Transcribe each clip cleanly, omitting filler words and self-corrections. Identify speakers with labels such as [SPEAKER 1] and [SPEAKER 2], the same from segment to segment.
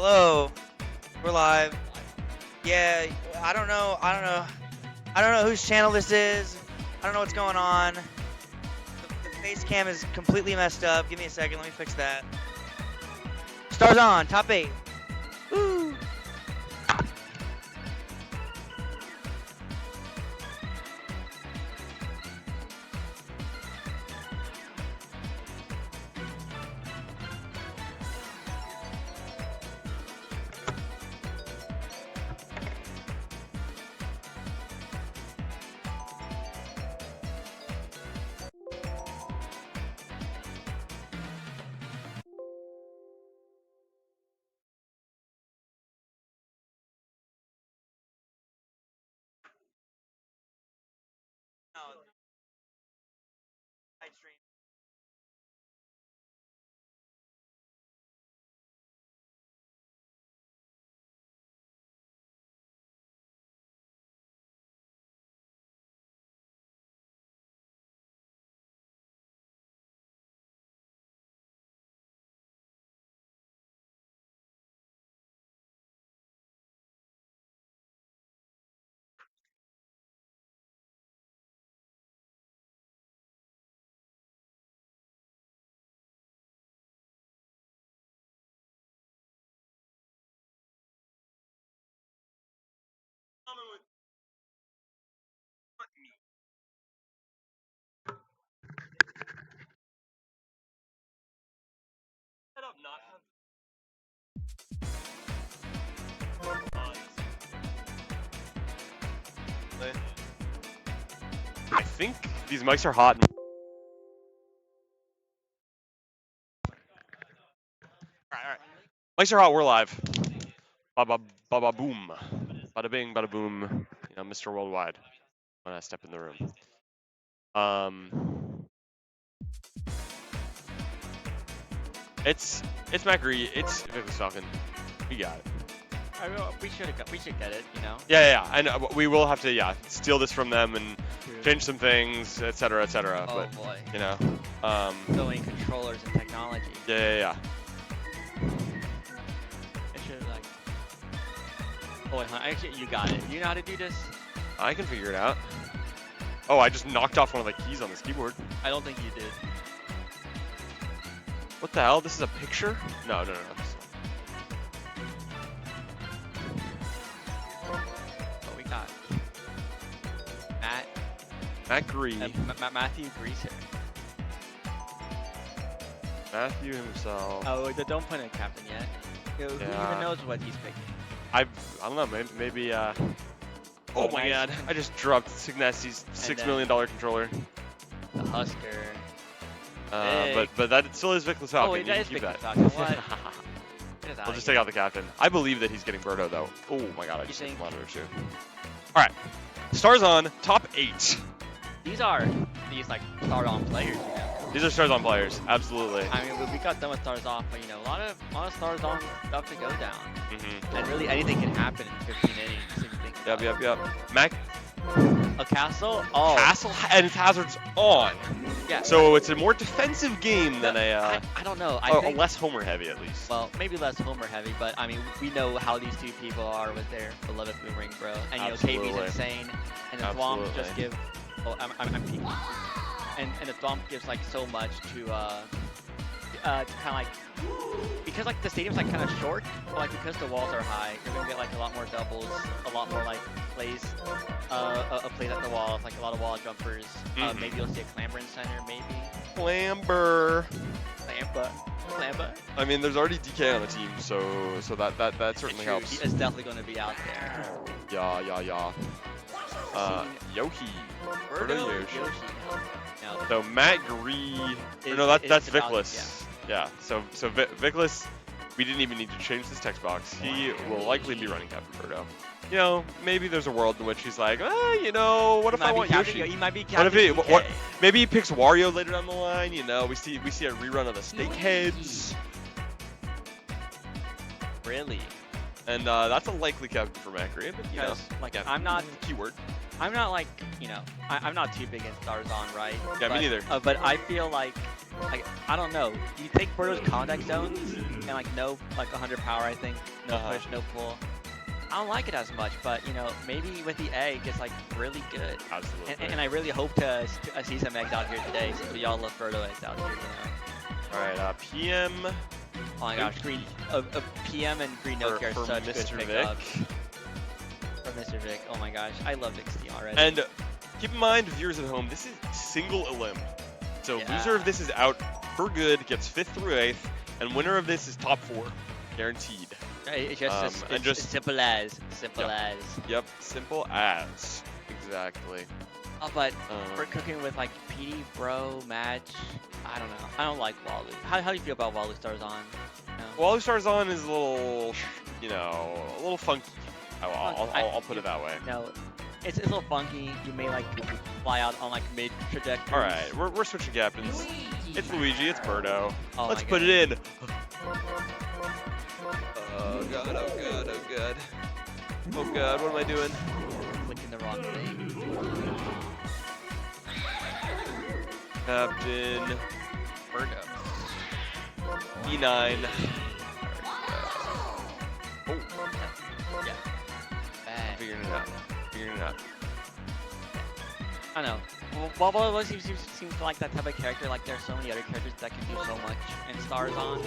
[SPEAKER 1] Hello, we're live. Yeah, I don't know. I don't know whose channel this is. I don't know what's going on. The face cam is completely messed up. Give me a second. Let me fix that. Stars on, top 8. Woo! No, live stream.
[SPEAKER 2] I think these mics are hot. Alright. Mics are hot, we're live. Ba ba boom. Bada bing, bada boom. You know, Mr. Worldwide. When I step in the room. It's Macri, it's Victor Falcon. We got it.
[SPEAKER 3] I mean, we should get it, you know.
[SPEAKER 2] Yeah. I know we will have to steal this from them and change some things, etc.
[SPEAKER 3] Oh
[SPEAKER 2] but
[SPEAKER 3] boy.
[SPEAKER 2] you know.
[SPEAKER 3] Building controllers and technology.
[SPEAKER 2] Yeah.
[SPEAKER 3] It should like. Oh wait, actually, you got it. You know how to do this?
[SPEAKER 2] I can figure it out. Oh, I just knocked off one of the keys on this keyboard.
[SPEAKER 3] I don't think you did.
[SPEAKER 2] What the hell? This is a picture? No.
[SPEAKER 3] What we got?
[SPEAKER 2] Matt Gree.
[SPEAKER 3] Matthew Greaser.
[SPEAKER 2] Matthew himself.
[SPEAKER 3] Oh, don't put in a captain yet. Who even knows what he's picking?
[SPEAKER 2] I don't know. Maybe. Oh my God! I just dropped Signessi's $6 million controller.
[SPEAKER 3] The Husker.
[SPEAKER 2] But that still is Vickless Falcon.
[SPEAKER 3] Oh wait, that is
[SPEAKER 2] keep
[SPEAKER 3] Vickless
[SPEAKER 2] that.
[SPEAKER 3] Falcon. What?
[SPEAKER 2] We'll just take out the captain. I believe that he's getting Birdo though. Oh my God! I just hit the monitor too. All right. Stars on top 8.
[SPEAKER 3] These like start on players, you know.
[SPEAKER 2] These are stars on players. Absolutely.
[SPEAKER 3] I mean, we got done with stars off, but you know, a lot of stars on stuff to go down. And really, anything can happen in 15 innings. If you think about it.
[SPEAKER 2] Yep. Mac.
[SPEAKER 3] A castle? Oh.
[SPEAKER 2] Castle and its hazards on.
[SPEAKER 3] Yeah.
[SPEAKER 2] So it's a more defensive game than
[SPEAKER 3] I don't know. I think,
[SPEAKER 2] less Homer heavy at least.
[SPEAKER 3] Well, maybe less Homer heavy, but I mean, we know how these two people are with their beloved Boomerang Bro. And you know, KB's insane, and the Thwomp just give. Oh, I'm peeking. And the Thwomp gives like so much to kind of like, because like the stadium's like kind of short, but like because the walls are high, you're gonna get like a lot more doubles, a lot more like plays, plays at the wall, like a lot of wall jumpers. Maybe you'll see a clamber in center, maybe.
[SPEAKER 2] Clamber.
[SPEAKER 3] Clamber.
[SPEAKER 2] I mean, there's already DK on the team, so that certainly helps.
[SPEAKER 3] He is definitely going to be out there.
[SPEAKER 2] Yeah. Yohi.
[SPEAKER 3] Birdo
[SPEAKER 2] Yoshi.
[SPEAKER 3] No.
[SPEAKER 2] So Matt Gree. No, that's Vickless. Yeah. So Vickless, we didn't even need to change this text box. He will likely be running Captain Birdo. You know, maybe there's a world in which he's like, you know, what if I want Yoshi?
[SPEAKER 3] He might be Captain
[SPEAKER 2] Maybe he picks Wario later down the line. You know, we see a rerun of the Snakeheads.
[SPEAKER 3] Really?
[SPEAKER 2] And that's a likely captain for Macri. But, you know,
[SPEAKER 3] like I'm not
[SPEAKER 2] keyword.
[SPEAKER 3] I'm not like, I'm not too big in Stars On, right?
[SPEAKER 2] Yeah, me neither.
[SPEAKER 3] But I feel like I don't know. You take Birdo's contact zones and no 100 power, I think, no push, no pull. I don't like it as much, but maybe with the egg, it's really good.
[SPEAKER 2] Absolutely.
[SPEAKER 3] And I really hope to see some eggs out here today, since we all love Birdo eggs out here.
[SPEAKER 2] All right, PM.
[SPEAKER 3] Oh my gosh, green, PM and green Nokia are such good pickups. For Mr. Vic, oh my gosh, I love Vic's team already.
[SPEAKER 2] And keep in mind, viewers at home, this is single elim. So loser of this is out for good, gets 5th through 8th, and winner of this is top 4, guaranteed.
[SPEAKER 3] It's just simple as.
[SPEAKER 2] Yep, simple as. Exactly.
[SPEAKER 3] Oh, but we're cooking with PD, Bro, Match. I don't know. I don't like Walu. How do you feel about Walu Stars On?
[SPEAKER 2] Walu Stars On is a little, a little funky. I'll put it that way.
[SPEAKER 3] No, it's a little funky. You may fly out on mid trajectory.
[SPEAKER 2] All right, we're switching captains. It's Luigi. It's Birdo.
[SPEAKER 3] Oh,
[SPEAKER 2] let's put it in. Oh god, oh god, oh god. Oh god, what am I doing?
[SPEAKER 3] Clicking the wrong thing.
[SPEAKER 2] Captain. Birdo. E9. Oh.
[SPEAKER 3] Yeah.
[SPEAKER 2] I'm figuring it out.
[SPEAKER 3] I don't know. Well, Walu seems like that type of character. There's so many other characters that can do so much in Stars On.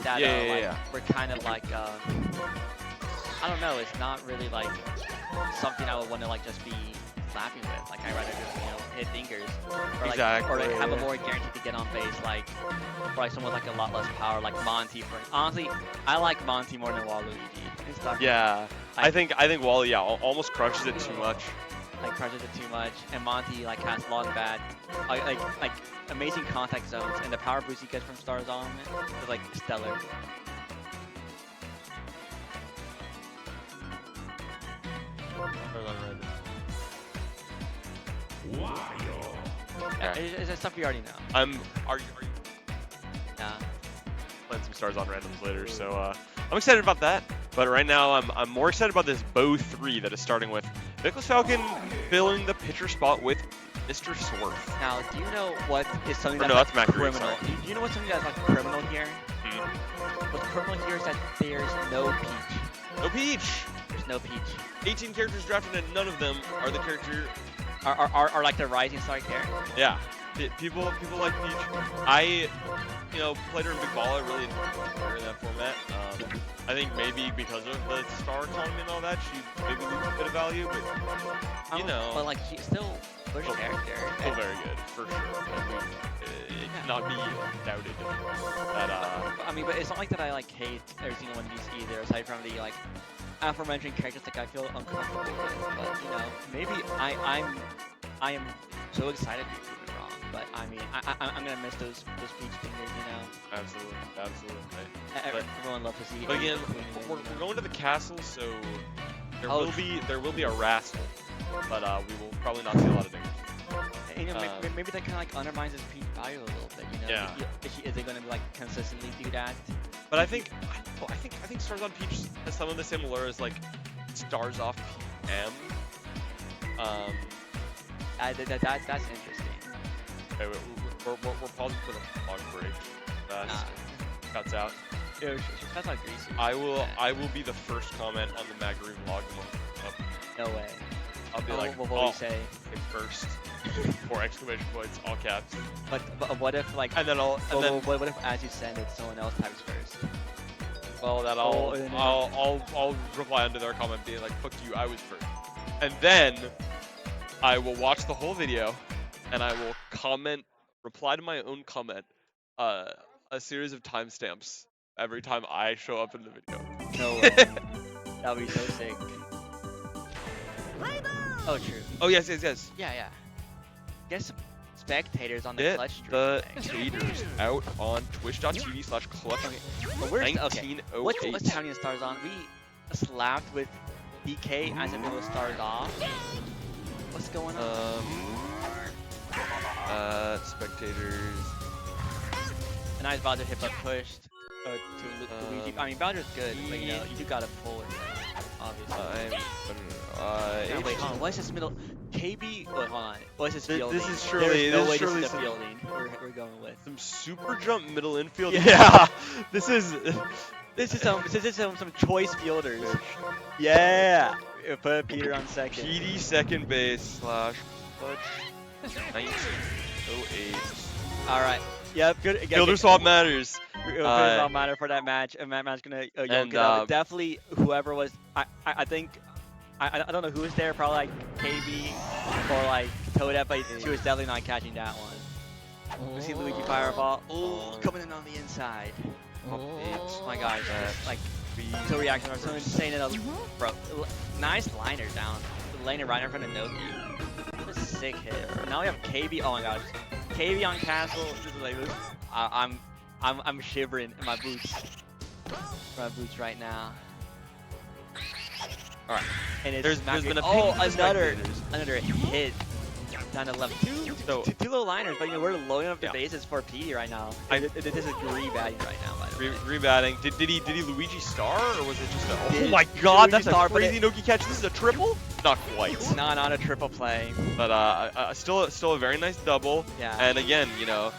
[SPEAKER 3] That,
[SPEAKER 2] yeah.
[SPEAKER 3] We're kind of I don't know. It's not really something I would want to just be slapping with. I'd rather just hit fingers or
[SPEAKER 2] exactly.
[SPEAKER 3] or have a more guaranteed to get on base or someone with a lot less power Monty. Honestly, I like Monty more than Waluigi.
[SPEAKER 2] Yeah, I think Walu almost crushes it too much.
[SPEAKER 3] Crushes it too much, and Monty has long bad, amazing contact zones, and the power boost he gets from Stars On is stellar. It's stuff we already know.
[SPEAKER 2] Are you
[SPEAKER 3] Yeah.
[SPEAKER 2] playing some Stars On randoms later, so I'm excited about that. But right now, I'm more excited about this Bow 3 that is starting with Vickless Falcon filling the pitcher spot with Mr. Swarth.
[SPEAKER 3] Now, do you know what is something
[SPEAKER 2] that's
[SPEAKER 3] criminal? Do you know what's something that's criminal here? What's criminal here is that there's no Peach.
[SPEAKER 2] No Peach!
[SPEAKER 3] There's no Peach.
[SPEAKER 2] 18 characters drafted and none of them are the character...
[SPEAKER 3] Are the rising star character?
[SPEAKER 2] Yeah. People like Peach. I played her in Big Ball. I really enjoyed her in that format. I think maybe because of the star economy and all that, she maybe loses a bit of value, but
[SPEAKER 3] But she's still push character.
[SPEAKER 2] Still very good, for sure. It cannot be doubted that
[SPEAKER 3] but it's not that I hate every single one of these either, aside from the aforementioned characters I feel uncomfortable with. But maybe I am so excited to be proven wrong. But I'm gonna miss those Peach fingers,
[SPEAKER 2] Absolutely.
[SPEAKER 3] Everyone loves to see.
[SPEAKER 2] But again, we're going to the castle, so there will be a wrestle, but we will probably not see a lot of dingers.
[SPEAKER 3] Maybe that kind of undermines his Peach value a little bit.
[SPEAKER 2] Yeah.
[SPEAKER 3] Is it gonna consistently do that?
[SPEAKER 2] But I think Stars On Peach has some of the similar as Stars Off PM.
[SPEAKER 3] That's interesting.
[SPEAKER 2] Okay, we're pausing for the log break. Cuts out.
[SPEAKER 3] Yeah, that's not greasy.
[SPEAKER 2] I will be the first comment on the Magari vlog.
[SPEAKER 3] No way.
[SPEAKER 2] I'll be
[SPEAKER 3] what will we say?
[SPEAKER 2] First. 4 exclamation points, all caps.
[SPEAKER 3] But what if
[SPEAKER 2] and then
[SPEAKER 3] what if as you send it, someone else types first?
[SPEAKER 2] Well, that I'll reply under their comment being fuck you, I was first. And then I will watch the whole video, and I will reply to my own comment, a series of timestamps every time I show up in the video.
[SPEAKER 3] No way. That would be so sick. Oh, true.
[SPEAKER 2] Oh, yes.
[SPEAKER 3] Yeah. Get some spectators on the clutch stream.
[SPEAKER 2] The taters out on twitch.tv/clutch.
[SPEAKER 3] Okay. 1908. What's happening in Stars On? We slapped with DK as if it was Stars Off. What's going on?
[SPEAKER 2] Spectators.
[SPEAKER 3] And I was about to hit but pushed to Luigi. I mean, Bowser's good, but you do gotta pull it, obviously. Yeah, wait, hold on. What is this middle? KB. Wait, hold on. What is this fielding?
[SPEAKER 2] This is surely.
[SPEAKER 3] There's no
[SPEAKER 2] This
[SPEAKER 3] way
[SPEAKER 2] is surely
[SPEAKER 3] this is the
[SPEAKER 2] some,
[SPEAKER 3] fielding we're going with.
[SPEAKER 2] some super jump middle infield.
[SPEAKER 3] Yeah.
[SPEAKER 2] This is.
[SPEAKER 3] This is some choice fielders. Yeah. Put Peter on second.
[SPEAKER 2] PD second base / clutch 1908.
[SPEAKER 3] All right. Yep. Good.
[SPEAKER 2] Fielder swap matters.
[SPEAKER 3] Fielder swap matter for that match. And that match gonna yoke it out. Definitely whoever was. I think. I don't know who was there. Probably like KB or like Toadette, but she was definitely not catching that one. We see Luigi Fireball. Oh, coming in on the inside. Oh my gosh. Like. So reaction or so insane enough, bro. Nice liner down, liner right in front of Noki. What a sick hit. Now we have KB. Oh my gosh, KB on Castle. This is like this. I'm shivering in my boots. Right now. All right, and it's
[SPEAKER 2] there's been a
[SPEAKER 3] another hit. Down to level two low liners, but you know we're loading up the bases for PD right now. This is rebatting right now, by the way.
[SPEAKER 2] Rebatting. Did he Luigi star or was it just a? Oh my God, that's a crazy Noki catch. This is a triple? Not quite.
[SPEAKER 3] It's not a triple play.
[SPEAKER 2] But still a very nice double.
[SPEAKER 3] Yeah.
[SPEAKER 2] And again, you know,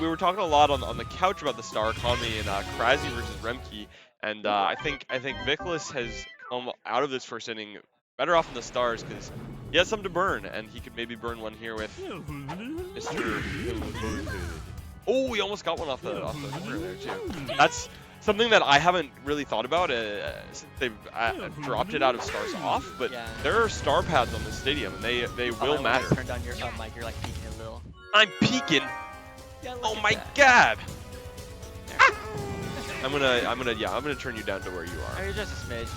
[SPEAKER 2] we were talking a lot on the couch about the star economy and Krasi versus Remke, and I think Vickless has come out of this first inning better off in the stars because he has something to burn, and he could maybe burn one here with Mr. Oh, he almost got one off the corner there too. That's something that I haven't really thought about since they've dropped it out of stars off. But there are star pads on this stadium, and they will matter.
[SPEAKER 3] Turn down your mic. You're like peeking a little.
[SPEAKER 2] I'm peeking.
[SPEAKER 3] Yeah,
[SPEAKER 2] oh my God. I'm gonna turn you down to where you are.
[SPEAKER 3] You're just a smidge.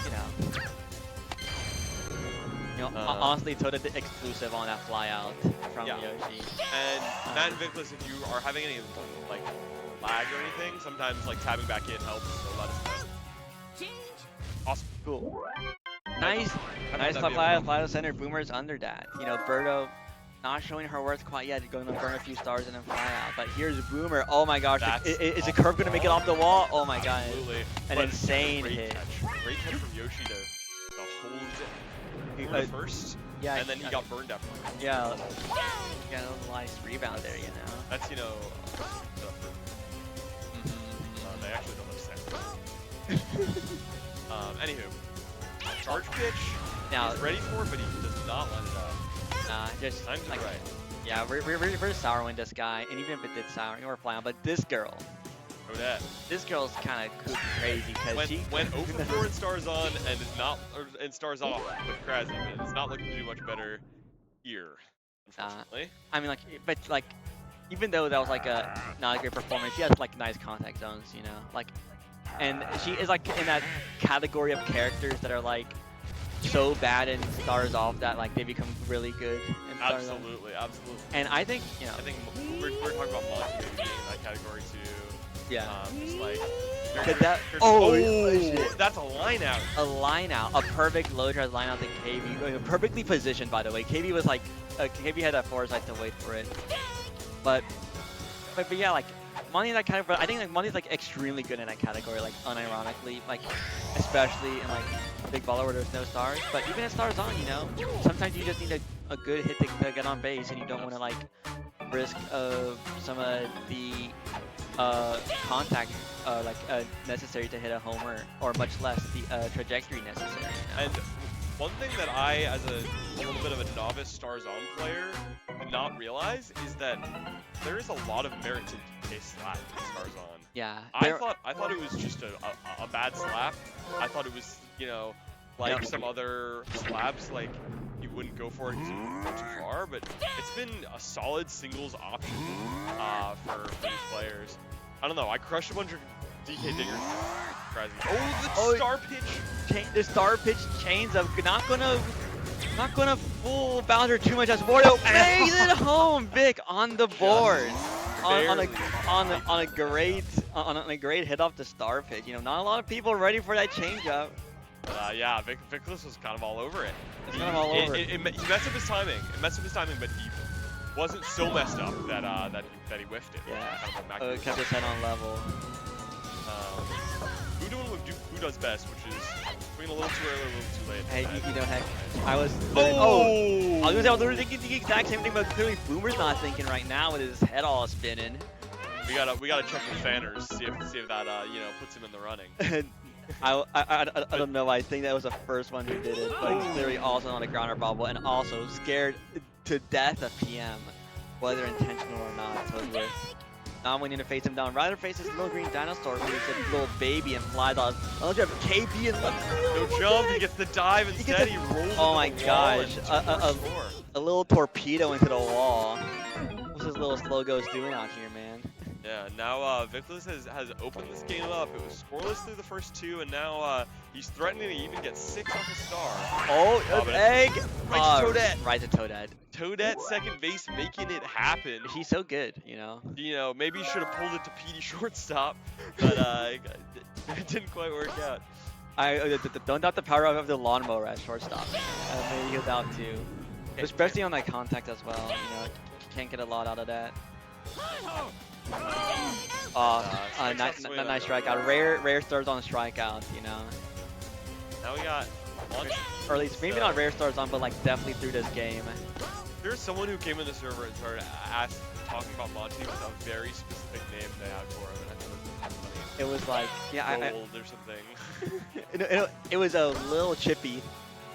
[SPEAKER 3] You know. You know, honestly, Toadette the exclusive on that fly out from Yoshi.
[SPEAKER 2] And Matt and Vickless, if you are having any like lag or anything, sometimes like tabbing back in helps. So let us know. Awesome.
[SPEAKER 3] Cool. Nice fly out center. Boomer's under that. You know, Birdo not showing her worth quite yet. Going to burn a few stars and then fly out. But here's Boomer. Oh my gosh. Is the curve gonna make it off the wall? Oh my God.
[SPEAKER 2] Absolutely.
[SPEAKER 3] An insane hit.
[SPEAKER 2] Great catch from Yoshi to hold it. First, and then he got burned after.
[SPEAKER 3] Yeah, he got a nice rebound there, you know.
[SPEAKER 2] That's, you know, they actually don't understand. Anywho, charge pitch,
[SPEAKER 3] now,
[SPEAKER 2] he's ready for it, but he does not line it up.
[SPEAKER 3] Nah, just
[SPEAKER 2] like, right.
[SPEAKER 3] Yeah, we're souring this guy, and even if it did sour, we're flying. But this girl, this girl's kind of crazy because she
[SPEAKER 2] went 0 for 4 in stars on and is not and stars off with Krasi, but it's not looking to do much better here, unfortunately.
[SPEAKER 3] I mean, but even though that was like not a great performance, she has like nice contact zones, you know, like, and she is like in that category of characters that are like so bad in stars off that like they become really good in stars on.
[SPEAKER 2] Absolutely.
[SPEAKER 3] And I think, you know,
[SPEAKER 2] we're talking about Monty being in that category too.
[SPEAKER 3] Yeah.
[SPEAKER 2] Just like.
[SPEAKER 3] That's
[SPEAKER 2] a line out.
[SPEAKER 3] A line out. A perfect low drive line out to KB. Perfectly positioned, by the way. KB was like, KB had that foresight to wait for it. But yeah, like Monty in that category. I think like Monty's like extremely good in that category. Like unironically, like especially in like big baller where there's no stars. But even in stars on, you know, sometimes you just need a good hit to get on base, and you don't want to like risk some of the contact necessary to hit a homer, or much less the trajectory necessary. You know?
[SPEAKER 2] And one thing that I, as a little bit of a novice Stars On player, did not realize is that there is a lot of merit to DK slap in Stars On.
[SPEAKER 3] Yeah.
[SPEAKER 2] I thought it was just a bad slap. I thought it was, you know, like some other slabs, like you wouldn't go for it because it would go too far, but it's been a solid singles option for these players. I don't know. I crushed a bunch of DK dingers. Oh, the star pitch!
[SPEAKER 3] The star pitch chains up. Not gonna fool Bowser too much as Mordo makes it home. Vic on the board, on a great hit off the star pitch. You know, not a lot of people ready for that changeup.
[SPEAKER 2] Yeah, Vickless was kind of all over it.
[SPEAKER 3] He
[SPEAKER 2] messed up his timing. But he wasn't so messed up that he whiffed it.
[SPEAKER 3] Yeah. Kept his head on level.
[SPEAKER 2] Who doing with who does best, which is swinging a little too early, a little too late.
[SPEAKER 3] Hey, you know, heck, I was.
[SPEAKER 2] Oh!
[SPEAKER 3] I was literally thinking the exact same thing, but clearly Boomer's not thinking right now with his head all spinning.
[SPEAKER 2] We gotta check the fanners, see if that you know, puts him in the running.
[SPEAKER 3] I don't know. I think that was the first one who did it, but clearly also on a grounder bubble and also scared to death of PM, whether intentional or not. Totally. Now we need to face him down. Ryder faces little green dinosaur who's a little baby and flies off. Oh, you have KB and
[SPEAKER 2] no jump. He gets the dive instead. He rolls.
[SPEAKER 3] Oh my
[SPEAKER 2] into the
[SPEAKER 3] gosh!
[SPEAKER 2] wall
[SPEAKER 3] A little torpedo into the wall. What's this little slow ghost doing out here, man?
[SPEAKER 2] Yeah, now Vickless has opened this game up. It was scoreless through the first two, and now he's threatening to even get 6 off a star.
[SPEAKER 3] Oh,
[SPEAKER 2] but
[SPEAKER 3] egg!
[SPEAKER 2] Right to Toadette.
[SPEAKER 3] Right to Toadette.
[SPEAKER 2] Toadette second base making it happen.
[SPEAKER 3] She's so good, you know.
[SPEAKER 2] You know, maybe he should have pulled it to PD shortstop, but it didn't quite work out.
[SPEAKER 3] Don't doubt the power of the lawnmower at shortstop. Maybe he'll doubt too. Especially on that contact as well, you know. Can't get a lot out of that. Nice strikeout. Rare starts on strikeout, you know.
[SPEAKER 2] Now we got launch.
[SPEAKER 3] Or at least maybe not rare starts on, but like definitely through this game.
[SPEAKER 2] There's someone who came in the server and started talking about Monty with a very specific name they had for him, and I thought it was funny.
[SPEAKER 3] It was like, yeah,
[SPEAKER 2] Gold or something.
[SPEAKER 3] it was a little chippy.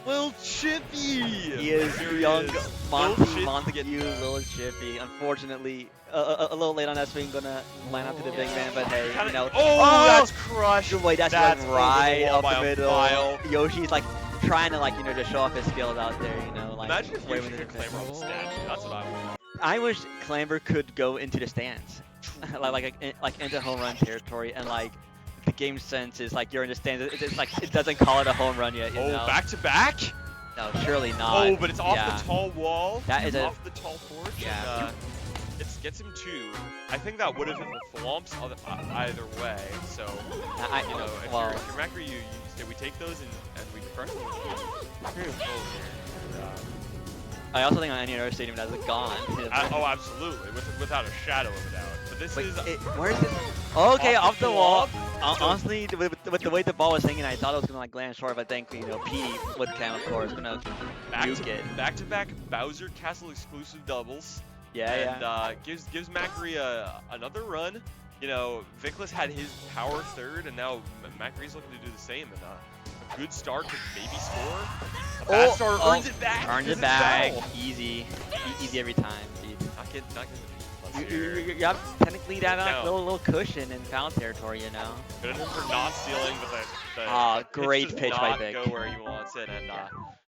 [SPEAKER 2] Little Chippy!
[SPEAKER 3] He is young Montague, little Chippy. Unfortunately, a little late on that swing, gonna line up to the big man, but hey, you know.
[SPEAKER 2] Oh, that's crushed!
[SPEAKER 3] Good way, that's like right up the middle.
[SPEAKER 2] Mile.
[SPEAKER 3] Yoshi's like trying to like, you know, just show off his skills out there, you know. Like,
[SPEAKER 2] imagine if Yoshi could clamber on the stand. That's what I want.
[SPEAKER 3] I wish Clamber could go into the stands, like into home run territory, and like the game sense is like you're in the stands. It's like it doesn't call it a home run yet. You know?
[SPEAKER 2] Back to back?
[SPEAKER 3] No, surely not.
[SPEAKER 2] Oh, but it's off the tall wall.
[SPEAKER 3] That is
[SPEAKER 2] off the tall porch.
[SPEAKER 3] Yeah.
[SPEAKER 2] And, it gets him 2. I think that would have hit the flumps either way. So, you know, if you're Macri, you say we take those and we crush them.
[SPEAKER 3] I also think on any other stadium it has a gone.
[SPEAKER 2] Oh, absolutely, without a shadow of a doubt. But this is.
[SPEAKER 3] Where is this? Okay, off the wall. Honestly, with the way the ball was hanging, I thought it was gonna like land short, but thankfully, you know, PD would count, of course, gonna nuke it.
[SPEAKER 2] Back-to-back Bowser Castle exclusive doubles.
[SPEAKER 3] Yeah,
[SPEAKER 2] and gives Macri another run. You know, Vickless had his power third, and now Macri's looking to do the same. And a good start could maybe score. A bad start earns it back.
[SPEAKER 3] Earns it back. Easy every time, dude.
[SPEAKER 2] Not getting the
[SPEAKER 3] you have technically that little cushion in foul territory, you know.
[SPEAKER 2] Good enough for not stealing, but the
[SPEAKER 3] great pitch by Vic.
[SPEAKER 2] Go where he wants it, and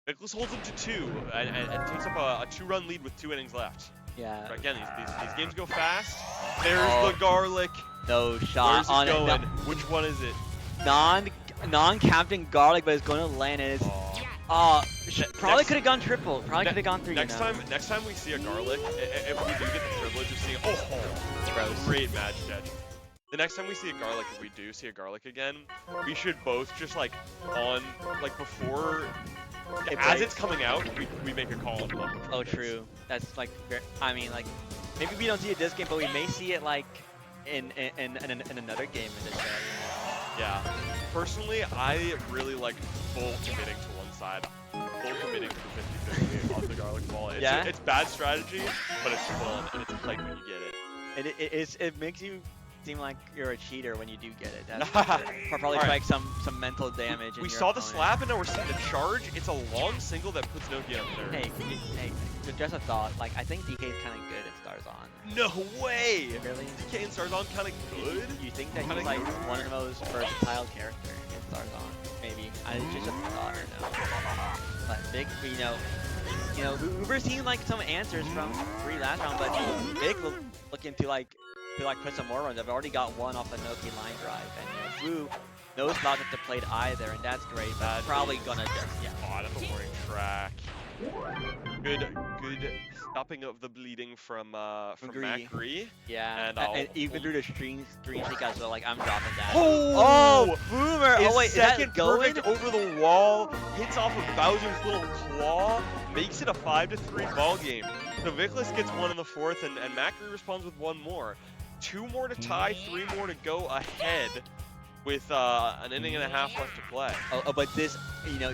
[SPEAKER 2] Vickless holds him to 2, and takes up a 2-run lead with 2 innings left.
[SPEAKER 3] Yeah.
[SPEAKER 2] But again, these games go fast. There's the garlic.
[SPEAKER 3] No shot.
[SPEAKER 2] Where's it going? Which one is it?
[SPEAKER 3] Non-captain garlic, but it's going to land it. Probably could have gone triple. Probably could have gone 3.
[SPEAKER 2] Next time we see a garlic, if we do get the privilege of seeing,
[SPEAKER 3] gross.
[SPEAKER 2] Great magic edge. The next time we see a garlic, if we do see a garlic again, we should both just like before. As it's coming out, we make a call on level.
[SPEAKER 3] Oh, true. That's like, I mean, like, maybe we don't see it this game, but we may see it like in another game in this set.
[SPEAKER 2] Yeah. Personally, I really like full committing to one side. Full committing to 50-50 on the garlic ball. It's bad strategy, but it's fun and it's tight when you get it.
[SPEAKER 3] It makes you seem like you're a cheater when you do get it. That's probably like some mental damage.
[SPEAKER 2] We saw the slap and now we're seeing the charge. It's a long single that puts Nokia up there.
[SPEAKER 3] Hey, just a thought. Like, I think DK is kind of good at Starzon.
[SPEAKER 2] No way!
[SPEAKER 3] Really?
[SPEAKER 2] DK and Starzon kind of good?
[SPEAKER 3] You think that he's like one of the most versatile characters in Starzon? Maybe. It's just a thought, you know. But Vic, you know, we were seeing like some answers from 3 last round, but Vic looking to like put some more runs. I've already got 1 off the Noki line drive, and you know, Drew knows not to play either, and that's great. But probably gonna just
[SPEAKER 2] bottom of the warning track. Good stopping of the bleeding from Macri.
[SPEAKER 3] Yeah, and even through the stream streak as well. Like, I'm dropping that.
[SPEAKER 2] Oh,
[SPEAKER 3] Boomer!
[SPEAKER 2] His
[SPEAKER 3] oh wait,
[SPEAKER 2] second
[SPEAKER 3] is that going?
[SPEAKER 2] perfect over the wall, hits off of Bowser's little claw, makes it a 5-3 ball game. So Vickless gets 1 in the 4th, and Macri responds with 1 more. 2 more to tie, 3 more to go ahead. with an inning and a half left to play.
[SPEAKER 3] But this,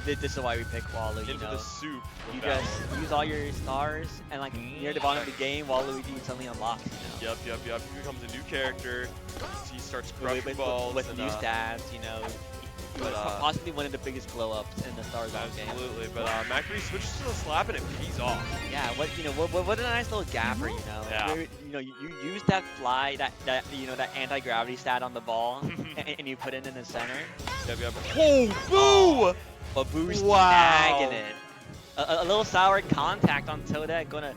[SPEAKER 3] this is why we pick Walu.
[SPEAKER 2] Into the soup.
[SPEAKER 3] You just use all your stars, and like near the bottom of the game, Waluigi suddenly unlocks.
[SPEAKER 2] Yep. He becomes a new character. He starts crushing balls
[SPEAKER 3] with new stats. Possibly one of the biggest blow ups in the Stars Zone game.
[SPEAKER 2] Absolutely, but Macri switches to the slap and it pays off.
[SPEAKER 3] Yeah, what a nice little gapper,
[SPEAKER 2] Yeah.
[SPEAKER 3] You use that fly, that anti-gravity stat on the ball, and you put it in the center.
[SPEAKER 2] Yep. Oh, boo!
[SPEAKER 3] But Boo's
[SPEAKER 2] Wow.
[SPEAKER 3] snagging it. A little sour contact on Toadette, gonna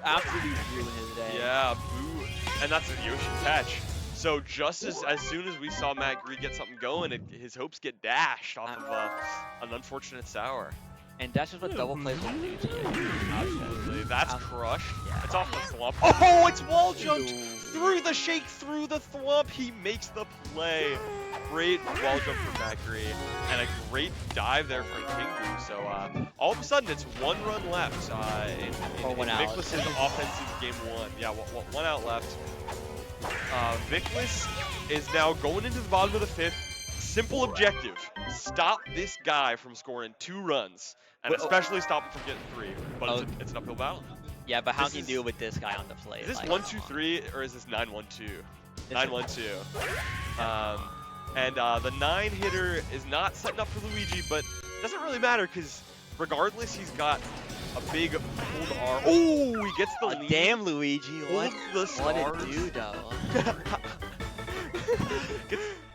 [SPEAKER 3] absolutely ruin his day.
[SPEAKER 2] Yeah, boo. And that's a Yoshi catch. So just as soon as we saw Matt Gree get something going, his hopes get dashed off of an unfortunate sour.
[SPEAKER 3] And that's just what double plays will do to you.
[SPEAKER 2] Absolutely. That's crushed.
[SPEAKER 3] Yeah.
[SPEAKER 2] It's off the thwomp. Oh, it's wall jumped through the shake, through the thwomp. He makes the play. Great wall jump from Matt Gree. And a great dive there from Kingu. So all of a sudden, it's 1 run left in Vickless's offensive game 1. Yeah, one out left. Vickless is now going into the bottom of the 5th. Simple objective: stop this guy from scoring 2 runs, and especially stop him from getting 3. But it's an uphill battle.
[SPEAKER 3] Yeah, but how can you deal with this guy on the plate?
[SPEAKER 2] Is this 1-2-3 or is this 9-1-2? 9-1-2. And the 9 hitter is not setting up for Luigi, but it doesn't really matter because regardless, he's got a big hold arm. Oh, he gets the lead.
[SPEAKER 3] Damn, Luigi. What
[SPEAKER 2] did
[SPEAKER 3] it do, though?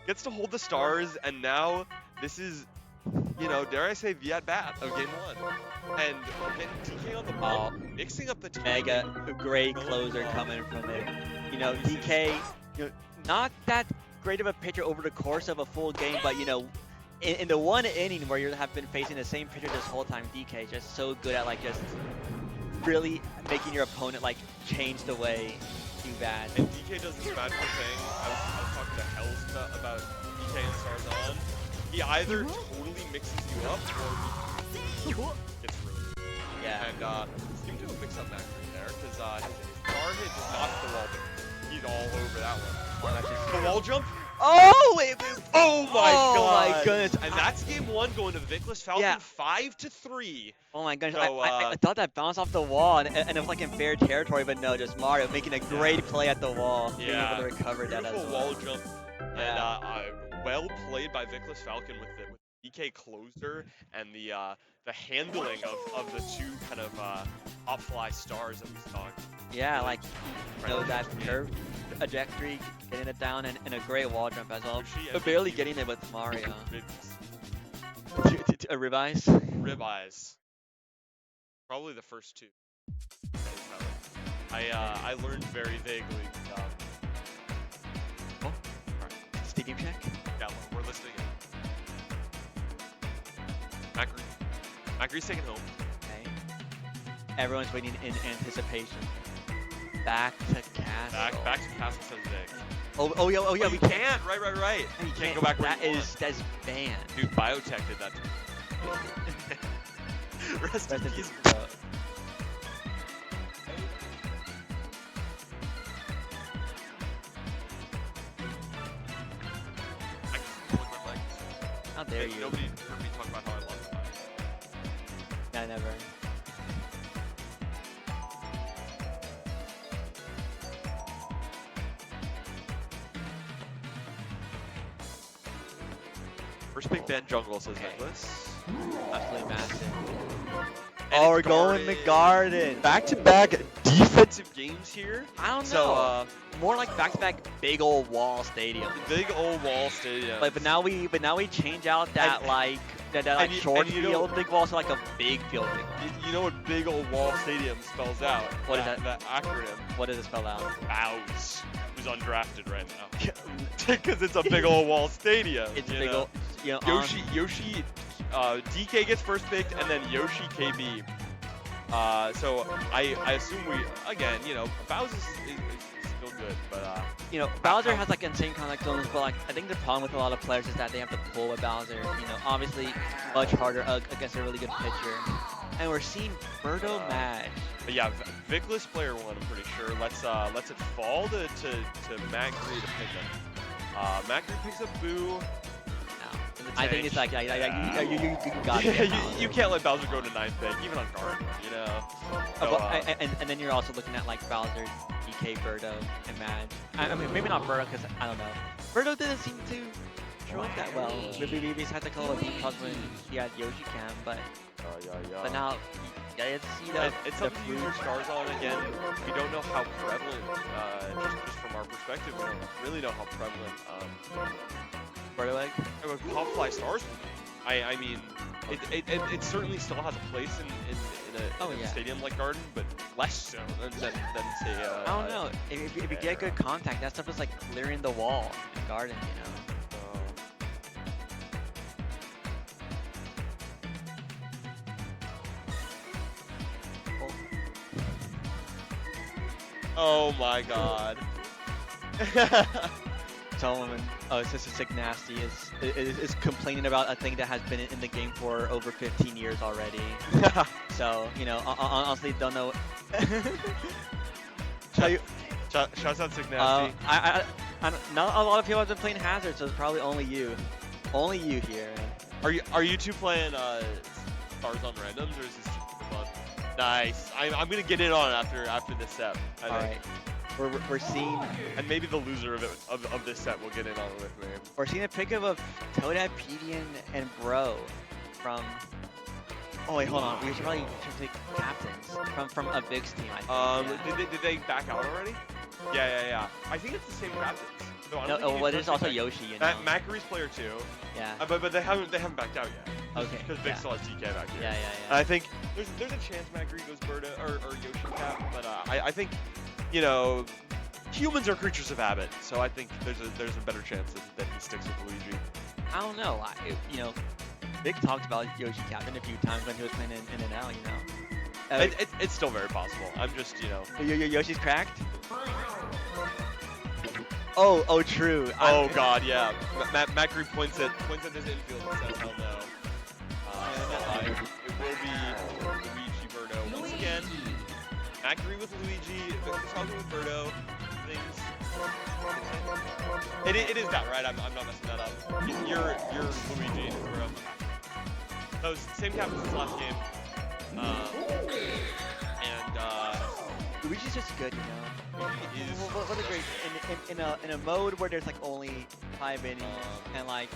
[SPEAKER 2] Gets to hold the stars, and now this is, dare I say, the at-bat of game 1. And getting DK on the ball, mixing up the team.
[SPEAKER 3] Mega great closer coming from there. DK, not that great of a pitcher over the course of a full game, but, in the 1 inning where you have been facing the same pitcher this whole time, DK is just so good at just really making your opponent change the way you bat.
[SPEAKER 2] And DK does this magical thing. I was talking to Hells about DK and Starzon. He either totally mixes you up or he gets ruined.
[SPEAKER 3] Yeah.
[SPEAKER 2] And seemed to have mixed up Macri there because his star hit just knocked the wall, but he's all over that one. The wall jump.
[SPEAKER 3] Oh, wait.
[SPEAKER 2] Oh my god!
[SPEAKER 3] My goodness!
[SPEAKER 2] And that's game 1 going to the Vickless Falcon 5-3.
[SPEAKER 3] Oh my goodness!
[SPEAKER 2] So,
[SPEAKER 3] I thought that bounced off the wall and it was in fair territory, but no, just Mario making a great play at the wall, being able to recover that as well.
[SPEAKER 2] Wall jump, and well played by Vickless Falcon with the DK closer and the handling of the 2 kind of up fly stars that we saw.
[SPEAKER 3] Yeah, that curve trajectory, getting it down, and a great wall jump as well. But barely getting it with Mario. A ribeyes?
[SPEAKER 2] Ribeyes. Probably the first 2. I learned very vaguely.
[SPEAKER 3] Stadium check?
[SPEAKER 2] Yeah, we're listening in. Macri's taking home.
[SPEAKER 3] Okay. Everyone's waiting in anticipation. Back to Castle.
[SPEAKER 2] Back to Castle says Vic.
[SPEAKER 3] Oh yeah, we
[SPEAKER 2] can't. Right.
[SPEAKER 3] You
[SPEAKER 2] can't go back.
[SPEAKER 3] That's banned.
[SPEAKER 2] Dude, Biotech did that to me. Rest in peace, bro.
[SPEAKER 3] How dare you?
[SPEAKER 2] Nobody heard me talk about how I love it.
[SPEAKER 3] Yeah, never.
[SPEAKER 2] First pick Ben Jungle says Nicholas.
[SPEAKER 3] Absolutely massive.
[SPEAKER 2] And
[SPEAKER 3] we're going the garden.
[SPEAKER 2] Back-to-back defensive games here.
[SPEAKER 3] I don't know.
[SPEAKER 2] So,
[SPEAKER 3] more like back-to-back big old wall stadium.
[SPEAKER 2] Big old wall stadium.
[SPEAKER 3] But now we change out that short field big wall to a big field big wall.
[SPEAKER 2] You know what big old wall stadium spells out?
[SPEAKER 3] What is that?
[SPEAKER 2] That acronym.
[SPEAKER 3] What does it spell out?
[SPEAKER 2] BOWS. Who's undrafted right now? Because it's a big old wall stadium.
[SPEAKER 3] It's big old.
[SPEAKER 2] Yoshi, DK gets first picked, and then Yoshi KB. So I assume again, BOWS is still good, but
[SPEAKER 3] Bowser has insane contact zones, but I think the problem with a lot of players is that they have to pull with Bowser. Obviously much harder against a really good pitcher. And we're seeing Birdo match.
[SPEAKER 2] But yeah, Vickless player 1, I'm pretty sure. Let's it fall to Matt Gree to pick him. Macri picks up Boo.
[SPEAKER 3] I think it's like you got it.
[SPEAKER 2] You can't let Bowser go to 9th pick, even on Garden, you know. So,
[SPEAKER 3] and then you're also looking at like Bowser, DK, Birdo, and Madge. I mean, maybe not Birdo because I don't know. Birdo didn't seem to show up that well. Maybe he's had to call a deep toss when he had Yoshi Cam, but now you get to see the
[SPEAKER 2] it's something to use your stars on again. We don't know how prevalent, just from our perspective, we don't really know how prevalent
[SPEAKER 3] Birdo egg.
[SPEAKER 2] Pop fly stars. I mean, it certainly still has a place in a stadium like Garden, but less so than say.
[SPEAKER 3] I don't know. If you get good contact, that stuff is like clearing the wall in Garden, you know.
[SPEAKER 2] Oh my God.
[SPEAKER 3] Solomon, Sister Sick Nasty is complaining about a thing that has been in the game for over 15 years already. So, you know, honestly, don't know.
[SPEAKER 2] Shouts out Sick Nasty.
[SPEAKER 3] Not a lot of people have been playing Hazard, so it's probably only you. Only you here.
[SPEAKER 2] Are you two playing Stars on randoms, or is this just for fun? Nice. I'm gonna get in on it after this set. I think.
[SPEAKER 3] We're seeing,
[SPEAKER 2] and maybe the loser of this set will get in on it with me.
[SPEAKER 3] We're seeing a pickup of Toadette, Pedian, and Bro from. Oh wait, hold on. We should probably take captains from a Vig's team. I think.
[SPEAKER 2] Did they back out already? Yeah. I think it's the same captains.
[SPEAKER 3] No, there's also Yoshi. You know.
[SPEAKER 2] Macari's player too.
[SPEAKER 3] Yeah.
[SPEAKER 2] But they haven't backed out yet.
[SPEAKER 3] Okay.
[SPEAKER 2] Because Vic still has DK back here.
[SPEAKER 3] Yeah.
[SPEAKER 2] I think there's a chance Macari goes Birda or Yoshi cap, but I think, you know, humans are creatures of habit, so I think there's a better chance that he sticks with Luigi.
[SPEAKER 3] I don't know. You know, Vic talked about Yoshi captain a few times when he was playing in and out. You know.
[SPEAKER 2] It's still very possible. I'm just, you know.
[SPEAKER 3] Yoshi's cracked. Oh, true.
[SPEAKER 2] Oh God, yeah. Macri points at this infield and says, "Hell no." It will be Luigi Birdo once again. Macri with Luigi, talking with Birdo. Things. It is that, right? I'm not messing that up. You're Luigi Birdo. So same captains as last game.
[SPEAKER 3] Luigi's just good, you know. What a great in a mode where there's like only 5 innings and like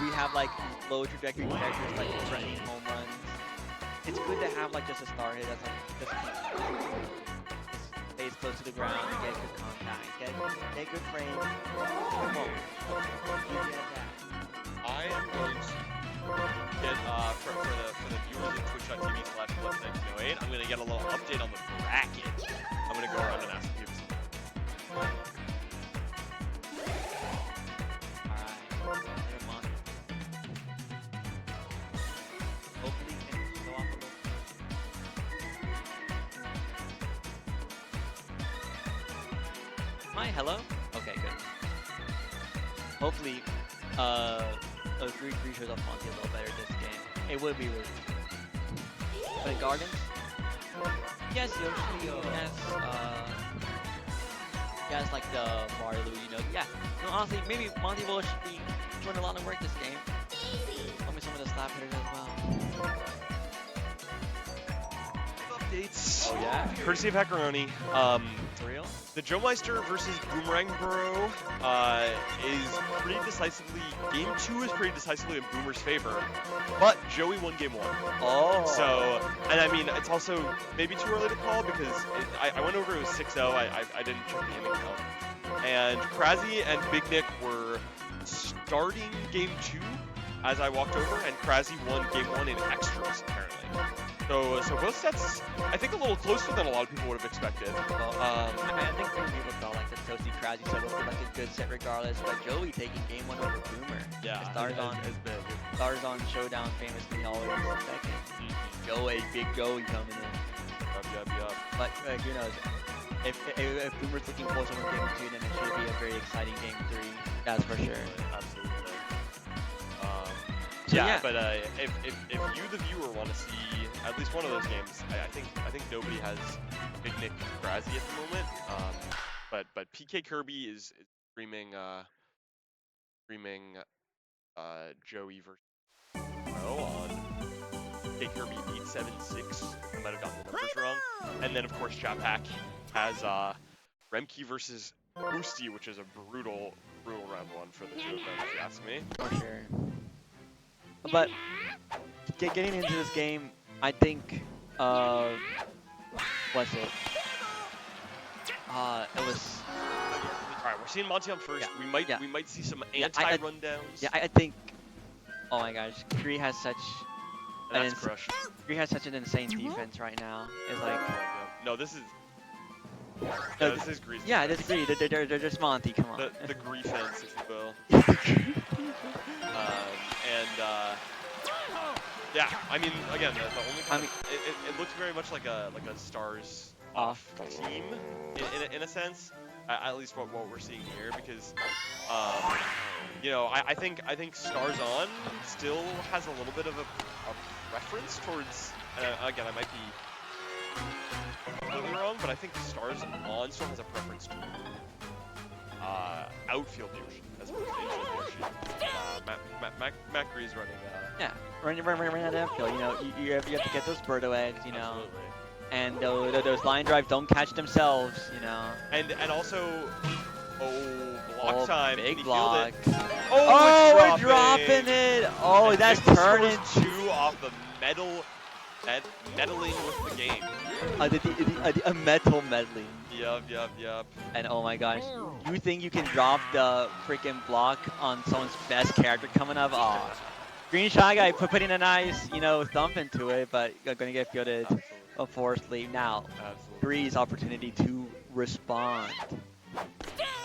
[SPEAKER 3] we have like low trajectory characters like threatening home runs. It's good to have like just a star hit that's like just stays close to the ground and get good contact, get good frame. Come on.
[SPEAKER 2] I am going to get for the viewers of twitch.tv/Let's1908, I'm gonna get a little update on the bracket. I'm gonna go around and ask people something.
[SPEAKER 3] Hopefully things go off a little. Hi, hello? Okay, good. Hopefully, Greek shows up Monty a little better this game. It would be really good. But in Gardens? Yes, Yoshi, yes, like the Mario, you know, yeah. No, honestly, maybe Monty will be doing a lot of work this game. Let me some of the slap hitters as well.
[SPEAKER 2] Updates.
[SPEAKER 3] Oh yeah?
[SPEAKER 2] Courtesy of Hackeroni.
[SPEAKER 3] For real?
[SPEAKER 2] The Joe Meister versus Boomerang Bro is pretty decisively. Game 2 is pretty decisively in Boomer's favor, but Joey won game 1.
[SPEAKER 3] Oh.
[SPEAKER 2] So, and I mean, it's also maybe too early to call because I went over, it was 6-0. I didn't check the inning count. And Krasy and Big Nick were starting game 2 as I walked over, and Krasy won game 1 in extras, apparently. So both sets, I think, a little closer than a lot of people would have expected.
[SPEAKER 3] I think some people thought like the Toasty Krasy set would be like a good set regardless, but Joey taking game 1 over Boomer.
[SPEAKER 2] Yeah,
[SPEAKER 3] Starzon Showdown famously always second. Joey, big Joey coming in.
[SPEAKER 2] Yup.
[SPEAKER 3] But who knows? If Boomer's looking closer with game 2, then it should be a very exciting game 3. That's for sure.
[SPEAKER 2] Absolutely.
[SPEAKER 3] So,
[SPEAKER 2] yeah, but if you, the viewer, want to see at least one of those games, I think nobody has Big Nick Krasy at the moment. But PK Kirby is streaming streaming Joey versus Pro on Kirby 876. I might have gotten the numbers wrong. And then of course Japack has Remke versus Boosty, which is a brutal round one for the two of them, if you ask me.
[SPEAKER 3] For sure. But getting into this game, I think what's it? It was.
[SPEAKER 2] All right, we're seeing Monty on first.
[SPEAKER 3] Yeah.
[SPEAKER 2] We might see some anti-rundowns.
[SPEAKER 3] Yeah, I think. Oh my gosh, Gree has such.
[SPEAKER 2] And that's crushed.
[SPEAKER 3] Gree has such an insane defense right now. It's like.
[SPEAKER 2] No, this is.
[SPEAKER 3] No,
[SPEAKER 2] this is Gree's.
[SPEAKER 3] Yeah, this is Gree. They're just Monty. Come on.
[SPEAKER 2] The Gree fence, if you will. Yeah, I mean, again, the only kind it looks very much like a Stars off team in a sense, at least what we're seeing here, because you know, I think Stars on still has a little bit of a preference towards. Again, I might be completely wrong, but I think Stars on still has a preference to outfield Yoshi as opposed to infield Yoshi. Mac Gree is running.
[SPEAKER 3] Yeah, running out of outfield. You know, you have to get those Birdo eggs. You know.
[SPEAKER 2] Absolutely.
[SPEAKER 3] And those line drives don't catch themselves, you know.
[SPEAKER 2] And also, block time.
[SPEAKER 3] Big block.
[SPEAKER 2] Oh,
[SPEAKER 3] we're dropping it. Oh, and that's turning
[SPEAKER 2] 2 off the meddling with the game.
[SPEAKER 3] A metal meddling.
[SPEAKER 2] Yup.
[SPEAKER 3] And oh my gosh, you think you can drop the freaking block on someone's best character coming up? Oh, Green Shy Guy putting a nice, you know, thump into it, but you're gonna get fielded. A forced lead. Now, Gree's opportunity to respond.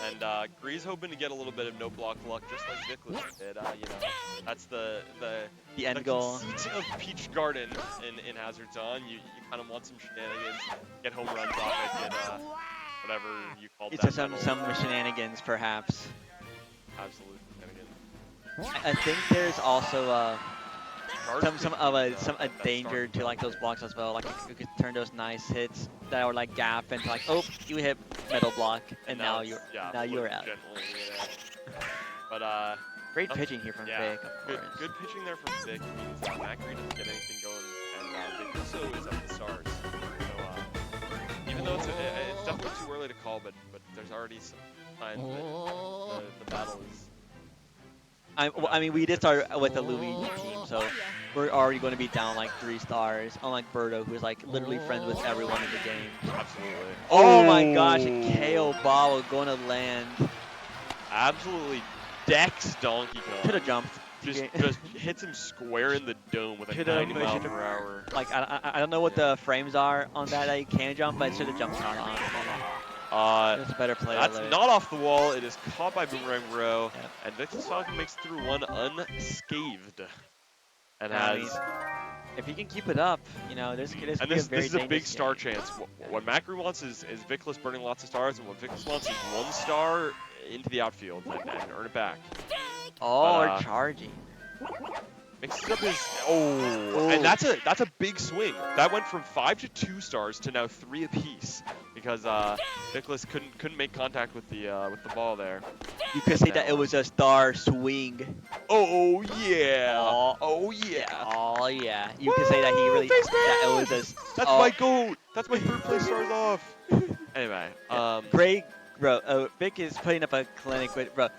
[SPEAKER 2] And Gree's hoping to get a little bit of no block luck, just like Nicholas did. You know, that's the
[SPEAKER 3] end goal.
[SPEAKER 2] Conceit of Peach Garden in Hazard Zone. You kind of want some shenanigans, get home runs off it, get whatever you call that.
[SPEAKER 3] It's some shenanigans, perhaps.
[SPEAKER 2] Absolute shenanigans.
[SPEAKER 3] I think there's also some danger to like those blocks as well. Like you could turn those nice hits that are like gap into like, oh, you hit metal block, and now you're out.
[SPEAKER 2] But
[SPEAKER 3] great pitching here from Vic, of course.
[SPEAKER 2] Good pitching there from Vic. Means Mac Gree doesn't get anything going, and Vic also is up the Stars. So even though it's definitely too early to call, but there's already some signs that the battle is.
[SPEAKER 3] I mean, we did start with the Luigi team, so we're already going to be down like 3 stars, unlike Birdo, who is like literally friends with everyone in the game.
[SPEAKER 2] Absolutely.
[SPEAKER 3] Oh my gosh, a KO Bobble going to land.
[SPEAKER 2] Absolutely decks Donkey Kong.
[SPEAKER 3] Should have jumped.
[SPEAKER 2] Just hits him square in the dome with a 90 mile per hour.
[SPEAKER 3] Like, I don't know what the frames are on that you can jump, but it should have jumped on. That's a better play.
[SPEAKER 2] That's not off the wall. It is caught by Boomerang Bro, and Victor Falcon makes it through one unscathed. And
[SPEAKER 3] if he can keep it up, you know, this is
[SPEAKER 2] a big star chance. What Mac Gree wants is Vickless burning lots of stars, and what Vickless wants is 1 star into the outfield and earn it back.
[SPEAKER 3] Oh, we're charging.
[SPEAKER 2] Mixes up his and that's a big swing. That went from 5 to 2 stars to now 3 apiece because Nicholas couldn't make contact with the ball there.
[SPEAKER 3] You could say that it was a star swing.
[SPEAKER 2] Oh yeah. Oh yeah.
[SPEAKER 3] Oh yeah. You could say that he really that it was a.
[SPEAKER 2] That's my goal. That's my 3rd place stars off. Anyway,
[SPEAKER 3] great, bro. Vic is putting up a clinic with bro.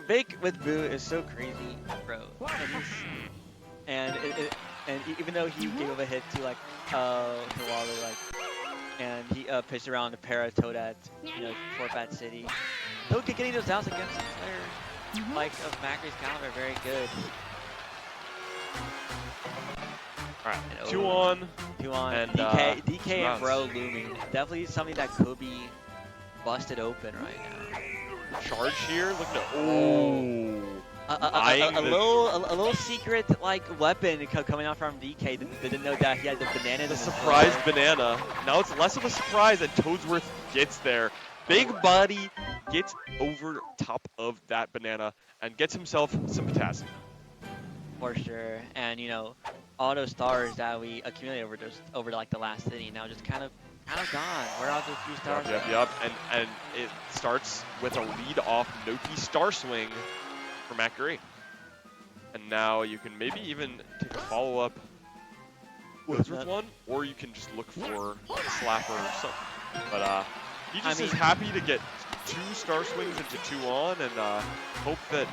[SPEAKER 3] Vic with Boo is so crazy, bro. And even though he gave a hit to like Koala, like, and he pitched around the Paratoad at Fort Fat City. Though getting those downs against a player like of Macree's caliber, very good.
[SPEAKER 2] All right, 2-on.
[SPEAKER 3] 2-on.
[SPEAKER 2] And
[SPEAKER 3] DK and Bro looming. Definitely something that could be busted open right now.
[SPEAKER 2] Charge here. Look at
[SPEAKER 3] a little secret like weapon coming out from DK. Didn't know that he had the banana.
[SPEAKER 2] The surprise banana. Now it's less of a surprise that Toadsworth gets there. Big body gets over top of that banana and gets himself some potassium.
[SPEAKER 3] For sure, and all those stars that we accumulated over like the last inning now just kind of gone. Where are those 3 stars?
[SPEAKER 2] Yep. And it starts with a lead off Noki star swing. for Macri. And now you can maybe even take a follow-up Blizzard one, or you can just look for a slapper or something. But he just is happy to get 2 star swings into 2 on, and hope that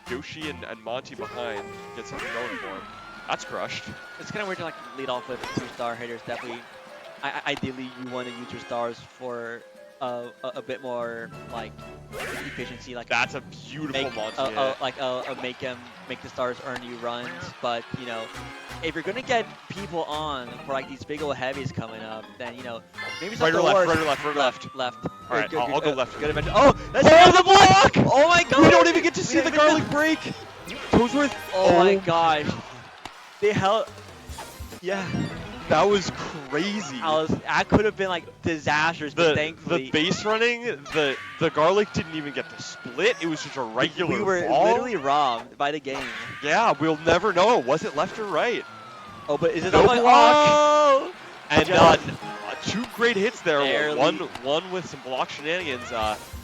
[SPEAKER 2] Yoshi and Monty behind get something going for him. That's crushed.
[SPEAKER 3] It's kind of weird to like lead off with 2-star hitters. Definitely, ideally you want to use your stars for a bit more like efficiency. Like
[SPEAKER 2] that's a beautiful Monty hit.
[SPEAKER 3] Make the stars earn you runs. But you know, if you're gonna get people on for like these big old heavies coming up, then you know maybe it's
[SPEAKER 2] right
[SPEAKER 3] not
[SPEAKER 2] or
[SPEAKER 3] the
[SPEAKER 2] left,
[SPEAKER 3] worst.
[SPEAKER 2] right or left, right or left.
[SPEAKER 3] Left.
[SPEAKER 2] All right, I'll go left.
[SPEAKER 3] Good adventure. Oh, that's
[SPEAKER 2] the block!
[SPEAKER 3] Oh my god!
[SPEAKER 2] We don't even get to see the garlic break. Toesworth.
[SPEAKER 3] Oh my gosh. They held. Yeah.
[SPEAKER 2] That was crazy.
[SPEAKER 3] That could have been like disastrous, but thankfully
[SPEAKER 2] the base running, the garlic didn't even get to split. It was just a regular
[SPEAKER 3] We were
[SPEAKER 2] ball.
[SPEAKER 3] literally robbed by the game.
[SPEAKER 2] Yeah, we'll never know. Was it left or right?
[SPEAKER 3] Oh, but is it
[SPEAKER 2] no
[SPEAKER 3] block?
[SPEAKER 2] Oh! And 2 great hits there.
[SPEAKER 3] Barely.
[SPEAKER 2] One with some block shenanigans.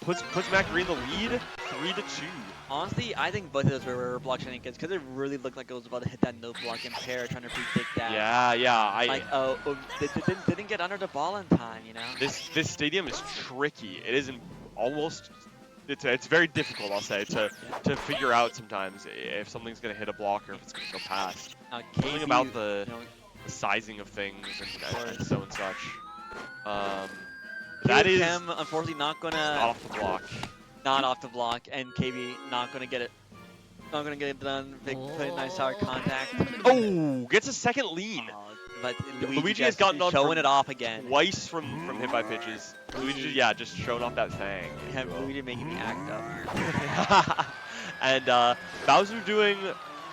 [SPEAKER 2] Puts Macri in the lead, 3-2.
[SPEAKER 3] Honestly, I think both of those were block shenanigans because it really looked like it was about to hit that no block impair, trying to predict that.
[SPEAKER 2] Yeah.
[SPEAKER 3] They didn't get under the ball in time, you know.
[SPEAKER 2] This stadium is tricky. It isn't almost. It's very difficult, I'll say, to figure out sometimes if something's gonna hit a block or if it's gonna go past. Something about the sizing of things and so and such. That is
[SPEAKER 3] unfortunately not gonna
[SPEAKER 2] off the block.
[SPEAKER 3] Not off the block, and KB not gonna get it. Not gonna get it done. Big play, nice hard contact.
[SPEAKER 2] Oh, gets a second lean.
[SPEAKER 3] But
[SPEAKER 2] Luigi has gotten on
[SPEAKER 3] showing it off again.
[SPEAKER 2] Twice from hit by pitches. Luigi, just showing off that thang.
[SPEAKER 3] Yeah, Luigi making me act up.
[SPEAKER 2] And Bowser doing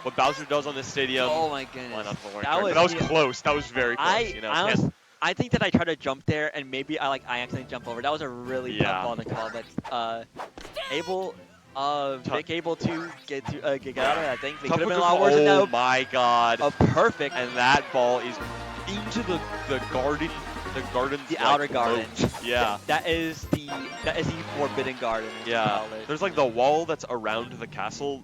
[SPEAKER 2] what Bowser does on this stadium.
[SPEAKER 3] Oh my goodness.
[SPEAKER 2] That was close. That was very close.
[SPEAKER 3] I think that I tried to jump there and maybe I accidentally jump over. That was a really tough ball to call, but Vic able to get out of that thing. It could have been a lot worse than that.
[SPEAKER 2] Oh my god.
[SPEAKER 3] A perfect.
[SPEAKER 2] And that ball is into the garden. The
[SPEAKER 3] outer garden.
[SPEAKER 2] Yeah.
[SPEAKER 3] That is the forbidden garden.
[SPEAKER 2] Yeah. There's like the wall that's around the castle.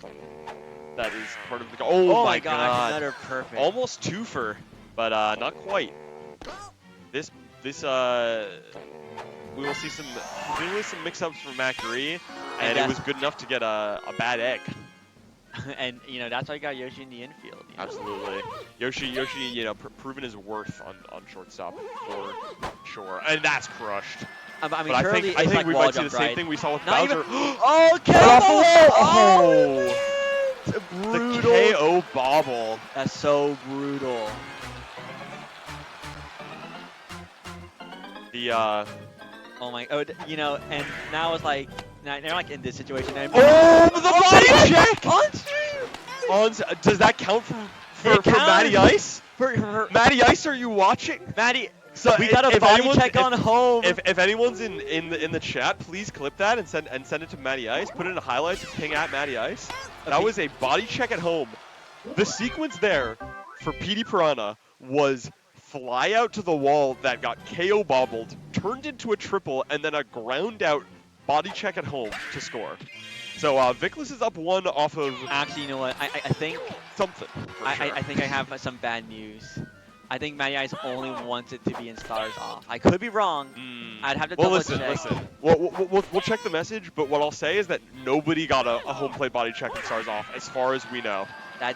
[SPEAKER 2] That is part of the. Oh my god.
[SPEAKER 3] Another perfect.
[SPEAKER 2] Almost twofer, but not quite. This we will see some mix-ups from Macri, and it was good enough to get a bad egg.
[SPEAKER 3] And you know that's why you got Yoshi in the infield. You know?
[SPEAKER 2] Absolutely, Yoshi, proven his worth on shortstop for sure, and that's crushed.
[SPEAKER 3] I mean,
[SPEAKER 2] but I think we might see the same thing we saw with Bowser.
[SPEAKER 3] Brutal.
[SPEAKER 2] The KO bobble.
[SPEAKER 3] That's so brutal. Oh my, and now it's like, now they're like in this situation. And
[SPEAKER 2] the body check! On stream! Does that count for Matty Ice?
[SPEAKER 3] For
[SPEAKER 2] Matty Ice, are you watching?
[SPEAKER 3] Matty,
[SPEAKER 2] so
[SPEAKER 3] we got a body check on home.
[SPEAKER 2] If anyone's in the chat, please clip that and send it to Matty Ice. Put it in highlights and ping at Matty Ice. That was a body check at home. The sequence there for PD Piranha was fly out to the wall that got KO bobbled, turned into a triple, and then a ground out body check at home to score. So Vickless is up 1 off of.
[SPEAKER 3] Actually, you know what? I think
[SPEAKER 2] something.
[SPEAKER 3] I think I have some bad news. I think Matty Ice only wants it to be in stars off. I could be wrong. I'd have to double check.
[SPEAKER 2] Listen. We'll check the message, but what I'll say is that nobody got a home plate body check in stars off, as far as we know.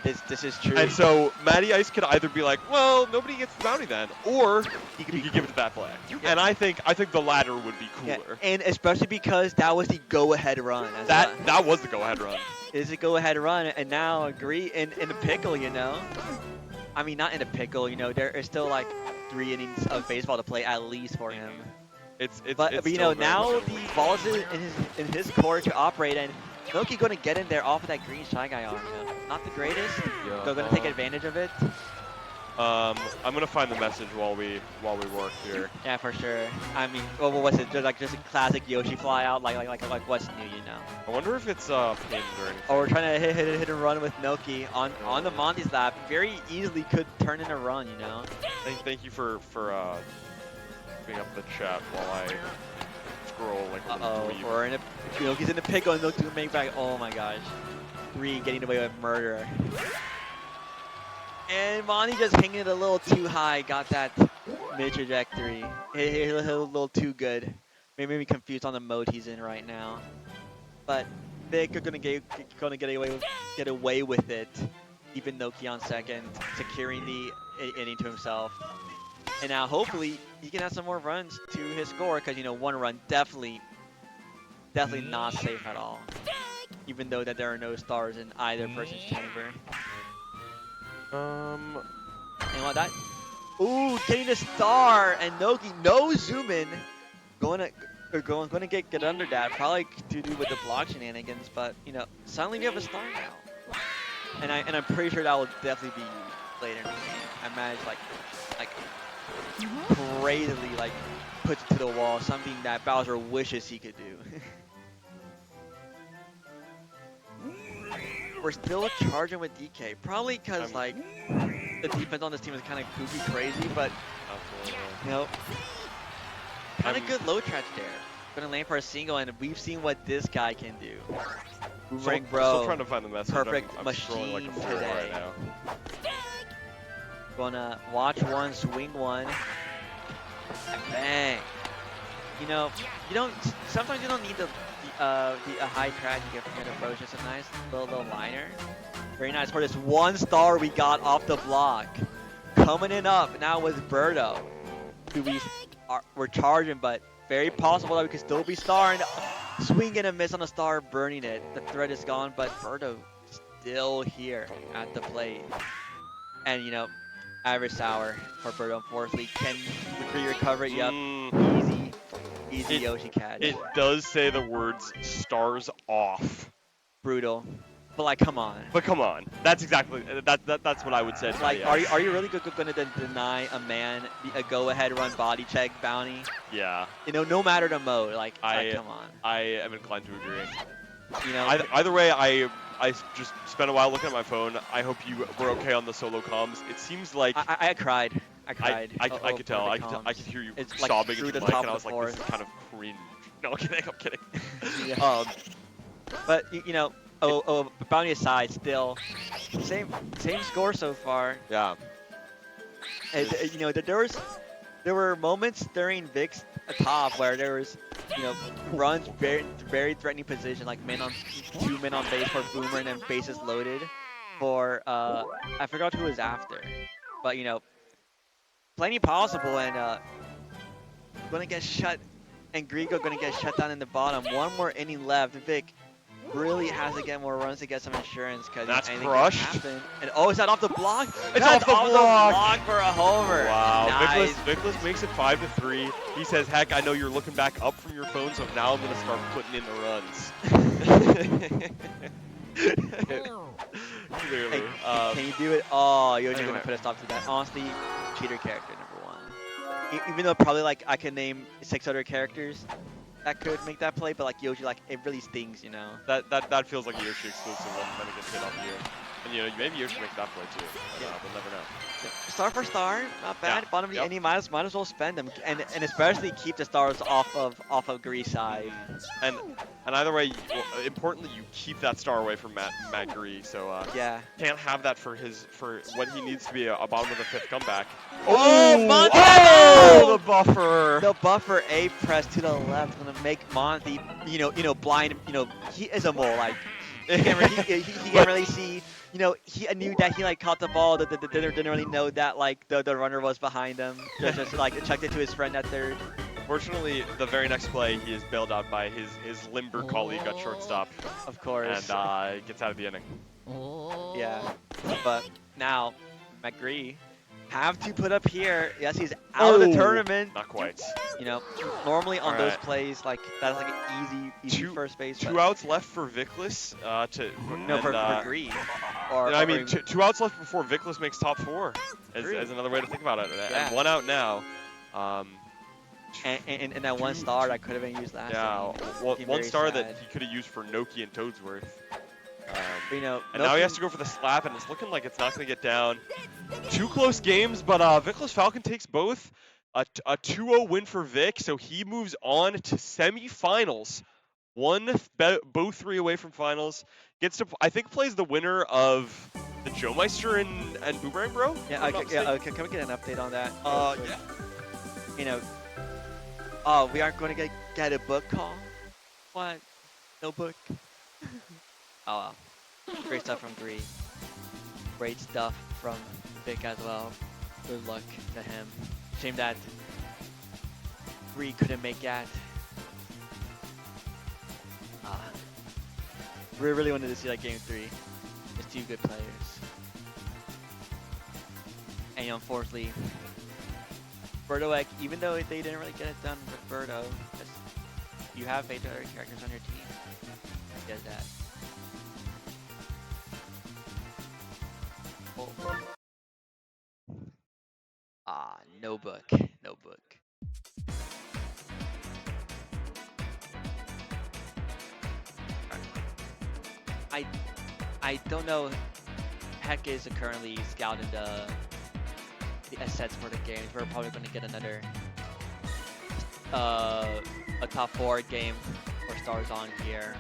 [SPEAKER 3] This is true.
[SPEAKER 2] And so Matty Ice could either be like, well, nobody gets the bounty then, or he could give it to that play. And I think the latter would be cooler.
[SPEAKER 3] Yeah, and especially because that was the go-ahead run.
[SPEAKER 2] That was the go-ahead run.
[SPEAKER 3] Is a go-ahead run, and now agree in a pickle, you know. I mean, not in a pickle, you know. There is still like 3 innings of baseball to play at least for him. But you know, now the ball is in his court to operate, and Milky going to get in there off of that green Shy Guy arm. You know? Not the greatest.
[SPEAKER 2] Yeah.
[SPEAKER 3] They're going to take advantage of it.
[SPEAKER 2] I'm gonna find the message while we work here.
[SPEAKER 3] Yeah, for sure. I mean, what was it? Just a classic Yoshi fly out, like what's new, you know?
[SPEAKER 2] I wonder if it's pinned or anything.
[SPEAKER 3] Oh, we're trying to hit and run with Milky on the Monty's lap. Very easily could turn in a run, you know.
[SPEAKER 2] Thank you for bringing up the chat while I scroll like a little dweeb.
[SPEAKER 3] Or in a, he's in a pickle and Noki make back. Oh my gosh. 3 getting away with murder. And Monty just hanging it a little too high. Got that mid trajectory. Hit a little too good. Maybe confused on the mode he's in right now. But Vic are gonna get away with it. Keeping Noki on second, securing the inning to himself. And now hopefully he can have some more runs to his score, because 1 run definitely not safe at all. Even though that there are no stars in either person's chamber. And what that? Ooh, getting a star, and Noki no zoom in, going to get under that, probably to do with the block shenanigans. But suddenly we have a star now, and I'm pretty sure that will definitely be used later in the game. I managed like crazily puts it to the wall, something that Bowser wishes he could do. We're still charging with DK, probably because the defense on this team is kind of goofy crazy, but kind of good low trash there. Gonna lane for a single, and we've seen what this guy can do. Boomerang bro,
[SPEAKER 2] still trying to find the message.
[SPEAKER 3] Perfect
[SPEAKER 2] I'm
[SPEAKER 3] machine
[SPEAKER 2] like a fool
[SPEAKER 3] today.
[SPEAKER 2] right now.
[SPEAKER 3] Gonna watch 1, swing 1, bang. Sometimes you don't need the high track to get from your approach. Just a nice little liner. Very nice for this 1 star we got off the block. Coming in up now with Birdo, who we're charging, but very possible that we could still be starring. Swing and a miss on a star, burning it. The threat is gone, but Birdo still here at the plate. And average sour for Birdo, unfortunately. Can McCree recover it? Yep. Easy Yoshi catch.
[SPEAKER 2] It does say the words "stars off."
[SPEAKER 3] Brutal. But come on.
[SPEAKER 2] But come on. That's exactly that's what I would say.
[SPEAKER 3] Are you really going to deny a man a go-ahead run body check bounty?
[SPEAKER 2] Yeah.
[SPEAKER 3] No matter the mode. Come on.
[SPEAKER 2] I am inclined to agree.
[SPEAKER 3] Either
[SPEAKER 2] way, I just spent a while looking at my phone. I hope you were okay on the solo comms. It seems like
[SPEAKER 3] I cried. I
[SPEAKER 2] could tell. I could hear you
[SPEAKER 3] it's
[SPEAKER 2] sobbing
[SPEAKER 3] through
[SPEAKER 2] into
[SPEAKER 3] the
[SPEAKER 2] the mic,
[SPEAKER 3] top
[SPEAKER 2] and I
[SPEAKER 3] of
[SPEAKER 2] was
[SPEAKER 3] the
[SPEAKER 2] like, this is kind of cringe. No, I'm kidding.
[SPEAKER 3] Yeah. But bounty aside, still same score so far.
[SPEAKER 2] Yeah.
[SPEAKER 3] And, there were moments during Vic's top where there was runs very threatening position, like 2 men on base for Boomer, and then bases loaded for I forgot who was after, but plenty possible, and gonna get shut, and Grigo gonna get shut down in the bottom. 1 more inning left. Vic really has to get more runs to get some insurance, because anything can happen. And is that off the block?
[SPEAKER 2] It's off the block
[SPEAKER 3] for a homer.
[SPEAKER 2] Wow.
[SPEAKER 3] Nice.
[SPEAKER 2] Vickless makes it 5-3. He says, "Heck, I know you're looking back up from your phone, so now I'm gonna start putting in the runs." Clearly.
[SPEAKER 3] Can you do it? Oh, you're just gonna put a stop to that. Honestly, cheater character #1. Even though probably I could name 6 other characters that could make that play, but Yoshi, it really stings,
[SPEAKER 2] That feels like a Yoshi exclusive one when it gets hit off you. And maybe Yoshi makes that play too. But, we'll never know.
[SPEAKER 3] Star for star, not bad.
[SPEAKER 2] Yeah.
[SPEAKER 3] Bottom of the inning, might as well spend them, and especially keep the stars off of Grease side.
[SPEAKER 2] And either way, importantly, you keep that star away from Matt Gree. So
[SPEAKER 3] yeah,
[SPEAKER 2] can't have that for what he needs to be a bottom of the 5th comeback.
[SPEAKER 3] Oh,
[SPEAKER 2] the buffer.
[SPEAKER 3] The buffer A press to the left gonna make Monty, blind. He is a mole. He can't really see. He knew that he caught the ball. Didn't really know that the runner was behind him. Just checked it to his friend at third.
[SPEAKER 2] Fortunately, the very next play, he is bailed out by his limber colleague at shortstop.
[SPEAKER 3] Of course.
[SPEAKER 2] And gets out of the inning.
[SPEAKER 3] Yeah, but now McGree have to put up here. Yes, he's out of the tournament.
[SPEAKER 2] Not quite.
[SPEAKER 3] Normally on those plays, that's an easy first base.
[SPEAKER 2] 2 outs left for Vickless.
[SPEAKER 3] For Gree.
[SPEAKER 2] Two outs left before Vickless makes top 4. As another way to think about it.
[SPEAKER 3] Yeah.
[SPEAKER 2] And 1 out now.
[SPEAKER 3] And that 1 star that could have been used last time.
[SPEAKER 2] Yeah, 1 star that he could have used for Noki and Toadsworth. And
[SPEAKER 3] Noki,
[SPEAKER 2] now he has to go for the slap, and it's looking like it's not going to get down. 2 close games, but Vickless Falcon takes both. a 2-0 win for Vic, so he moves on to semifinals. Both 3 away from finals. Gets to, I think, plays the winner of the Joe Meister and Boomerang Bro.
[SPEAKER 3] Yeah, okay, can we get an update on that?
[SPEAKER 2] Yeah.
[SPEAKER 3] You know, oh, we aren't going to get a book call? What? No book? Oh, well. Great stuff from Gree. Great stuff from Vic as well. Good luck to him. Shame that Gree couldn't make that. We really wanted to see that game 3. It's 2 good players. And unfortunately, Birdo, even though they didn't really get it done with Birdo, you have 8 other characters on your team. He does that. Oh. No book. No book. I don't know. Heck is currently scouting the assets for the games. We're probably going to get another a top 4 game for Stars on here.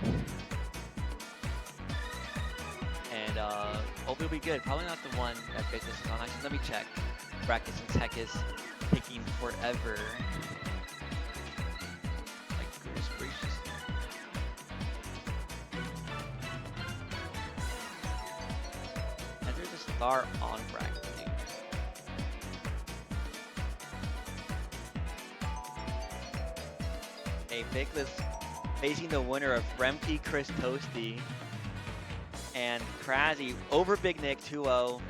[SPEAKER 3] And hopefully it'll be good. Probably not the one that Business is on. Actually, let me check. Bracket since Heck is taking forever. Like, goodness gracious. And there's a star on bracket, dude. Hey, Bickless facing the winner of Remke Chris Toasty and Kraszy over Big Nick 2-0.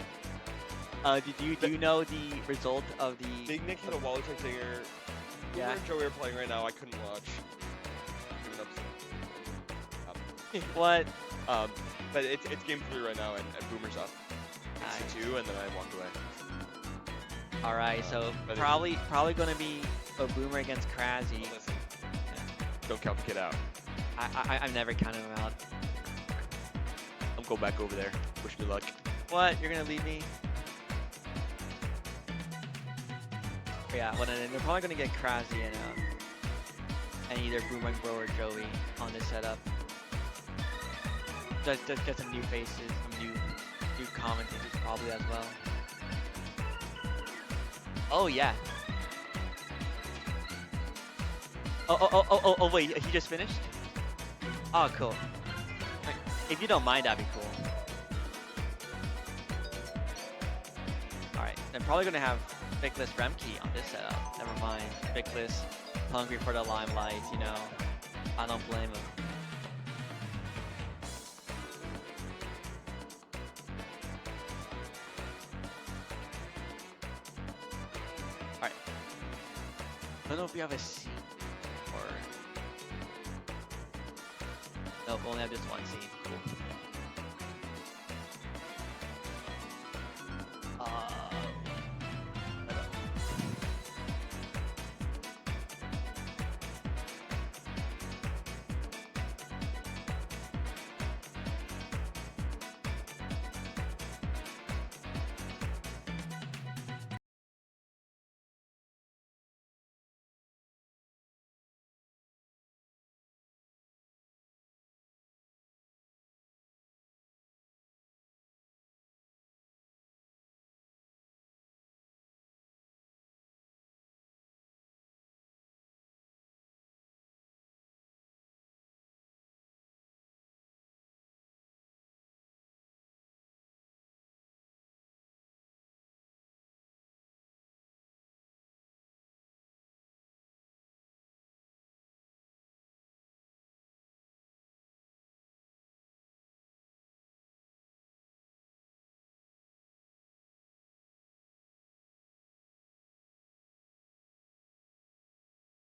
[SPEAKER 3] Do you know the result of the
[SPEAKER 2] Big Nick had a wall check there.
[SPEAKER 3] Yeah.
[SPEAKER 2] Joe we were playing right now. I couldn't watch.
[SPEAKER 3] What?
[SPEAKER 2] But it's game 3 right now, and Boomer's up. It's 2, and then I walked away.
[SPEAKER 3] All right, so probably gonna be a Boomer against Kraszy.
[SPEAKER 2] Listen, don't count the kid out.
[SPEAKER 3] I'm never counting him out.
[SPEAKER 2] I'm going back over there. Wish me luck.
[SPEAKER 3] What? You're gonna leave me? Yeah, well then they're probably gonna get Kraszy and either Boomerang Bro or Joey on this setup. Just get some new faces, some new commentators probably as well. Oh yeah. Oh wait, he just finished? Oh cool. If you don't mind, that'd be cool. Alright, I'm probably gonna have Bickless Remke on this setup. Never mind. Bickless, hungry for the limelight, you know. I don't blame him. Alright. I don't know if we have a scene or... Nope, we only have just one scene. Cool.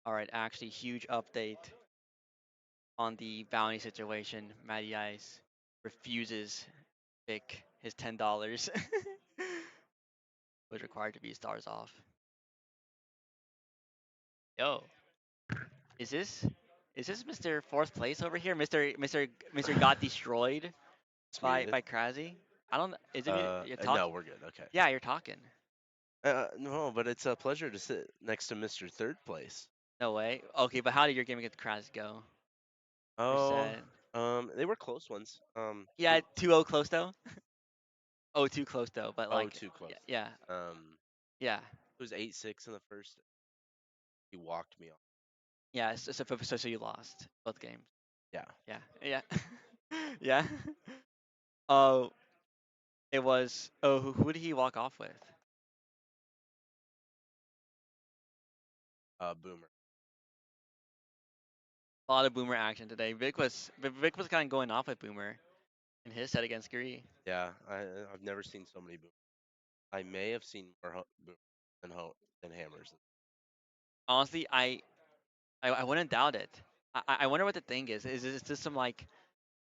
[SPEAKER 3] Alright, actually, huge update on the bounty situation. Matty Ice refuses to pick his $10 was required to be stars off. Yo, is this Mr. Fourth Place over here? Mr. got destroyed by Kraszy? I don't. Is it? You're talking?
[SPEAKER 4] No, we're good. Okay.
[SPEAKER 3] Yeah, you're talking.
[SPEAKER 4] No, but it's a pleasure to sit next to Mr. Third Place.
[SPEAKER 3] No way. Okay, but how did your game against Kraz go?
[SPEAKER 4] Oh,
[SPEAKER 3] Set.
[SPEAKER 4] they were close ones.
[SPEAKER 3] Yeah, 2-0 close though. Oh, too close though. But
[SPEAKER 4] Oh,
[SPEAKER 3] like,
[SPEAKER 4] too close.
[SPEAKER 3] yeah, yeah,
[SPEAKER 4] It was 8-6 in the first. He walked me off.
[SPEAKER 3] yeah. So you lost both games.
[SPEAKER 4] Yeah.
[SPEAKER 3] Yeah, yeah, yeah. Oh, it was. Oh, who did he walk off with?
[SPEAKER 4] Boomer.
[SPEAKER 3] A lot of Boomer action today. Vic was kind of going off with Boomer in his set against Guri.
[SPEAKER 4] Yeah, I've never seen so many boomers. I may have seen more boomers than hammers.
[SPEAKER 3] Honestly, I wouldn't doubt it. I wonder what the thing is. Is this some like,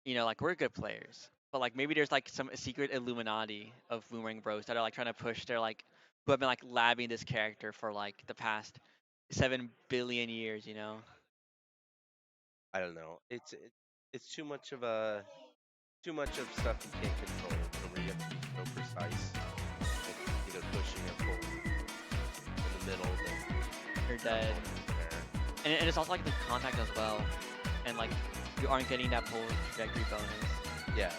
[SPEAKER 3] like we're good players, but like maybe there's like some secret Illuminati of Boomerang Bros that are like trying to push their like who have been like labbing this character for like the past 7 billion years.
[SPEAKER 4] I don't know. It's too much of stuff you can't control. Where you have to be so precise. Like either pushing or pulling in the middle.
[SPEAKER 3] You're dead. And it's also like the contact as well, and like you aren't getting that pull trajectory bonus.
[SPEAKER 4] Yeah.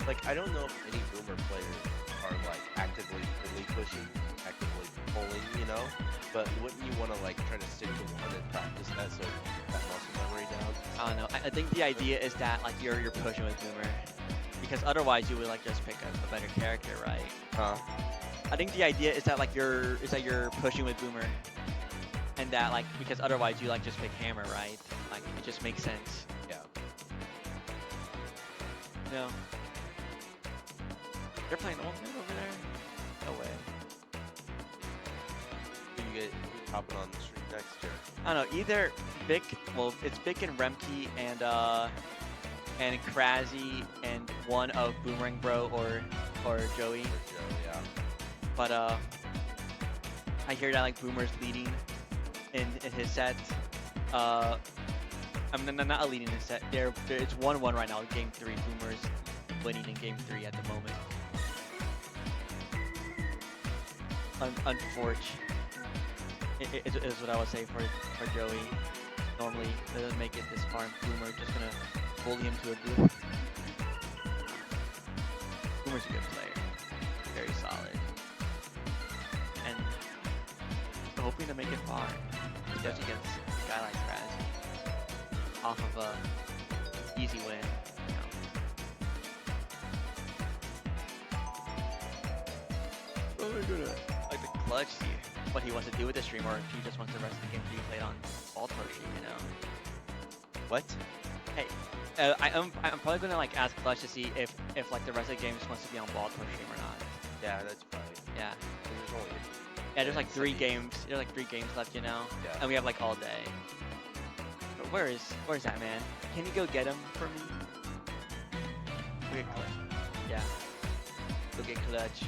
[SPEAKER 4] Like I don't know if any boomer players are like actively pushing, actively pulling, But wouldn't you want to like try to stick to one and practice that so that muscle memory down?
[SPEAKER 3] I don't know. I think the idea is that like you're pushing with Boomer, because otherwise you would like just pick a better character, right?
[SPEAKER 4] Huh?
[SPEAKER 3] I think the idea is that like you're pushing with Boomer, and that like because otherwise you like just pick Hammer, right? Like it just makes sense.
[SPEAKER 4] Yeah.
[SPEAKER 3] No. They're playing Ultimate over there? No way.
[SPEAKER 4] Who you get hopping on the stream next year?
[SPEAKER 3] I don't know. Either Vic, it's Vic and Remke and Krazzy and one of Boomerang Bro or Joey.
[SPEAKER 4] Or Joe, yeah.
[SPEAKER 3] But I hear that like Boomer's leading in his set. I'm not leading his set. It's 1-1 right now. Game 3. Boomer's winning in game 3 at the moment. Unfortunate is what I would say for Joey. Normally doesn't make it this far. Boomer just gonna bully him to a blue. Boomer's a good player, very solid, and hoping to make it far, especially against a guy like Raz, off of a easy win. Oh my goodness. Like the clutch, see what he wants to do with the stream, or if he just wants the rest of the game to be played on Baltimore stream,
[SPEAKER 4] What?
[SPEAKER 3] Hey, I'm probably gonna like ask Clutch to see if like the rest of the game just wants to be on Baltimore stream or not.
[SPEAKER 4] Yeah, that's probably.
[SPEAKER 3] Yeah.
[SPEAKER 4] There's only.
[SPEAKER 3] Yeah, there's like 3 games. There's like 3 games left,
[SPEAKER 4] Yeah.
[SPEAKER 3] and we have like all day. But where's that man? Can you go get him for me? Go get Clutch. Yeah. Go get Clutch.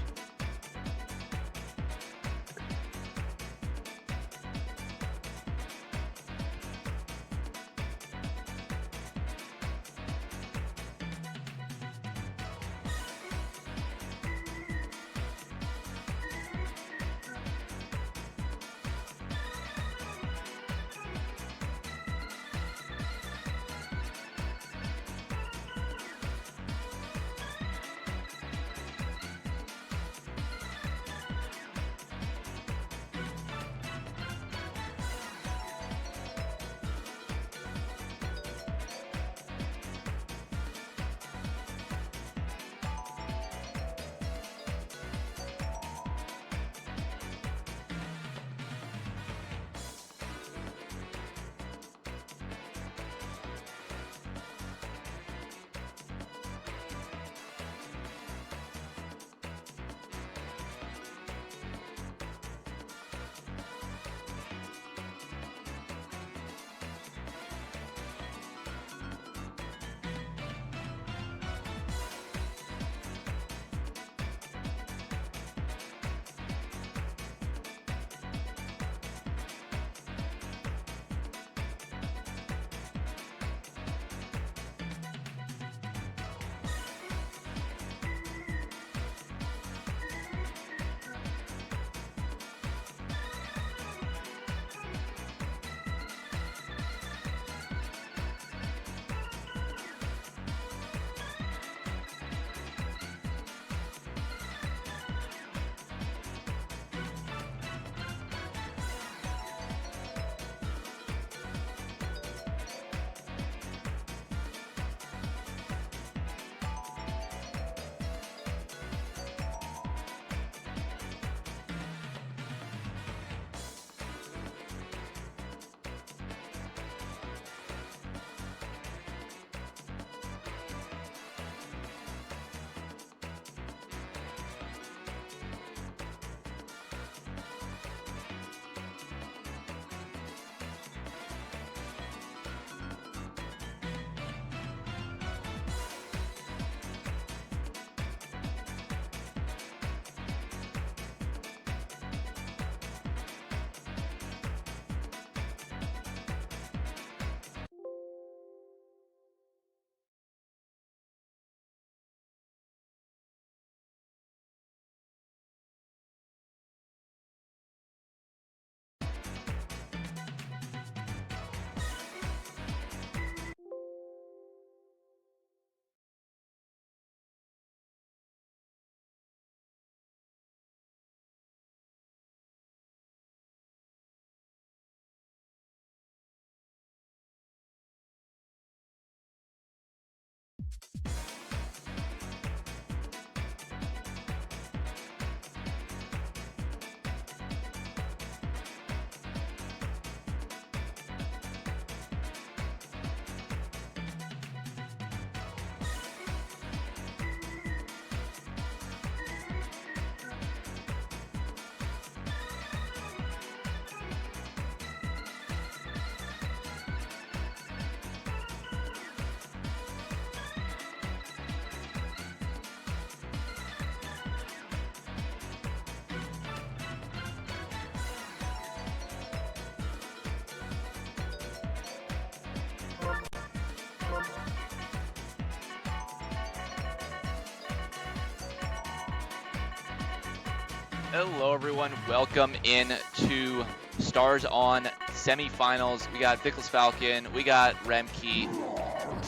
[SPEAKER 5] Hello everyone, welcome in to Stars On semifinals. We got Vickless Falcon, we got Remke,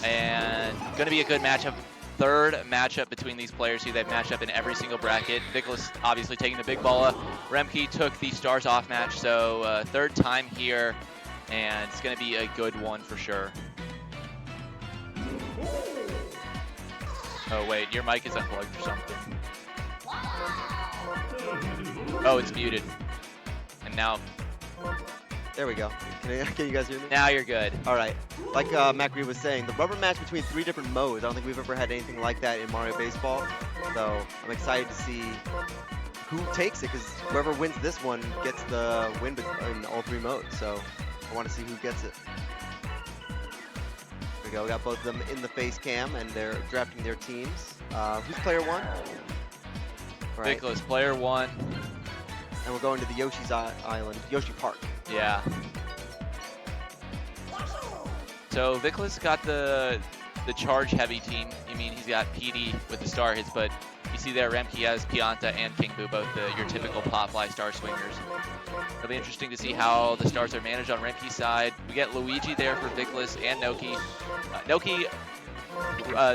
[SPEAKER 5] and gonna be a good matchup. Third matchup between these players who they've matched up in every single bracket. Vickless obviously taking the big balla. Remke took the Stars Off match, so third time here, and it's gonna be a good one for sure. Oh wait, your mic is unplugged or something. Oh, it's muted. And now,
[SPEAKER 6] there we go. Can you guys hear me?
[SPEAKER 5] now you're good.
[SPEAKER 6] All right. Like Macri was saying, the rubber match between 3 different modes. I don't think we've ever had anything like that in Mario Baseball. So I'm excited to see who takes it, because whoever wins this one gets the win in all 3 modes. So I want to see who gets it. There we go. We got both of them in the face cam, and they're drafting their teams. Who's player 1? Right.
[SPEAKER 5] Vickless, player 1.
[SPEAKER 6] And we're going to the Yoshi's Island, Yoshi Park.
[SPEAKER 5] Yeah. So Vickless got the charge heavy team. I mean, he's got PD with the star hits, but you see there Remke has Pianta and King Boo, both your typical pop fly star swingers. It'll be interesting to see how the stars are managed on Remke's side. We get Luigi there for Vickless and Noki. Noki,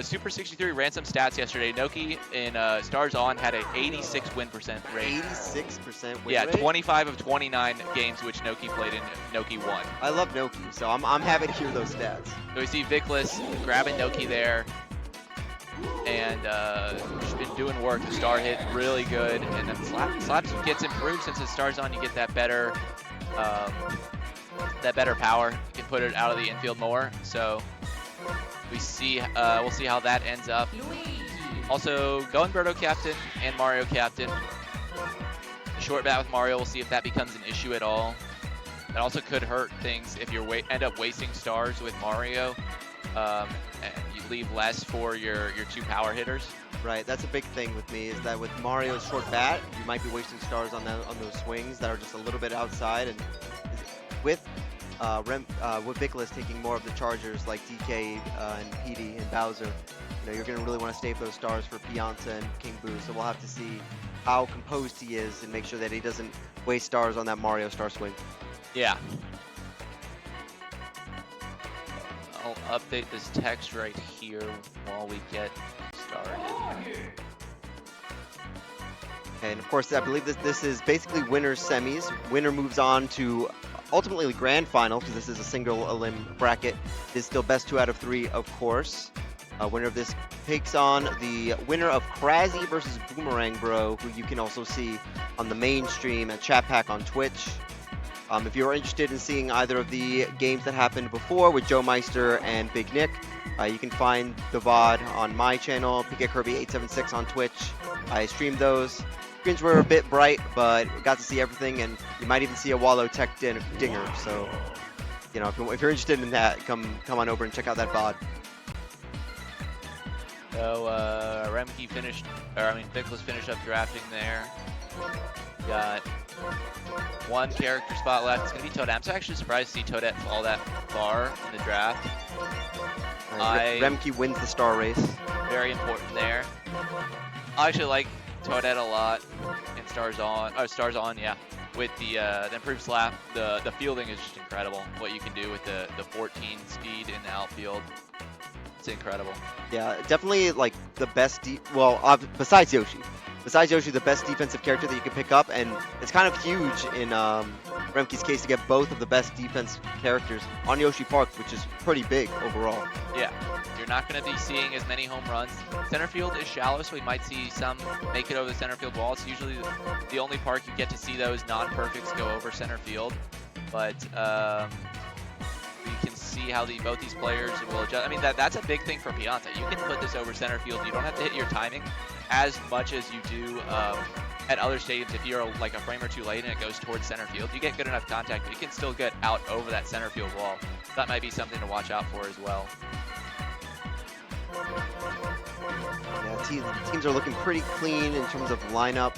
[SPEAKER 5] Super 63 ran some stats yesterday. Noki in Stars On had an 86 win percent rate.
[SPEAKER 6] 86% win
[SPEAKER 5] Yeah,
[SPEAKER 6] rate?
[SPEAKER 5] 25 of 29 games which Noki played in, Noki won.
[SPEAKER 6] I love Noki, so I'm happy to hear those stats.
[SPEAKER 5] So we see Vickless grabbing Noki there, and she's been doing work. The star hit really good, and then Slaps gets improved since it Stars On. You get that better power. You can put it out of the infield more. So we see we'll see how that ends up. Also, Going Birdo captain and Mario captain. Short bat with Mario. We'll see if that becomes an issue at all. That also could hurt things if you end up wasting stars with Mario, and you leave less for your 2 power hitters.
[SPEAKER 6] Right, that's a big thing with me, is that with Mario's short bat, you might be wasting stars on those swings that are just a little bit outside, and with Vickless taking more of the chargers like DK and PD and Bowser, you're going to really want to save those stars for Pianta and King Boo, so we'll have to see how composed he is and make sure that he doesn't waste stars on that Mario star swing.
[SPEAKER 5] Yeah. I'll update this text right here while we get started.
[SPEAKER 6] Okay, and of course, I believe this is basically winner's semis. Winner moves on to ultimately the grand final, because this is a single elim bracket. It's still best 2 out of 3, of course. Winner of this takes on the winner of Kraszy versus Boomerang Bro, who you can also see on the main stream at Chat Pack on Twitch. If you're interested in seeing either of the games that happened before with Joe Meister and Big Nick, you can find the VOD on my channel, PKKirby876 on Twitch. I streamed those. Screens were a bit bright, but we got to see everything, and you might even see a Wallow Tech dinger. So, if you're interested in that, come on over and check out that VOD.
[SPEAKER 5] So Remke Vickless finished up drafting there. Got 1 character spot left. It's gonna be Toadette. I'm so actually surprised to see Toadette fall that far in the draft.
[SPEAKER 6] Remke wins the star race.
[SPEAKER 5] Very important there. I actually like Toadette a lot in Stars On, yeah. With the improved slap, the fielding is just incredible. What you can do with the 14 speed in the outfield, it's incredible.
[SPEAKER 6] Yeah, definitely like the best. Besides Yoshi. Besides Yoshi, the best defensive character that you can pick up, and it's kind of huge in Remke's case to get both of the best defense characters on Yoshi Park, which is pretty big overall.
[SPEAKER 5] Yeah, you're not going to be seeing as many home runs. Center field is shallow, so we might see some make it over the center field wall. It's usually the only park you get to see those non-perfects go over center field, but we can see how both these players will adjust. I mean, that's a big thing for Pianta. You can put this over center field. You don't have to hit your timing as much as you do at other stadiums. If you're like a frame or 2 late and it goes towards center field, you get good enough contact, you can still get out over that center field wall. That might be something to watch out for as well.
[SPEAKER 6] Yeah, teams are looking pretty clean in terms of lineup.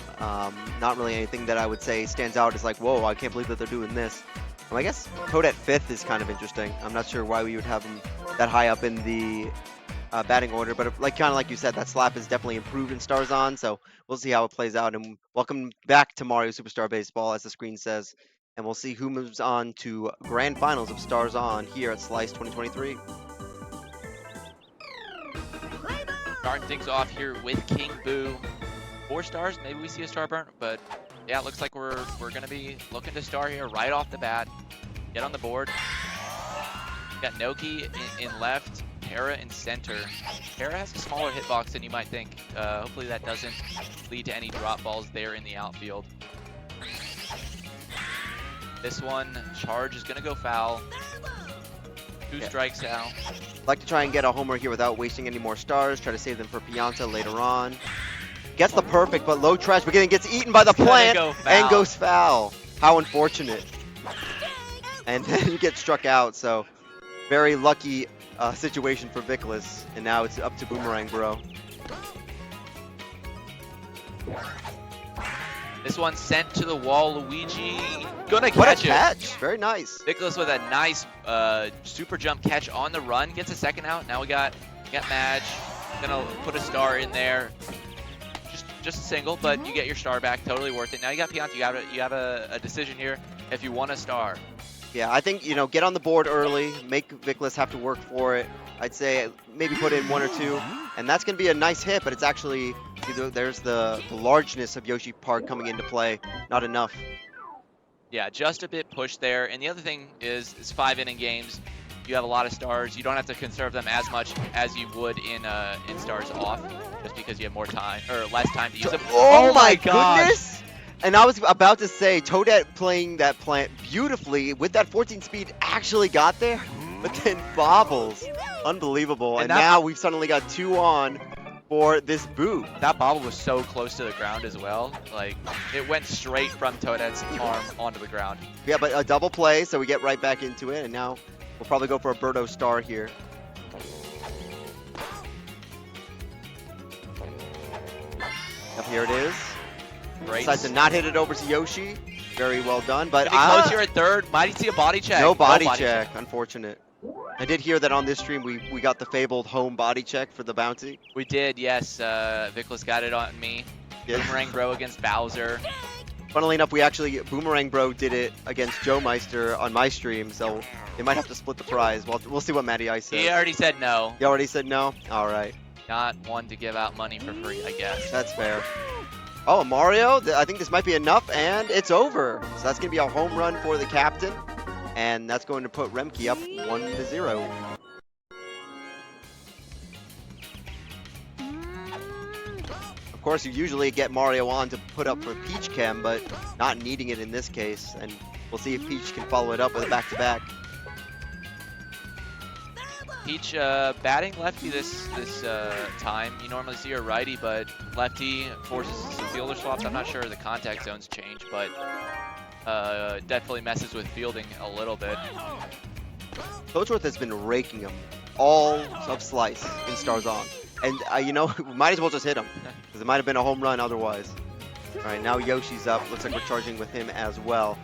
[SPEAKER 6] Not really anything that I would say stands out as like, whoa, I can't believe that they're doing this. I guess Toadette 5th is kind of interesting. I'm not sure why we would have him that high up in the batting order. But like kind of like you said, that slap is definitely improved in Stars On. So we'll see how it plays out. And welcome back to Mario Superstar Baseball, as the screen says. And we'll see who moves on to Grand Finals of Stars On here at Slice 2023.
[SPEAKER 5] Starting things off here with King Boo. 4 stars, maybe we see a star burn, but yeah, it looks like we're gonna be looking to star here right off the bat. Get on the board. Got Noki in left, Hera in center. Hera has a smaller hitbox than you might think. Hopefully that doesn't lead to any drop balls there in the outfield. This one, charge is gonna go foul. 2 strikes out.
[SPEAKER 6] Like to try and get a homer here without wasting any more stars. Try to save them for Pianta later on. Gets the perfect, but low trash, but then gets eaten by the plant and goes foul. How unfortunate. And then you get struck out, so very lucky situation for Vickless. And now it's up to Boomerang Bro.
[SPEAKER 5] This one sent to the wall, Luigi. Gonna catch it.
[SPEAKER 6] What a catch! Very nice.
[SPEAKER 5] Vickless with a nice super jump catch on the run. Gets a second out. Now we got Madge. Gonna put a star in there. Just a single, but you get your star back. Totally worth it. Now you got Pianta. You have a decision here if you want a star.
[SPEAKER 6] Yeah, I think, get on the board early. Make Vickless have to work for it. I'd say maybe put in 1 or 2. And that's going to be a nice hit, but it's actually, there's the largeness of Yoshi Park coming into play. Not enough.
[SPEAKER 5] Yeah, just a bit pushed there. And the other thing is 5-inning games. You have a lot of stars. You don't have to conserve them as much as you would in stars off, just because you have more time or less time to use them.
[SPEAKER 6] Oh my goodness! And I was about to say, Toadette playing that plant beautifully with that 14 speed actually got there, but then bobbles. Unbelievable. And now we've suddenly got 2 on for this Boo.
[SPEAKER 5] That bobble was so close to the ground as well. Like, it went straight from Toadette's arm onto the ground.
[SPEAKER 6] Yeah, but a double play, so we get right back into it, and now we'll probably go for a Birdo star here. Up here it is.
[SPEAKER 5] Great.
[SPEAKER 6] Decides to not hit it over to Yoshi. Very well done, but
[SPEAKER 5] close here at third. Might see a body check.
[SPEAKER 6] No body check. Unfortunate. I did hear that on this stream we got the fabled home body check for the bounty.
[SPEAKER 5] We did, yes. Vickless got it on me.
[SPEAKER 6] Yeah.
[SPEAKER 5] Boomerang Bro against Bowser.
[SPEAKER 6] Funnily enough, Boomerang Bro did it against Joe Meister on my stream, so they might have to split the prize. We'll see what Matty Ice says.
[SPEAKER 5] He already said no.
[SPEAKER 6] You already said no? All right.
[SPEAKER 5] Not one to give out money for free, I guess.
[SPEAKER 6] That's fair. Oh, Mario, I think this might be enough, and it's over. So that's going to be a home run for the captain, and that's going to put Remke up 1-0. Of course, you usually get Mario on to put up for Peach Chem, but not needing it in this case, and we'll see if Peach can follow it up with a back-to-back.
[SPEAKER 5] Peach batting lefty this time. You normally see her righty, but lefty forces some fielder swaps. I'm not sure the contact zones change, but definitely messes with fielding a little bit.
[SPEAKER 6] Coachworth has been raking him all of Slice in Stars On. And, we might as well just hit him, because it might have been a home run otherwise. All right, now Yoshi's up. Looks like we're charging with him as well.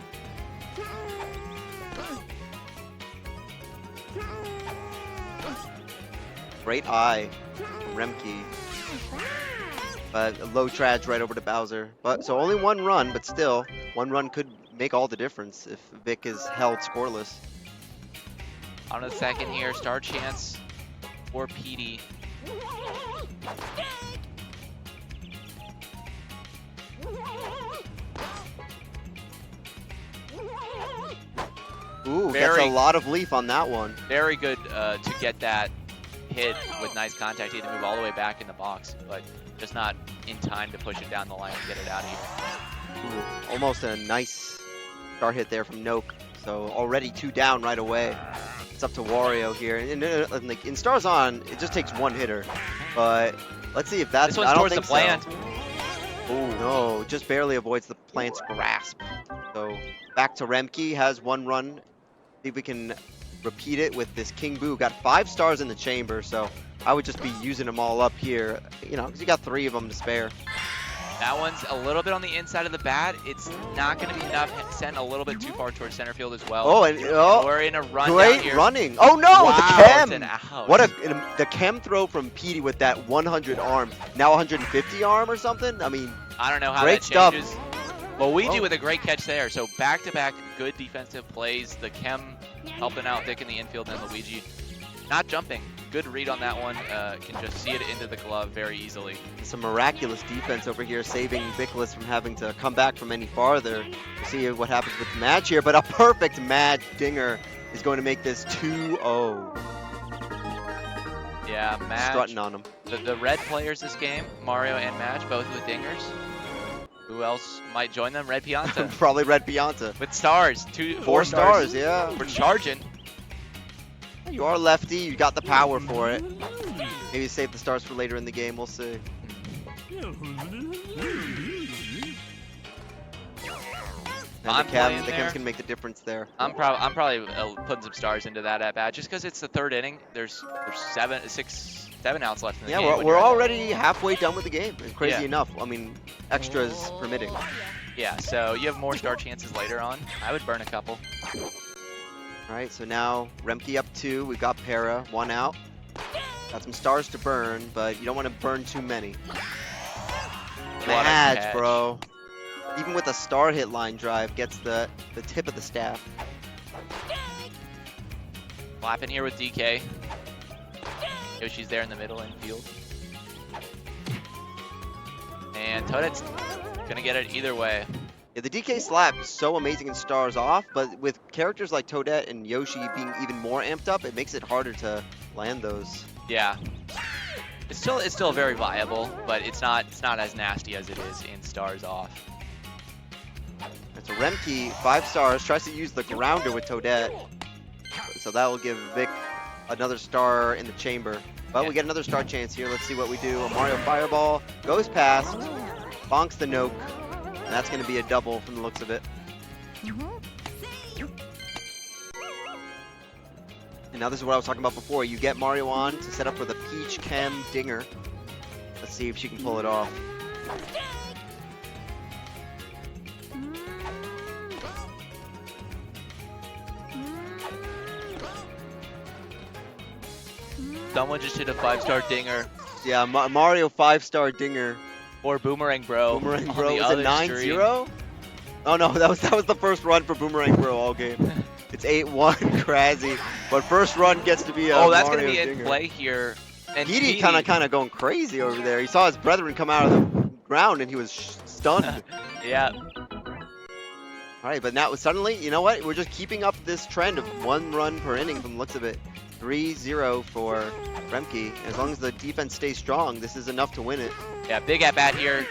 [SPEAKER 6] Great eye from Remke. But a low trash right over to Bowser. But so only 1 run, but still, 1 run could make all the difference if Vic is held scoreless.
[SPEAKER 5] On the second here, star chance for PD.
[SPEAKER 6] Ooh, gets a lot of leaf on that one.
[SPEAKER 5] Very good to get that hit with nice contact. He had to move all the way back in the box, but just not in time to push it down the line and get it out of here.
[SPEAKER 6] Ooh, almost a nice start hit there from Noke. So already 2 down right away. It's up to Wario here. And like in Stars On, it just takes 1 hitter. But let's see if that's.
[SPEAKER 5] This one's
[SPEAKER 6] I don't
[SPEAKER 5] towards
[SPEAKER 6] think
[SPEAKER 5] the plant.
[SPEAKER 6] So. Oh no, just barely avoids the plant's grasp. So back to Remke, has 1 run. See if we can repeat it with this King Boo. Got 5 stars in the chamber, so I would just be using them all up here, because you got 3 of them to spare.
[SPEAKER 5] That one's a little bit on the inside of the bat. It's not going to be enough. Sent a little bit too far towards center field as well.
[SPEAKER 6] Oh, and
[SPEAKER 5] We're in a run down
[SPEAKER 6] great
[SPEAKER 5] here.
[SPEAKER 6] running. Oh no,
[SPEAKER 5] Wow,
[SPEAKER 6] the
[SPEAKER 5] it's an
[SPEAKER 6] chem.
[SPEAKER 5] out.
[SPEAKER 6] What the chem throw from Petey with that 100 arm. Now 150 arm or something? I mean,
[SPEAKER 5] I don't know how
[SPEAKER 6] great
[SPEAKER 5] that
[SPEAKER 6] stuff.
[SPEAKER 5] changes. Luigi
[SPEAKER 6] Oh.
[SPEAKER 5] with a great catch there. So back-to-back good defensive plays. The chem helping out Vic in the infield and Luigi not jumping. Good read on that one. Can just see it into the glove very easily.
[SPEAKER 6] some miraculous defense over here, saving Vickless from having to come back from any farther. We'll see what happens with Madge here, but a perfect Madge dinger is going to make this 2-0.
[SPEAKER 5] Yeah, Madge.
[SPEAKER 6] Strutting on him.
[SPEAKER 5] The red players this game, Mario and Madge, both with dingers. Who else might join them? Red Pianta.
[SPEAKER 6] Probably Red Pianta.
[SPEAKER 5] With stars.
[SPEAKER 6] 4 stars, yeah.
[SPEAKER 5] We're charging.
[SPEAKER 6] You are lefty, you got the power for it. Maybe save the stars for later in the game, we'll see. And
[SPEAKER 5] I'm
[SPEAKER 6] the
[SPEAKER 5] playing
[SPEAKER 6] chem's
[SPEAKER 5] there.
[SPEAKER 6] gonna make the difference there.
[SPEAKER 5] I'm probably putting some stars into that at bat just because it's the third inning. There's 7 outs left in the
[SPEAKER 6] Yeah,
[SPEAKER 5] game. when
[SPEAKER 6] we're
[SPEAKER 5] you're at
[SPEAKER 6] already halfway done with the game. Crazy
[SPEAKER 5] Yeah.
[SPEAKER 6] enough. I mean, extras permitting.
[SPEAKER 5] Yeah, so you have more star chances later on. I would burn a couple.
[SPEAKER 6] All right, so now Remke up 2. We've got Para, 1 out. Got some stars to burn, but you don't want to burn too many.
[SPEAKER 5] What a
[SPEAKER 6] Madge,
[SPEAKER 5] catch.
[SPEAKER 6] bro. Even with a star hit line drive, gets the tip of the staff.
[SPEAKER 5] Flapping here with DK. Yoshi's there in the middle infield. And Toadette's gonna get it either way.
[SPEAKER 6] Yeah, the DK slap is so amazing in stars off, but with characters like Toadette and Yoshi being even more amped up, it makes it harder to land those.
[SPEAKER 5] Yeah. It's still very viable, but it's not as nasty as it is in stars off.
[SPEAKER 6] And so Remke, 5 stars, tries to use the grounder with Toadette. So that will give Vic another star in the chamber. But we get another star chance here. Let's see what we do. A Mario Fireball goes past, bonks the Noke, and that's going to be a double from the looks of it. And now this is what I was talking about before. You get Mario on to set up for the Peach Chem Dinger. Let's see if she can pull it off.
[SPEAKER 5] Someone just hit a 5-star dinger.
[SPEAKER 6] Yeah, Mario 5-star Dinger.
[SPEAKER 5] Or Boomerang Bro.
[SPEAKER 6] Boomerang
[SPEAKER 5] on
[SPEAKER 6] Bro
[SPEAKER 5] the
[SPEAKER 6] is
[SPEAKER 5] other
[SPEAKER 6] it 9-0? Oh no, that was the first run for Boomerang Bro all game. It's 8-1 Kraszy, but first run gets to be a
[SPEAKER 5] Oh, that's
[SPEAKER 6] Mario
[SPEAKER 5] gonna be in
[SPEAKER 6] Dinger.
[SPEAKER 5] play here. And
[SPEAKER 6] Petey kind of going crazy over there. He saw his brethren come out of the ground and he was stunned.
[SPEAKER 5] Yeah.
[SPEAKER 6] All right, but now suddenly, you know what? We're just keeping up this trend of 1 run per inning from the looks of it. 3-0 for Remke. As long as the defense stays strong, this is enough to win it.
[SPEAKER 5] Yeah, big at bat here.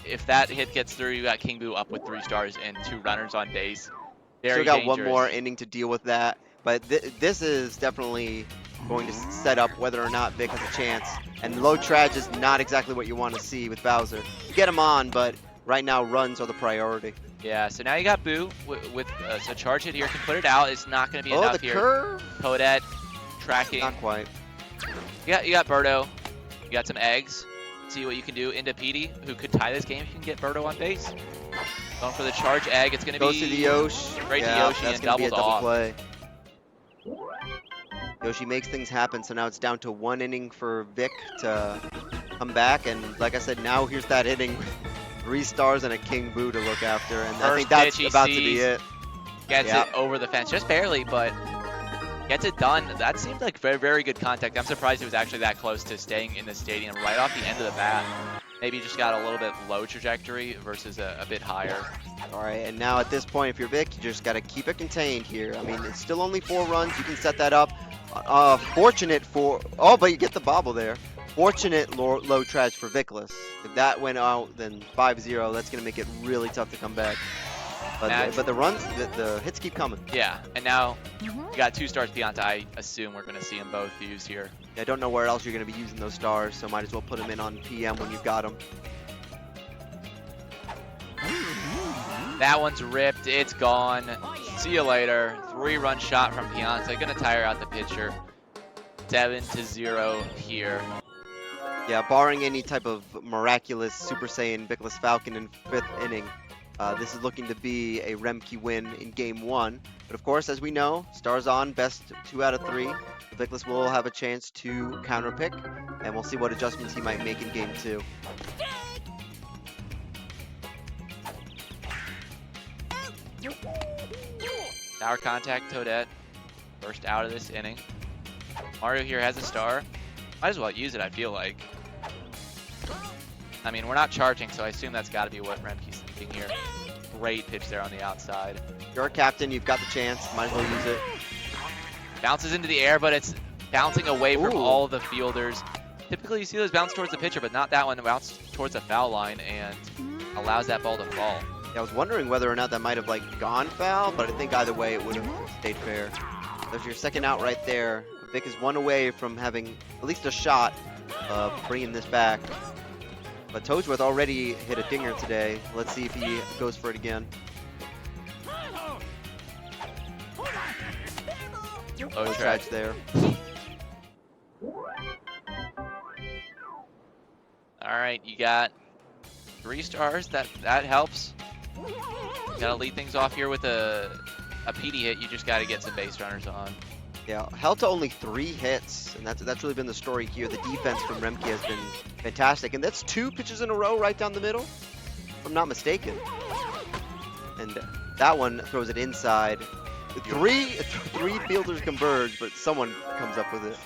[SPEAKER 5] If that hit gets through, you got King Boo up with 3 stars and 2 runners on base. Very
[SPEAKER 6] Still got
[SPEAKER 5] dangerous.
[SPEAKER 6] one more inning to deal with that, but this is definitely going to set up whether or not Vic has a chance. And low traj is not exactly what you want to see with Bowser. You get him on, but right now runs are the priority.
[SPEAKER 5] Yeah, so now you got Boo with so charge hit here, can put it out. It's not going to be
[SPEAKER 6] Oh,
[SPEAKER 5] enough
[SPEAKER 6] the
[SPEAKER 5] here.
[SPEAKER 6] curve?
[SPEAKER 5] Toadette tracking.
[SPEAKER 6] Not quite.
[SPEAKER 5] You got Birdo. You got some eggs. See what you can do into Petey, who could tie this game if you can get Birdo on base. Going for the charge egg. It's going to be
[SPEAKER 6] Goes to the Yoshi.
[SPEAKER 5] right to
[SPEAKER 6] Yeah,
[SPEAKER 5] Yoshi
[SPEAKER 6] that's
[SPEAKER 5] and
[SPEAKER 6] gonna be a
[SPEAKER 5] doubles
[SPEAKER 6] double
[SPEAKER 5] off.
[SPEAKER 6] play. Yoshi makes things happen, so now it's down to 1 inning for Vic to come back. And like I said, now here's that inning. 3 stars and a King Boo to look after, and I
[SPEAKER 5] First
[SPEAKER 6] think that's
[SPEAKER 5] pitch he
[SPEAKER 6] about to be
[SPEAKER 5] sees.
[SPEAKER 6] it.
[SPEAKER 5] Gets
[SPEAKER 6] Yeah.
[SPEAKER 5] it over the fence, just barely, but gets it done. That seemed like very, very good contact. I'm surprised it was actually that close to staying in the stadium right off the end of the bat. Maybe just got a little bit low trajectory versus a bit higher.
[SPEAKER 6] All right, and now at this point, if you're Vic, you just got to keep it contained here. I mean, it's still only 4 runs. You can set that up. Fortunate for... Oh, but you get the bobble there. Fortunate low trash for Vickless. If that went out, then 5-0. That's going to make it really tough to come back. But the runs, the hits keep coming.
[SPEAKER 5] Yeah, and now you got 2 stars Pianta. I assume we're going to see them both used here.
[SPEAKER 6] I don't know where else you're going to be using those stars, so might as well put them in on PM when you've got them.
[SPEAKER 5] That one's ripped. It's gone. See you later. 3-run shot from Pianta. Going to tire out the pitcher. 7-0 here.
[SPEAKER 6] Yeah, barring any type of miraculous Super Saiyan Vickless Falcon in 5th inning, this is looking to be a Remke win in Game 1. But of course, as we know, Stars on, best 2 out of 3. The Vickless will have a chance to counterpick, and we'll see what adjustments he might make in Game 2.
[SPEAKER 5] Power contact Toadette. First out of this inning. Mario here has a star. Might as well use it, I feel like. I mean, we're not charging, so I assume that's got to be what Remke's thinking here. Great pitch there on the outside.
[SPEAKER 6] You're a captain, you've got the chance, might as well use it.
[SPEAKER 5] Bounces into the air, but it's bouncing away from
[SPEAKER 6] Ooh.
[SPEAKER 5] all the fielders. Typically, you see those bounce towards the pitcher, but not that one. It bounced towards the foul line and allows that ball to fall.
[SPEAKER 6] Yeah, I was wondering whether or not that might have like gone foul, but I think either way it would have stayed fair. There's your second out right there. Vic is 1 away from having at least a shot of bringing this back. But Toadsworth already hit a dinger today. Let's see if he goes for it again.
[SPEAKER 5] Oh,
[SPEAKER 6] No
[SPEAKER 5] trash
[SPEAKER 6] trash there.
[SPEAKER 5] All right, you got 3 stars. That helps. You gotta lead things off here with a PD hit. You just gotta get some base runners on.
[SPEAKER 6] Yeah, held to only 3 hits, and that's really been the story here. The defense from Remke has been fantastic, and that's 2 pitches in a row right down the middle, if I'm not mistaken. And that one throws it inside. Three fielders converge, but someone comes up with it.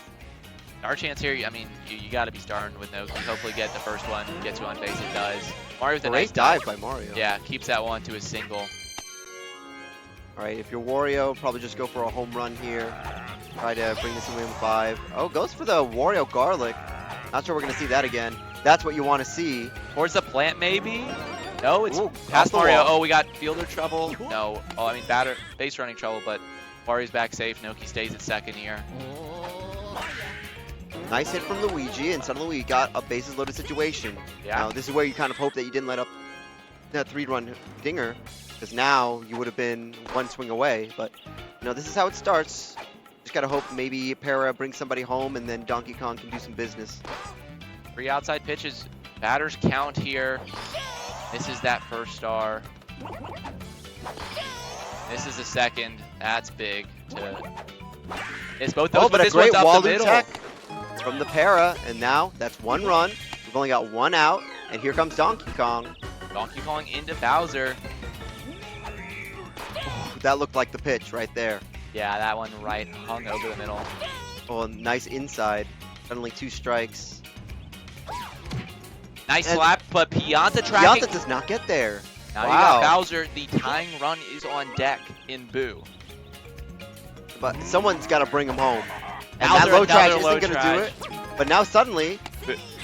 [SPEAKER 5] Our chance here, I mean, you got to be starting with Noki. Hopefully get the first one, get to on base. It does. Mario with a nice
[SPEAKER 6] Great dive by Mario.
[SPEAKER 5] Yeah, keeps that one to a single.
[SPEAKER 6] All right, if you're Wario, probably just go for a home run here. Try to bring this in win 5. Oh, goes for the Wario Garlic. Not sure we're going to see that again. That's what you want to see.
[SPEAKER 5] Towards the plant, maybe? No, it's
[SPEAKER 6] Ooh,
[SPEAKER 5] past
[SPEAKER 6] off the
[SPEAKER 5] Mario.
[SPEAKER 6] wall.
[SPEAKER 5] Oh, we got fielder trouble. No. Oh, I mean, base running trouble, but Mario's back safe. Noki stays at second here.
[SPEAKER 6] Nice hit from Luigi, and suddenly we got a bases loaded situation.
[SPEAKER 5] Yeah.
[SPEAKER 6] Now, this is where you kind of hope that you didn't let up that 3-run dinger, because now you would have been 1 swing away. But, you know, this is how it starts. Just got to hope maybe Para brings somebody home, and then Donkey Kong can do some business.
[SPEAKER 5] 3 outside pitches. Batters count here. This is that first star. This is the second. That's big. It's both those,
[SPEAKER 6] but a
[SPEAKER 5] this
[SPEAKER 6] great
[SPEAKER 5] one's up
[SPEAKER 6] wall
[SPEAKER 5] the middle.
[SPEAKER 6] tech from the Para, and now that's 1 run. We've only got 1 out, and here comes Donkey Kong.
[SPEAKER 5] Donkey Kong into Bowser.
[SPEAKER 6] Oh, that looked like the pitch right there.
[SPEAKER 5] Yeah, that one right hung over the middle.
[SPEAKER 6] Oh, nice inside. Suddenly 2 strikes.
[SPEAKER 5] Nice
[SPEAKER 6] And
[SPEAKER 5] slap, but Pianta tracking.
[SPEAKER 6] Pianta does not get there.
[SPEAKER 5] Now you
[SPEAKER 6] Wow.
[SPEAKER 5] got Bowser. The tying run is on deck in Boo.
[SPEAKER 6] But someone's got to bring him home. And
[SPEAKER 5] Bowser,
[SPEAKER 6] that low trash
[SPEAKER 5] another low
[SPEAKER 6] isn't going to do it.
[SPEAKER 5] trash.
[SPEAKER 6] But now suddenly,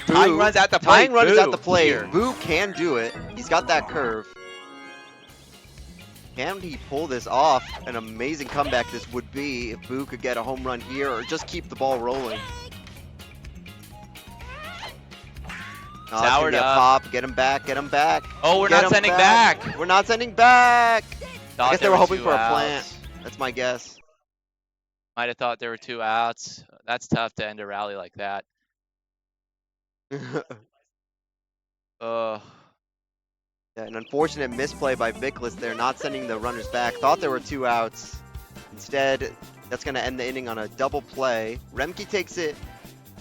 [SPEAKER 5] Tying run's at the plate.
[SPEAKER 6] tying run is at
[SPEAKER 5] Boo
[SPEAKER 6] the plate.
[SPEAKER 5] here.
[SPEAKER 6] Boo can do it. He's got that curve. Can he pull this off? An amazing comeback this would be if Boo could get a home run here or just keep the ball rolling. Oh, that's gonna
[SPEAKER 5] Soured
[SPEAKER 6] be a
[SPEAKER 5] up.
[SPEAKER 6] pop. Get him back. Get him back.
[SPEAKER 5] Oh, we're
[SPEAKER 6] Get
[SPEAKER 5] not
[SPEAKER 6] him
[SPEAKER 5] sending back.
[SPEAKER 6] We're not sending back.
[SPEAKER 5] Thought
[SPEAKER 6] I guess they
[SPEAKER 5] there
[SPEAKER 6] were hoping
[SPEAKER 5] 2
[SPEAKER 6] for a
[SPEAKER 5] outs.
[SPEAKER 6] plant. That's my guess.
[SPEAKER 5] Might have thought there were 2 outs. That's tough to end a rally like that.
[SPEAKER 6] Yeah, an unfortunate misplay by Vickless there, not sending the runners back. Thought there were 2 outs. Instead, that's going to end the inning on a double play. Remke takes it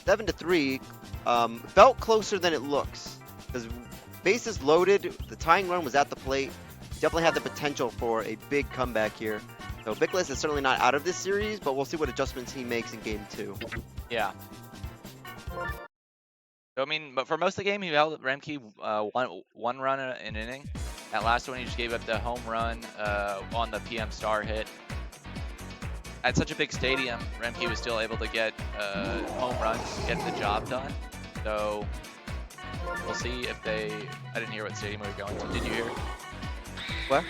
[SPEAKER 6] 7-3. Felt closer than it looks. Because bases loaded, the tying run was at the plate. Definitely had the potential for a big comeback here. So Vickless is certainly not out of this series, but we'll see what adjustments he makes in Game 2.
[SPEAKER 5] Yeah. So, I mean, but for most of the game, he held Remke one run in an inning. That last one, he just gave up the home run on the PM star hit. At such a big stadium, Remke was still able to get home runs, get the job done. So we'll see if they. I didn't hear what stadium we were going to. Did you hear?
[SPEAKER 6] What?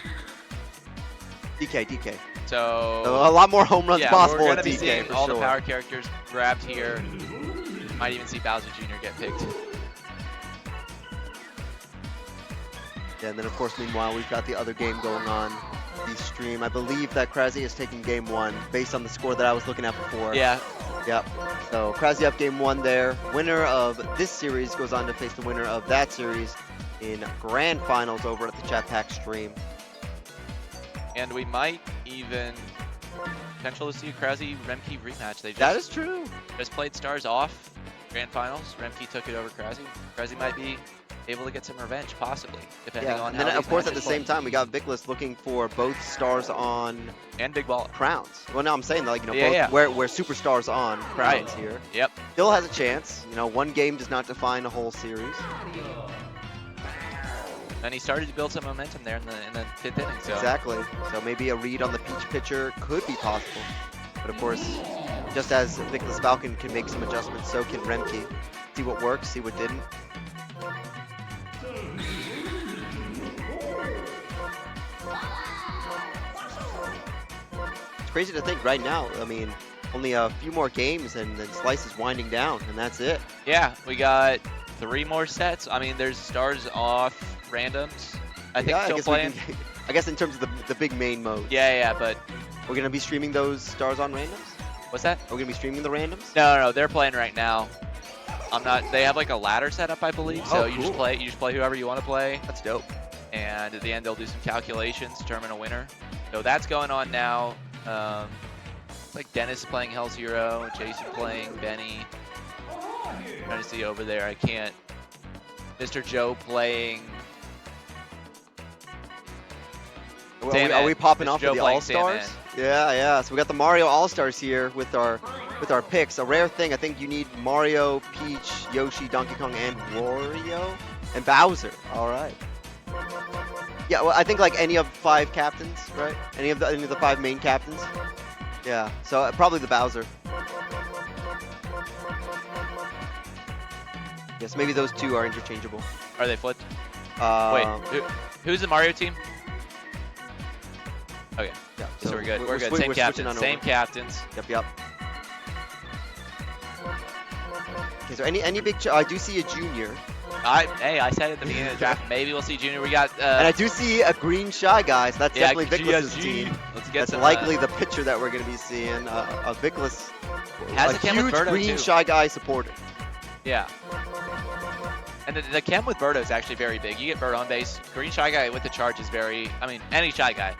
[SPEAKER 6] DK.
[SPEAKER 5] So
[SPEAKER 6] So a lot more home runs
[SPEAKER 5] yeah,
[SPEAKER 6] possible
[SPEAKER 5] we're
[SPEAKER 6] at
[SPEAKER 5] gonna be
[SPEAKER 6] DK
[SPEAKER 5] seeing
[SPEAKER 6] for
[SPEAKER 5] all
[SPEAKER 6] sure.
[SPEAKER 5] the power characters grabbed here. Might even see Bowser Jr. get picked.
[SPEAKER 6] Yeah, and then of course, meanwhile, we've got the other game going on. The stream. I believe that Krasi is taking Game 1 based on the score that I was looking at before.
[SPEAKER 5] Yeah,
[SPEAKER 6] Yep. So Krasny up game 1 there. Winner of this series goes on to face the winner of that series in grand finals over at the Chat Pack stream.
[SPEAKER 5] And we might even potential to see a Krasny Remke rematch. They
[SPEAKER 6] That is true.
[SPEAKER 5] just played Stars off grand finals. Remke took it over Krasny. Krasny might be able to get some revenge, possibly, depending
[SPEAKER 6] Yeah,
[SPEAKER 5] on
[SPEAKER 6] and
[SPEAKER 5] how
[SPEAKER 6] then
[SPEAKER 5] these
[SPEAKER 6] of course at the
[SPEAKER 5] matches
[SPEAKER 6] same
[SPEAKER 5] play.
[SPEAKER 6] time we got Vickless looking for both stars on
[SPEAKER 5] And Big Ball.
[SPEAKER 6] crowns. Well, no, I'm saying like
[SPEAKER 5] Yeah,
[SPEAKER 6] both
[SPEAKER 5] yeah.
[SPEAKER 6] where superstars on crowns
[SPEAKER 5] Right.
[SPEAKER 6] here.
[SPEAKER 5] Yep.
[SPEAKER 6] Still has a chance. One game does not define a whole series.
[SPEAKER 5] And he started to build some momentum there in the 5th inning. So
[SPEAKER 6] Exactly. So maybe a read on the Peach pitcher could be possible. But of course, just as Vickless Falcon can make some adjustments, so can Remke. See what works, see what didn't. It's crazy to think right now, I mean, only a few more games and then Slice is winding down, and that's it.
[SPEAKER 5] yeah, we got 3 more sets. I mean, there's Stars off randoms. I think
[SPEAKER 6] Yeah,
[SPEAKER 5] still
[SPEAKER 6] guess
[SPEAKER 5] playing.
[SPEAKER 6] I guess in terms of the big main mode.
[SPEAKER 5] Yeah, but
[SPEAKER 6] We're going to be streaming those stars on randoms?
[SPEAKER 5] what's that?
[SPEAKER 6] Are we going to be streaming the randoms?
[SPEAKER 5] No, they're playing right now. I'm not. They have like a ladder set up, I believe. So
[SPEAKER 6] Oh,
[SPEAKER 5] you just
[SPEAKER 6] cool.
[SPEAKER 5] play whoever you want to play,
[SPEAKER 6] That's dope.
[SPEAKER 5] and at the end they'll do some calculations, determine a winner. So that's going on now. It's like Dennis playing Hell Zero, Jason playing Benny. Trying to see over there. I can't. Mr. Joe playing.
[SPEAKER 6] Are we popping
[SPEAKER 5] Mr.
[SPEAKER 6] off
[SPEAKER 5] Joe
[SPEAKER 6] of the
[SPEAKER 5] playing
[SPEAKER 6] All-Stars?
[SPEAKER 5] Sandman.
[SPEAKER 6] Yeah. So we got the Mario All-Stars here with our picks. A rare thing. I think you need Mario, Peach, Yoshi, Donkey Kong, and Wario, and Bowser. All right. Yeah, well, I think like any of 5 captains, right? Any of the 5 main captains. Yeah. So probably the Bowser. Yes, maybe those 2 are interchangeable.
[SPEAKER 5] Are they flipped?
[SPEAKER 6] Wait.
[SPEAKER 5] Who's the Mario team? Okay,
[SPEAKER 6] Yeah.
[SPEAKER 5] so we're good. We're good.
[SPEAKER 6] we're
[SPEAKER 5] Same
[SPEAKER 6] switching
[SPEAKER 5] captains.
[SPEAKER 6] on
[SPEAKER 5] Same
[SPEAKER 6] over.
[SPEAKER 5] captains.
[SPEAKER 6] Yep. Okay, so any big? I do see a junior,
[SPEAKER 5] Hey, I said at the beginning of the draft, maybe we'll see Junior. We got.
[SPEAKER 6] and I do see a green Shy Guy. So that's
[SPEAKER 5] Yeah,
[SPEAKER 6] definitely Vickless's
[SPEAKER 5] GSG.
[SPEAKER 6] team.
[SPEAKER 5] Let's get
[SPEAKER 6] That's
[SPEAKER 5] some.
[SPEAKER 6] likely the pitcher that we're going to be seeing. A Vickless,
[SPEAKER 5] Has
[SPEAKER 6] a
[SPEAKER 5] a chem with
[SPEAKER 6] huge
[SPEAKER 5] Birdo,
[SPEAKER 6] green
[SPEAKER 5] too.
[SPEAKER 6] Shy Guy supporter.
[SPEAKER 5] Yeah. And the chem with Birdo is actually very big. You get Birdo on base. Green Shy Guy with the charge is very. I mean, any Shy Guy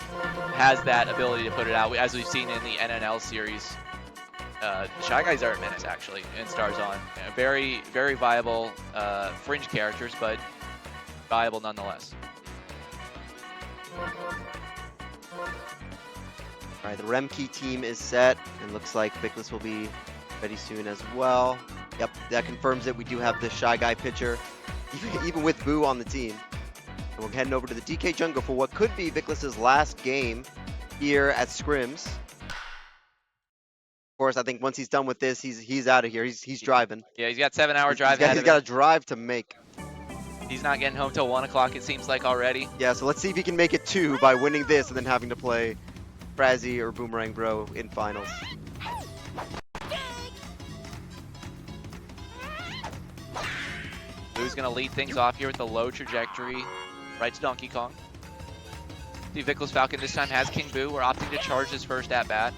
[SPEAKER 5] has that ability to put it out, as we've seen in the NNL series. Shy Guys are a menace, actually, in Stars On. Very, very viable fringe characters, but viable nonetheless.
[SPEAKER 6] All right, the Remke team is set, and looks like Vickless will be ready soon as well. Yep, that confirms it. We do have the Shy Guy pitcher, even with Boo on the team. And we're heading over to the DK Jungle for what could be Vickless's last game here at Scrims. Of course, I think once he's done with this, he's out of here. He's driving.
[SPEAKER 5] Yeah, he's got 7-hour drive
[SPEAKER 6] He's
[SPEAKER 5] ahead of
[SPEAKER 6] got a
[SPEAKER 5] him.
[SPEAKER 6] drive to make.
[SPEAKER 5] He's not getting home till 1 o'clock, it seems like already.
[SPEAKER 6] Yeah, so let's see if he can make it 2 by winning this and then having to play Krasny or Boomerang Bro in finals.
[SPEAKER 5] Boo's going to lead things off here with a low trajectory right to Donkey Kong. The Vickless Falcon this time has King Boo. We're opting to charge his first at-bat.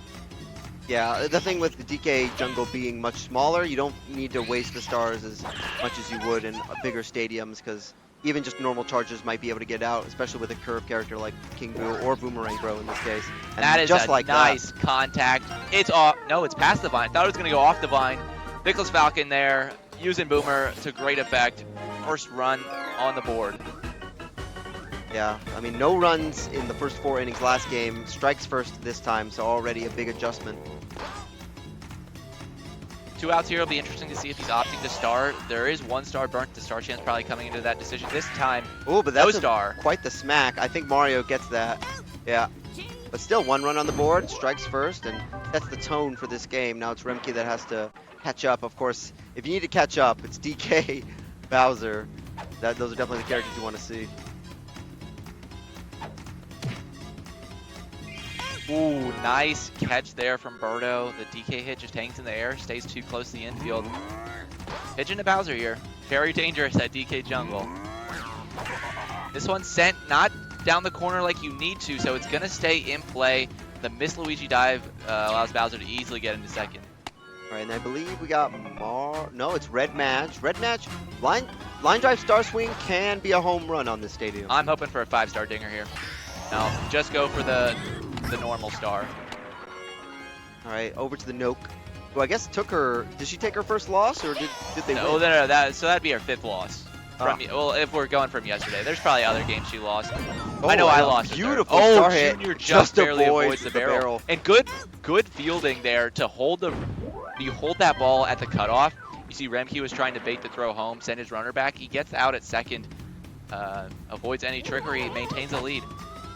[SPEAKER 6] Yeah, the thing with the DK Jungle being much smaller, you don't need to waste the stars as much as you would in bigger stadiums, because even just normal chargers might be able to get out, especially with a curve character like King Boo or Boomerang Bro in this case. And
[SPEAKER 5] That is
[SPEAKER 6] just
[SPEAKER 5] a
[SPEAKER 6] like
[SPEAKER 5] nice contact. It's off. No, it's past the vine. Thought it was going to go off the vine. Vickless Falcon there, using Boomer to great effect. First run on the board.
[SPEAKER 6] Yeah, I mean, no runs in the first 4 innings last game. Strikes first this time, so already a big adjustment.
[SPEAKER 5] 2 outs here. It'll be interesting to see if he's opting to start. There is 1 star burnt. The star chance probably coming into that decision this time.
[SPEAKER 6] Oh, but
[SPEAKER 5] No
[SPEAKER 6] that's
[SPEAKER 5] star.
[SPEAKER 6] quite the smack. I think Mario gets that. Yeah. But still, 1 run on the board, strikes first, and that's the tone for this game. Now it's Remke that has to catch up. Of course, if you need to catch up, it's DK, Bowser. Those are definitely the characters you want to see.
[SPEAKER 5] Ooh, nice catch there from Birdo. The DK hit just hangs in the air, stays too close to the infield. Pitching to Bowser here. Very dangerous at DK Jungle. This one's sent not down the corner like you need to, so it's going to stay in play. The Miss Luigi dive allows Bowser to easily get into second.
[SPEAKER 6] All right, and I believe we got No, it's red match. Red match. Line drive star swing can be a home run on this stadium.
[SPEAKER 5] I'm hoping for a 5-star dinger here. No, just go for the normal star.
[SPEAKER 6] All right, over to the Noke, who I guess took her. Did she take her first loss, or did they
[SPEAKER 5] No,
[SPEAKER 6] win?
[SPEAKER 5] no, so that'd be her 5th loss. Well, if we're going from yesterday, there's probably other games she lost. I know I lost.
[SPEAKER 6] Beautiful
[SPEAKER 5] Oh,
[SPEAKER 6] star hit.
[SPEAKER 5] Junior just barely avoids the barrel.
[SPEAKER 6] barrel.
[SPEAKER 5] And good fielding there to hold that ball at the cutoff. You see Remke was trying to bait the throw home, send his runner back. He gets out at second, avoids any trickery, maintains a lead.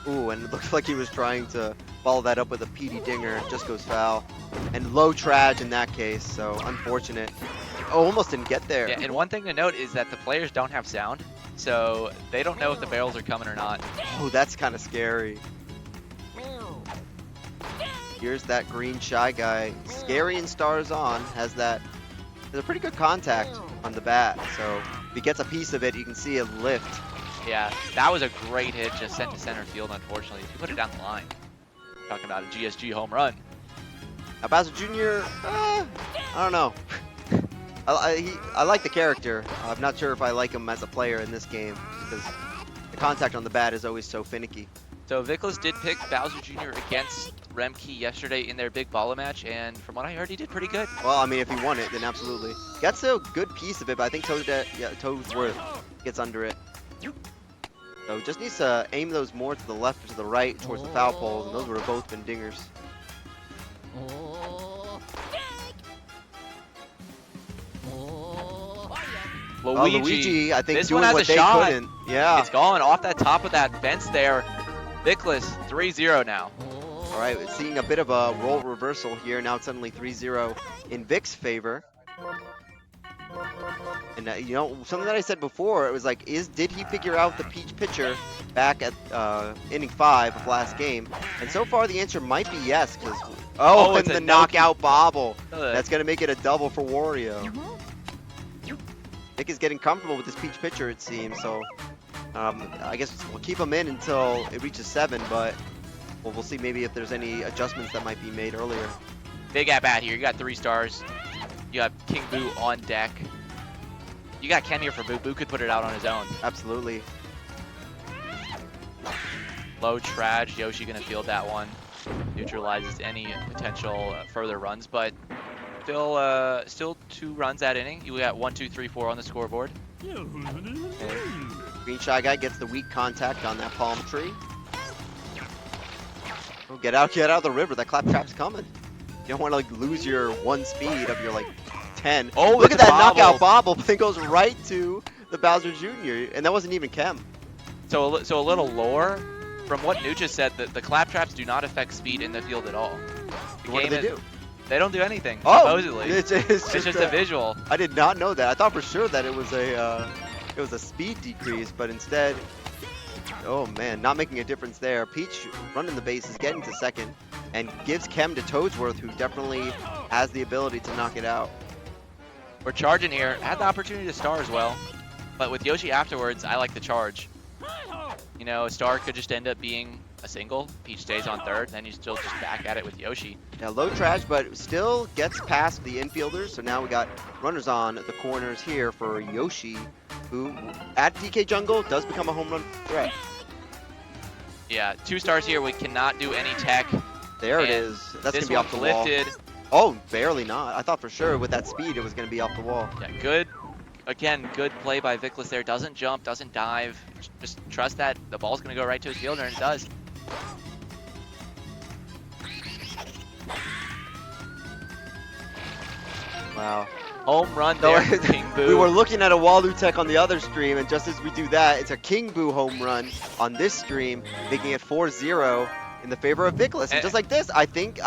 [SPEAKER 6] Ooh, and it looks like he was trying to follow that up with a PD dinger. Just goes foul. And low trage in that case, so unfortunate. Oh, almost didn't get there.
[SPEAKER 5] Yeah, and one thing to note is that the players don't have sound, so they don't know if the barrels are coming or not.
[SPEAKER 6] Oh, that's kind of scary. Here's that green shy guy. Scary and stars on. Has a pretty good contact on the bat. So if he gets a piece of it, you can see it lift.
[SPEAKER 5] Yeah, that was a great hit, just sent to center field, unfortunately. He put it down the line. Talking about a GSG home run.
[SPEAKER 6] Now Bowser Jr., I don't know. I like the character. I'm not sure if I like him as a player in this game because the contact on the bat is always so finicky.
[SPEAKER 5] So Vickless did pick Bowser Jr. against Remke yesterday in their big baller match, and from what I heard, he did pretty good.
[SPEAKER 6] Well, I mean, if he won it, then absolutely. Gets a good piece of it, but I think Toadsworth gets under it. So just needs to aim those more to the left or to the right towards the foul poles, and those would have both been dingers. Luigi, I think,
[SPEAKER 5] this
[SPEAKER 6] doing
[SPEAKER 5] one has
[SPEAKER 6] what
[SPEAKER 5] a
[SPEAKER 6] they
[SPEAKER 5] shot.
[SPEAKER 6] couldn't. Yeah.
[SPEAKER 5] It's gone off that top of that fence there. Vickless 3-0 now.
[SPEAKER 6] All right, seeing a bit of a role reversal here. Now it's suddenly 3-0 in Vic's favor. And you know, something that I said before, it was like, did he figure out the Peach pitcher back at inning 5 of last game? And so far the answer might be yes, because and
[SPEAKER 5] it's
[SPEAKER 6] the
[SPEAKER 5] a
[SPEAKER 6] knockout bobble.
[SPEAKER 5] Good.
[SPEAKER 6] That's gonna make it a double for Wario. Vic is getting comfortable with this Peach pitcher, it seems. So I guess we'll keep him in until it reaches 7, but we'll see maybe if there's any adjustments that might be made earlier.
[SPEAKER 5] Big at bat here. You got 3 stars. You have King Boo on deck. You got Ken here for Boo. Boo could put it out on his own.
[SPEAKER 6] Absolutely.
[SPEAKER 5] Low trage. Yoshi gonna field that one. Neutralizes any potential further runs, but still 2 runs that inning. You got 1, 2, 3, 4 on the scoreboard.
[SPEAKER 6] Green Shy Guy gets the weak contact on that palm tree. Oh, get out of the river. That claptrap's coming. You don't want to like lose your 1 speed of your like 10.
[SPEAKER 5] Oh,
[SPEAKER 6] look at that
[SPEAKER 5] bobble.
[SPEAKER 6] knockout bobble. But it goes right to the Bowser Jr. And that wasn't even Chem.
[SPEAKER 5] So a little lore. From what Nucha said, the claptraps do not affect speed in the field at all.
[SPEAKER 6] What do they do?
[SPEAKER 5] They don't do anything,
[SPEAKER 6] Oh,
[SPEAKER 5] supposedly.
[SPEAKER 6] it's
[SPEAKER 5] It's just a visual.
[SPEAKER 6] I did not know that. I thought for sure that it was a speed decrease, but instead, oh man, not making a difference there. Peach running the bases, getting to second, and gives Chem to Toadsworth, who definitely has the ability to knock it out.
[SPEAKER 5] We're charging here. Had the opportunity to star as well, but with Yoshi afterwards, I like the charge. You know, a star could just end up being a single. Peach stays on third, then you still just back at it with Yoshi.
[SPEAKER 6] Yeah, low trash, but still gets past the infielders. So now we got runners on the corners here for Yoshi, who at DK Jungle does become a home run threat.
[SPEAKER 5] Yeah, 2 stars here. We cannot do any tech.
[SPEAKER 6] There it
[SPEAKER 5] And
[SPEAKER 6] is. That's
[SPEAKER 5] this
[SPEAKER 6] gonna be off the wall.
[SPEAKER 5] lifted.
[SPEAKER 6] Oh, barely not. I thought for sure with that speed it was gonna be off the wall.
[SPEAKER 5] Yeah, good. Again, good play by Vickless there. Doesn't jump, doesn't dive. Just trust that the ball's going to go right to his fielder, and it does.
[SPEAKER 6] Wow.
[SPEAKER 5] Home run there for King Boo.
[SPEAKER 6] We were looking at a Walu Tech on the other stream, and just as we do that, it's a King Boo home run on this stream, making it 4-0 in the favor of Vickless. And just like this, I think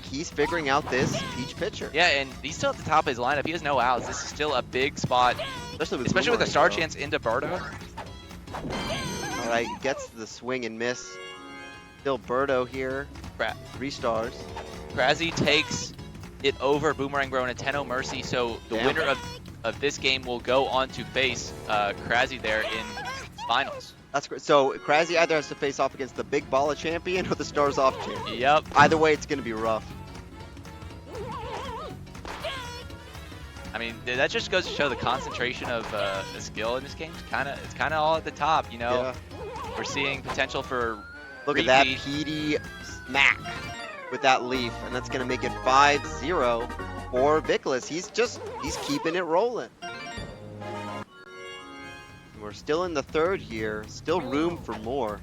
[SPEAKER 6] he's figuring out this Peach pitcher.
[SPEAKER 5] Yeah, and he's still at the top of his lineup. He has no outs. This is still a big spot, especially with a star chance into Birdo.
[SPEAKER 6] All right, gets the swing and miss. Still Birdo here. 3 stars.
[SPEAKER 5] Krasi takes it over Boomerang Bro in a 10-0 Mercy, so the winner of this game will go on to face Krasi there in finals.
[SPEAKER 6] That's great. So Krasi either has to face off against the Big Balla champion or the Stars Off champion.
[SPEAKER 5] Yep.
[SPEAKER 6] Either way, it's going to be rough.
[SPEAKER 5] I mean, that just goes to show the concentration of the skill in this game. It's kind of all at the top, you know.
[SPEAKER 6] Yeah.
[SPEAKER 5] We're seeing potential for
[SPEAKER 6] Look at that
[SPEAKER 5] repeat.
[SPEAKER 6] PD smack with that leaf, and that's gonna make it 5-0 for Vickless. He's keeping it rolling. We're still in the third here, still room for more.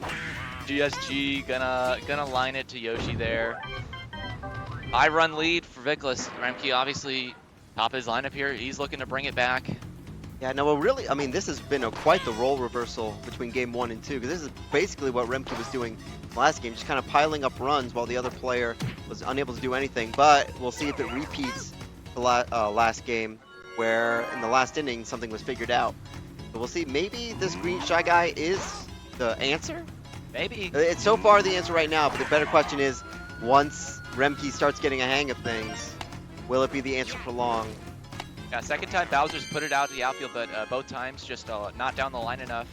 [SPEAKER 5] GSG gonna line it to Yoshi there. I run lead for Vickless. Remke obviously top of his lineup here. He's looking to bring it back.
[SPEAKER 6] Yeah, no, well, really, I mean, this has been quite the role reversal between game 1 and 2, because this is basically what Remke was doing last game, just kind of piling up runs while the other player was unable to do anything. But we'll see if it repeats the last game, where in the last inning something was figured out. But we'll see. Maybe this green shy guy is the answer.
[SPEAKER 5] Maybe.
[SPEAKER 6] It's so far the answer right now, but the better question is, once Remke starts getting a hang of things, will it be the answer for long?
[SPEAKER 5] Yeah, second time Bowser's put it out to the outfield, but both times just not down the line enough.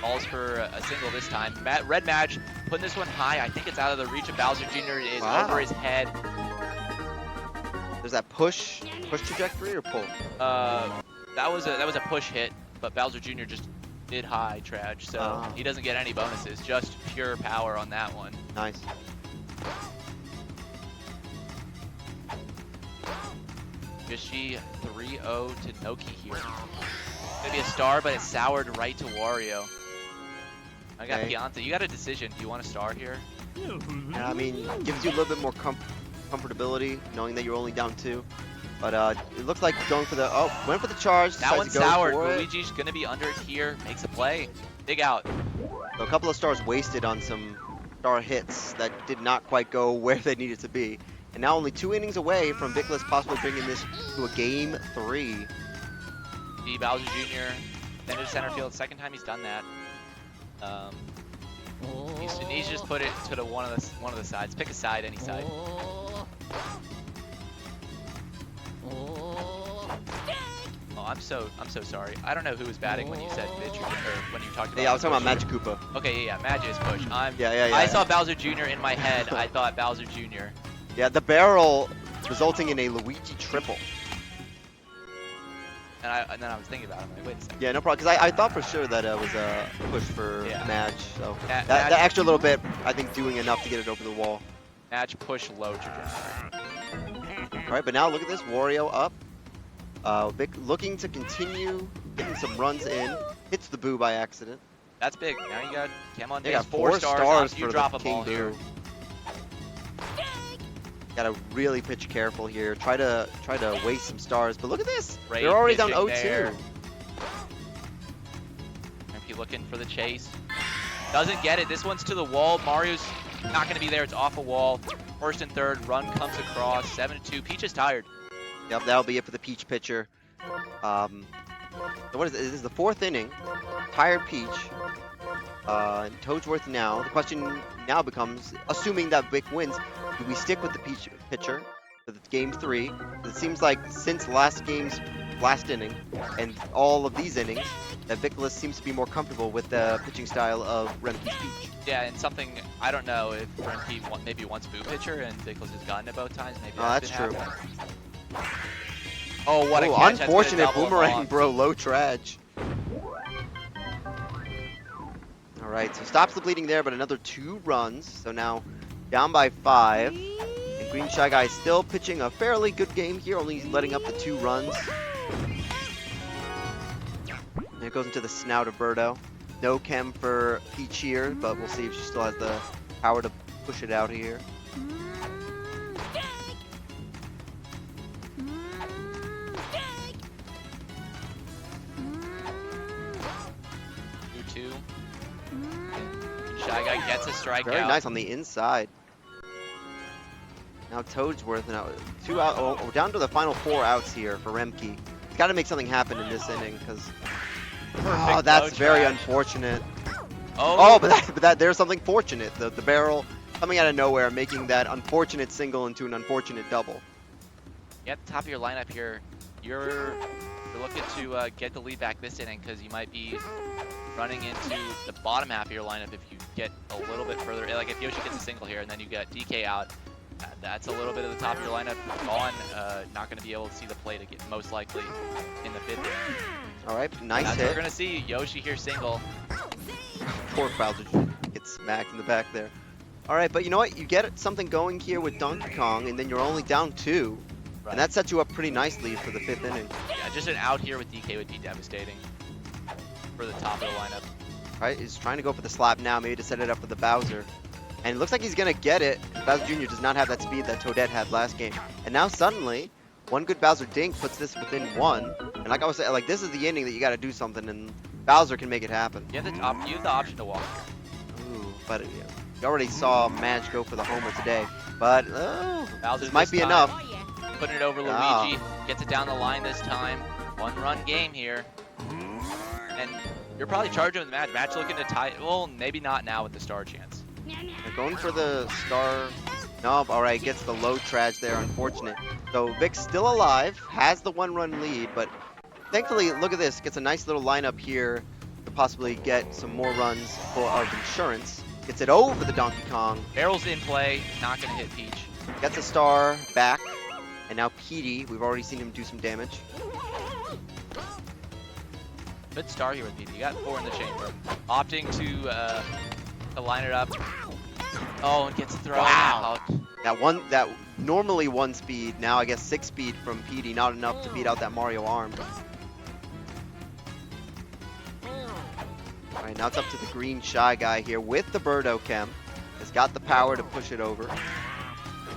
[SPEAKER 5] Calls for a single this time. Red Madge putting this one high. I think it's out of the reach of Bowser Jr. It is over his head.
[SPEAKER 6] There's that push trajectory or pull?
[SPEAKER 5] That was a push hit, but Bowser Jr. just did high traj, so he doesn't get any bonuses. Just pure power on that one.
[SPEAKER 6] Nice.
[SPEAKER 5] Yoshi 3-0 to Noki here. Gonna be a star, but it's soured right to Wario. I got Pianta. You got a decision. Do you want a star here?
[SPEAKER 6] Yeah, I mean, gives you a little bit more comfortability knowing that you're only down 2. But it looks like going for the went for the charge.
[SPEAKER 5] That one's
[SPEAKER 6] to go
[SPEAKER 5] soured.
[SPEAKER 6] for it.
[SPEAKER 5] Luigi's gonna be under it here. Makes a play. Dig out.
[SPEAKER 6] So a couple of stars wasted on some star hits that did not quite go where they needed to be. And now only 2 innings away from Vickless possibly bringing this to a game 3.
[SPEAKER 5] D. Bowser Jr. Into center field. Second time he's done that. He needs to just put it to the one of the sides. Pick a side, any side. Oh, I'm so sorry. I don't know who was batting when you said pitch or when you talked about.
[SPEAKER 6] Yeah, I was talking about Magic Koopa.
[SPEAKER 5] Okay, yeah, Magic is push.
[SPEAKER 6] Yeah.
[SPEAKER 5] I saw Bowser Jr. in my head. I thought Bowser Jr.
[SPEAKER 6] Yeah, the barrel resulting in a Luigi triple.
[SPEAKER 5] And then I was thinking about it. I'm like, wait a second.
[SPEAKER 6] Yeah, no problem. Because I thought for sure that it was a push for Madge. So
[SPEAKER 5] Madge,
[SPEAKER 6] that extra little bit, I think, doing enough to get it over the wall.
[SPEAKER 5] Madge push low trajectory.
[SPEAKER 6] All right, but now look at this. Wario up. Vic looking to continue getting some runs in. Hits the boo by accident.
[SPEAKER 5] That's big. Now you got Cam on
[SPEAKER 6] They
[SPEAKER 5] base.
[SPEAKER 6] got 4 stars
[SPEAKER 5] You
[SPEAKER 6] for
[SPEAKER 5] drop
[SPEAKER 6] the
[SPEAKER 5] a ball
[SPEAKER 6] King
[SPEAKER 5] here.
[SPEAKER 6] Boo. Gotta really pitch careful here. Try to waste some stars. But look at this.
[SPEAKER 5] Great
[SPEAKER 6] They're already down
[SPEAKER 5] pitching
[SPEAKER 6] 0-2.
[SPEAKER 5] there. Remke looking for the chase. Doesn't get it. This one's to the wall. Mario's not going to be there. It's off a wall. First and third. Run comes across. 7-2. Peach is tired.
[SPEAKER 6] Yep, that'll be it for the Peach pitcher. So what is it? This is the 4th inning. Tired Peach. Toadsworth now. The question now becomes, assuming that Vic wins, do we stick with the Peach pitcher for the game 3? It seems like since last game's last inning and all of these innings, that Vickless seems to be more comfortable with the pitching style of Remke's Peach.
[SPEAKER 5] Yeah, and something, I don't know if Remke maybe wants boo pitcher and Vickless has gotten it both times. Maybe
[SPEAKER 6] That's
[SPEAKER 5] been
[SPEAKER 6] true.
[SPEAKER 5] happening. Oh, what a catch. That's gonna
[SPEAKER 6] unfortunate
[SPEAKER 5] double
[SPEAKER 6] boomerang,
[SPEAKER 5] off.
[SPEAKER 6] bro. Low traj. All right, so stops the bleeding there, but another 2 runs. So now down by 5. And Green Shy Guy still pitching a fairly good game here, only letting up the 2 runs. And it goes into the snout of Birdo. No chem for Peach here, but we'll see if she still has the power to push it out here.
[SPEAKER 5] Shy Guy gets a strikeout.
[SPEAKER 6] Very nice on the inside. Now Toadsworth, now 2 out. Oh, down to the final 4 outs here for Remke. He's got to make something happen in this inning because. Oh, that's very unfortunate.
[SPEAKER 5] Oh,
[SPEAKER 6] but there's something fortunate. The barrel coming out of nowhere, making that unfortunate single into an unfortunate double.
[SPEAKER 5] You at the top of your lineup here, you're looking to get the lead back this inning because you might be running into the bottom half of your lineup if you get a little bit further. Like if Yoshi gets a single here and then you get DK out, That's a little bit of the top of your lineup gone. Not going to be able to see the play to get most likely in the 5th.
[SPEAKER 6] All right, nice
[SPEAKER 5] That's
[SPEAKER 6] hit.
[SPEAKER 5] what we're going to see. Yoshi here single.
[SPEAKER 6] Poor Bowser gets smacked in the back there. All right, but you know what? You get something going here with Donkey Kong, and then you're only down 2.
[SPEAKER 5] Right.
[SPEAKER 6] And that sets you up pretty nicely for the 5th inning.
[SPEAKER 5] Yeah, just an out here with DK would be devastating for the top of the lineup.
[SPEAKER 6] All right, he's trying to go for the slap now, maybe to set it up for the Bowser. And it looks like he's going to get it. Bowser Jr. does not have that speed that Toadette had last game. And now suddenly, one good Bowser dink puts this within 1. And like I was saying, like this is the inning that you got to do something, and Bowser can make it happen.
[SPEAKER 5] You have the option to walk.
[SPEAKER 6] Ooh, but you already saw Madge go for the homer today. But
[SPEAKER 5] Bowser
[SPEAKER 6] this might be
[SPEAKER 5] time,
[SPEAKER 6] enough.
[SPEAKER 5] Putting it over Luigi. Gets it down the line this time. 1-run game here. And you're probably charging with Madge. Madge looking to tie. Well, maybe not now with the star chance.
[SPEAKER 6] They're going for the star. Nope, alright, gets the low trash there, unfortunate. So Vic's still alive, has the 1-run lead, but thankfully, look at this, gets a nice little lineup here to possibly get some more runs of insurance. Gets it over the Donkey Kong.
[SPEAKER 5] Barrel's in play, not gonna hit Peach.
[SPEAKER 6] Gets a star back, and now Petey, we've already seen him do some damage.
[SPEAKER 5] Good star here with Petey, you got 4 in the chamber. Opting to line it up. Oh, and gets a throw out.
[SPEAKER 6] That normally 1 speed, now I guess 6 speed from Petey, not enough to beat out that Mario arm. Alright, now it's up to the green Shy Guy here with the Birdo Chem. Has got the power to push it over.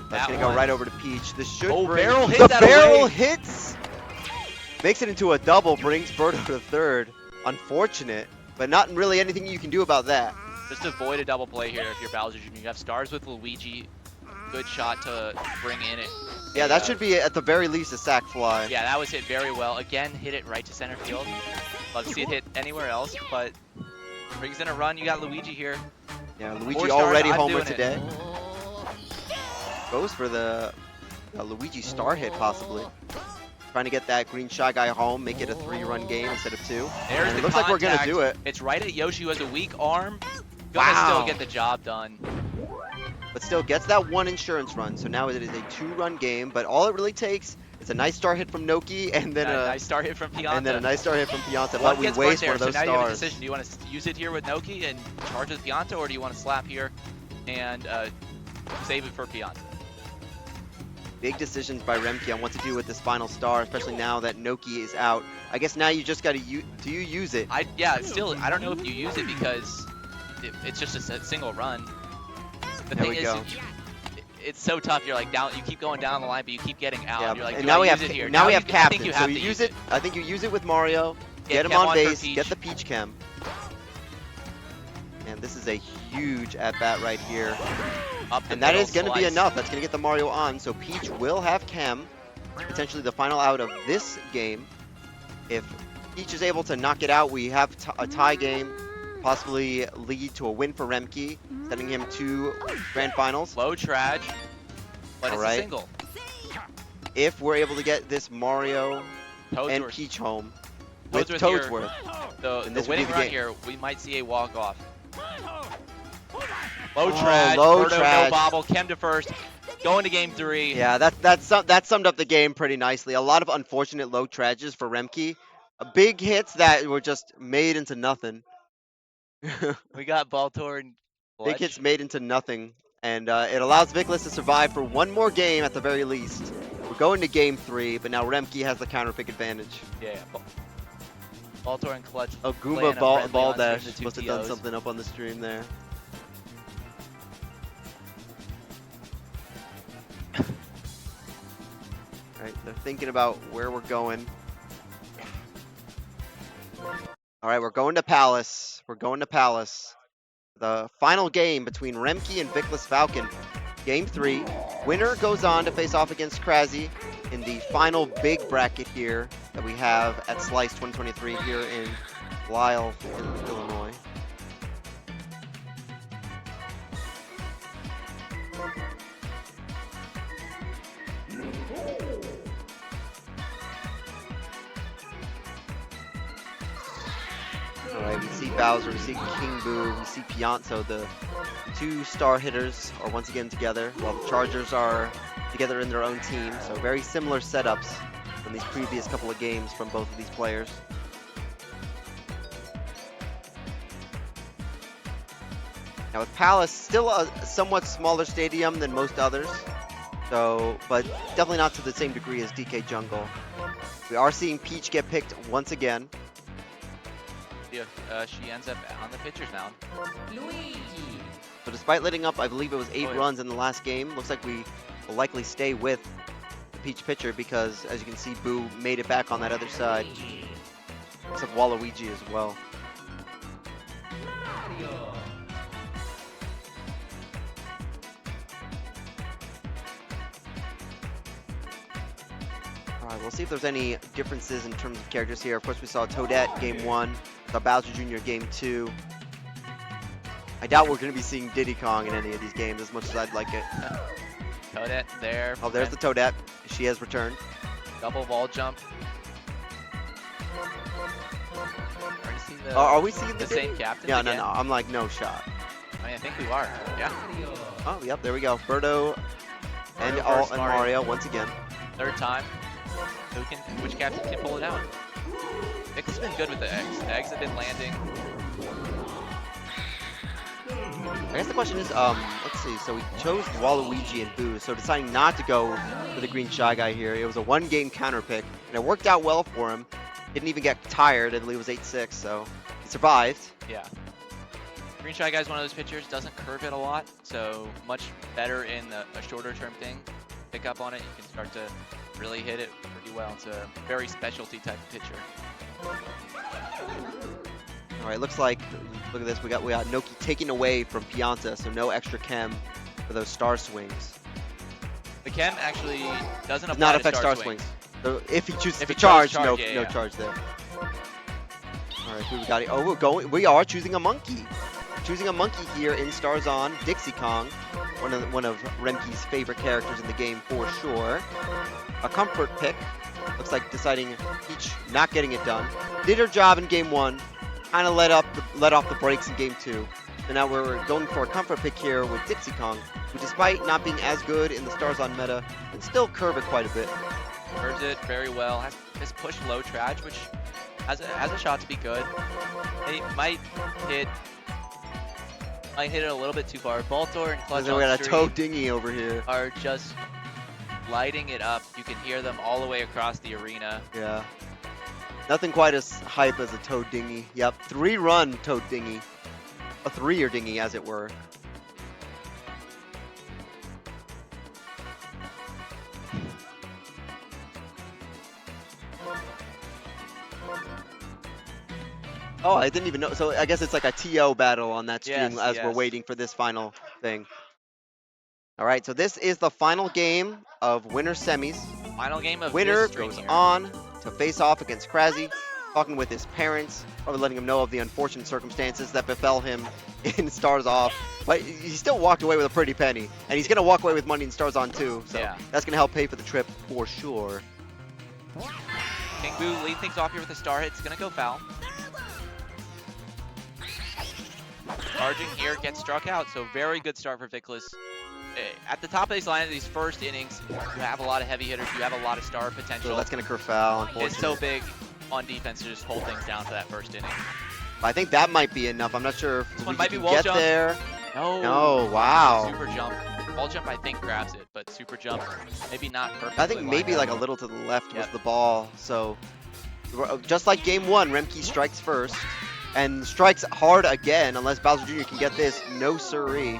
[SPEAKER 6] That's gonna go right over to Peach. This should bring...
[SPEAKER 5] Barrel hit
[SPEAKER 6] the
[SPEAKER 5] that
[SPEAKER 6] barrel
[SPEAKER 5] away.
[SPEAKER 6] hits! Makes it into a double, brings Birdo to 3rd. Unfortunate, but not really anything you can do about that.
[SPEAKER 5] Just avoid a double play here if you're Bowser Jr. You have stars with Luigi. Good shot to bring in it.
[SPEAKER 6] Yeah, that should be at the very least a sack fly.
[SPEAKER 5] Yeah, that was hit very well. Again, hit it right to center field. Love to see it hit anywhere else, but brings in a run. You got Luigi here.
[SPEAKER 6] Yeah,
[SPEAKER 5] 4
[SPEAKER 6] Luigi
[SPEAKER 5] stars,
[SPEAKER 6] already
[SPEAKER 5] I'm
[SPEAKER 6] homered
[SPEAKER 5] doing it.
[SPEAKER 6] today. Goes for the Luigi star hit possibly. Trying to get that green Shy Guy home, make it a 3-run game instead of 2.
[SPEAKER 5] There's
[SPEAKER 6] And
[SPEAKER 5] the
[SPEAKER 6] it looks like we're gonna
[SPEAKER 5] contact.
[SPEAKER 6] do it.
[SPEAKER 5] It's right at Yoshi, who has a weak arm. Gonna
[SPEAKER 6] Wow.
[SPEAKER 5] still get the job done.
[SPEAKER 6] But still gets that 1 insurance run. So now it is a 2-run game, but all it really takes is a nice star hit from Noki and then
[SPEAKER 5] Yeah,
[SPEAKER 6] a
[SPEAKER 5] nice start hit from Pianta.
[SPEAKER 6] and then a nice star hit from Pianta.
[SPEAKER 5] One
[SPEAKER 6] But we
[SPEAKER 5] gets
[SPEAKER 6] waste
[SPEAKER 5] there,
[SPEAKER 6] one of those
[SPEAKER 5] so now you have a
[SPEAKER 6] stars.
[SPEAKER 5] decision. Do you want to use it here with Noki and charge with Pianta, or do you want to slap here and save it for Pianta?
[SPEAKER 6] Big decisions by Remke on what to do with this final star, especially now that Noki is out. I guess now you just got to do you use it?
[SPEAKER 5] Yeah, still, I don't know if you use it because it's just a single run. The
[SPEAKER 6] There
[SPEAKER 5] thing
[SPEAKER 6] we
[SPEAKER 5] is,
[SPEAKER 6] go.
[SPEAKER 5] it's so tough. You're like down, you keep going down the line, but you keep getting out.
[SPEAKER 6] Yeah,
[SPEAKER 5] And you're like,
[SPEAKER 6] and
[SPEAKER 5] do
[SPEAKER 6] now
[SPEAKER 5] I
[SPEAKER 6] we
[SPEAKER 5] use
[SPEAKER 6] have
[SPEAKER 5] it here?
[SPEAKER 6] now we have
[SPEAKER 5] I think
[SPEAKER 6] captain.
[SPEAKER 5] you
[SPEAKER 6] So
[SPEAKER 5] have
[SPEAKER 6] you
[SPEAKER 5] to
[SPEAKER 6] use it. I think you use it with Mario. Get him
[SPEAKER 5] Chem
[SPEAKER 6] on
[SPEAKER 5] for
[SPEAKER 6] base.
[SPEAKER 5] Peach.
[SPEAKER 6] Get the Peach Chem. And this is a huge at bat right here.
[SPEAKER 5] Up the
[SPEAKER 6] And that
[SPEAKER 5] middle
[SPEAKER 6] is going to be
[SPEAKER 5] slice.
[SPEAKER 6] enough. That's going to get the Mario on. So Peach will have Chem. Potentially the final out of this game. If Peach is able to knock it out, we have a tie game. Possibly lead to a win for Remke, sending him to grand finals.
[SPEAKER 5] Low trash, but it's
[SPEAKER 6] Alright.
[SPEAKER 5] a single.
[SPEAKER 6] If we're able to get this Mario and
[SPEAKER 5] Toadsworth.
[SPEAKER 6] Peach home with
[SPEAKER 5] Toadsworth here.
[SPEAKER 6] Toadsworth.
[SPEAKER 5] The
[SPEAKER 6] this would be
[SPEAKER 5] winning
[SPEAKER 6] the
[SPEAKER 5] run
[SPEAKER 6] game.
[SPEAKER 5] here, we might see a walk-off. Low
[SPEAKER 6] Oh,
[SPEAKER 5] trash,
[SPEAKER 6] low
[SPEAKER 5] Birdo,
[SPEAKER 6] trash.
[SPEAKER 5] no bobble, Chem to first, going to game 3.
[SPEAKER 6] Yeah, that summed up the game pretty nicely. A lot of unfortunate low trages for Remke. Big hits that were just made into nothing.
[SPEAKER 5] We got Baltor and
[SPEAKER 6] Big hits made into nothing. And it allows Vickless to survive for one more game at the very least. We're going to game 3, but now Remke has the counter pick advantage.
[SPEAKER 5] Yeah, Baltor and Clutch.
[SPEAKER 6] Oh,
[SPEAKER 5] playing
[SPEAKER 6] Goomba
[SPEAKER 5] a
[SPEAKER 6] ball
[SPEAKER 5] friendly on
[SPEAKER 6] dash
[SPEAKER 5] stream to
[SPEAKER 6] must have
[SPEAKER 5] 2
[SPEAKER 6] done
[SPEAKER 5] TOs.
[SPEAKER 6] something up on the stream there. Alright, they're thinking about where we're going. Alright, we're going to Palace. We're going to Palace. The final game between Remke and Vickless Falcon. Game 3. Winner goes on to face off against Krasy in the final big bracket here that we have at Slice 2023 here in Lisle, Illinois. Alright, we see Bowser, we see King Boo, we see Pianto. The 2 star hitters are once again together, while the Chargers are together in their own team. So very similar setups from these previous couple of games from both of these players. Now with Palace, still a somewhat smaller stadium than most others, so but definitely not to the same degree as DK Jungle. We are seeing Peach get picked once again.
[SPEAKER 5] She ends up on the pitcher's mound.
[SPEAKER 6] So despite letting up, I believe it was 8 runs in the last game, looks like we will likely stay with the Peach pitcher because, as you can see, Boo made it back on that other side. Except Waluigi as well. Alright, we'll see if there's any differences in terms of characters here. Of course, we saw Toadette game 1, saw Bowser Jr. game 2. I doubt we're going to be seeing Diddy Kong in any of these games as much as I'd like it.
[SPEAKER 5] Toadette there.
[SPEAKER 6] Oh, there's the Toadette. She has returned.
[SPEAKER 5] Double wall jump.
[SPEAKER 6] Are we seeing
[SPEAKER 5] the same captain?
[SPEAKER 6] Yeah,
[SPEAKER 5] again?
[SPEAKER 6] no. I'm like, no shot.
[SPEAKER 5] I mean, I think we are. Yeah.
[SPEAKER 6] Oh, yep, there we go. Birdo and
[SPEAKER 5] versus
[SPEAKER 6] Mario once again.
[SPEAKER 5] Third time. Which captain can pull it out? Nick's has been good with the eggs. The eggs have been landing.
[SPEAKER 6] I guess the question is, let's see. So we chose Waluigi and Boo. So deciding not to go for the green Shy Guy here. It was a 1-game counter pick, and it worked out well for him. Didn't even get tired. I believe it was 8-6, so he survived.
[SPEAKER 5] Yeah. Green Shy Guy is one of those pitchers, doesn't curve it a lot, so much better in a shorter term thing. Pick up on it, you can start to really hit it pretty well. It's a very specialty type of pitcher.
[SPEAKER 6] All right, looks like, look at this, we got Noki taking away from Pianta, so no extra chem for those star swings.
[SPEAKER 5] The chem actually doesn't apply
[SPEAKER 6] not
[SPEAKER 5] to
[SPEAKER 6] affect
[SPEAKER 5] star
[SPEAKER 6] swings. So if he chooses
[SPEAKER 5] If
[SPEAKER 6] to
[SPEAKER 5] he
[SPEAKER 6] charge,
[SPEAKER 5] chose
[SPEAKER 6] no,
[SPEAKER 5] charge,
[SPEAKER 6] no
[SPEAKER 5] yeah.
[SPEAKER 6] charge there. All right, who we got? Oh, we are choosing a monkey. Choosing a monkey here in Stars On, Dixie Kong, one of Remke's favorite characters in the game for sure. A comfort pick. Looks like deciding Peach not getting it done. Did her job in game 1. Kind of let off the brakes in game 2. So now we're going for a comfort pick here with Dixie Kong, who despite not being as good in the Stars On meta, can still curve it quite a bit.
[SPEAKER 5] Curves it very well. Has push low trash, which has a shot to be good. It might hit it a little bit too far. Baltor and Clutch
[SPEAKER 6] We got a
[SPEAKER 5] on
[SPEAKER 6] toe
[SPEAKER 5] stream
[SPEAKER 6] dingy over here.
[SPEAKER 5] are just lighting it up. You can hear them all the way across the arena.
[SPEAKER 6] Yeah. Nothing quite as hype as a Toad Dinghy. Yep, 3-run Toad Dinghy. A 3-year dinghy, as it were. Oh, I didn't even know. So I guess it's like a TO battle on that stream
[SPEAKER 5] Yes,
[SPEAKER 6] as we're
[SPEAKER 5] yes.
[SPEAKER 6] waiting for this final thing. All right, so this is the final game of winner semis.
[SPEAKER 5] Final game of
[SPEAKER 6] Winner
[SPEAKER 5] this string
[SPEAKER 6] goes
[SPEAKER 5] here.
[SPEAKER 6] on to face off against Kraszy, talking with his parents, probably letting him know of the unfortunate circumstances that befell him in Stars Off. But he still walked away with a pretty penny, and he's going to walk away with money in Stars On too, so
[SPEAKER 5] Yeah.
[SPEAKER 6] that's going to help pay for the trip for sure.
[SPEAKER 5] King Boo lead things off here with a star hit. It's going to go foul. Charging here, gets struck out, so very good start for Vickless. At the top of these line, these first innings, you have a lot of heavy hitters, you have a lot of star potential.
[SPEAKER 6] So that's going to curve foul,
[SPEAKER 5] It's
[SPEAKER 6] unfortunately.
[SPEAKER 5] so big on defense to just hold things down for that first inning.
[SPEAKER 6] I think that might be enough. I'm not sure if
[SPEAKER 5] This one
[SPEAKER 6] we
[SPEAKER 5] might be
[SPEAKER 6] can
[SPEAKER 5] wall
[SPEAKER 6] get
[SPEAKER 5] jump.
[SPEAKER 6] there.
[SPEAKER 5] No.
[SPEAKER 6] No, wow.
[SPEAKER 5] Super jump. Ball jump, I think, grabs it, but super jump, maybe not perfectly.
[SPEAKER 6] I think maybe
[SPEAKER 5] lined
[SPEAKER 6] like
[SPEAKER 5] up.
[SPEAKER 6] a little to the left was
[SPEAKER 5] Yep.
[SPEAKER 6] the ball. So just like game 1, Remke strikes first and strikes hard again unless Bowser Jr. can get this. No siree.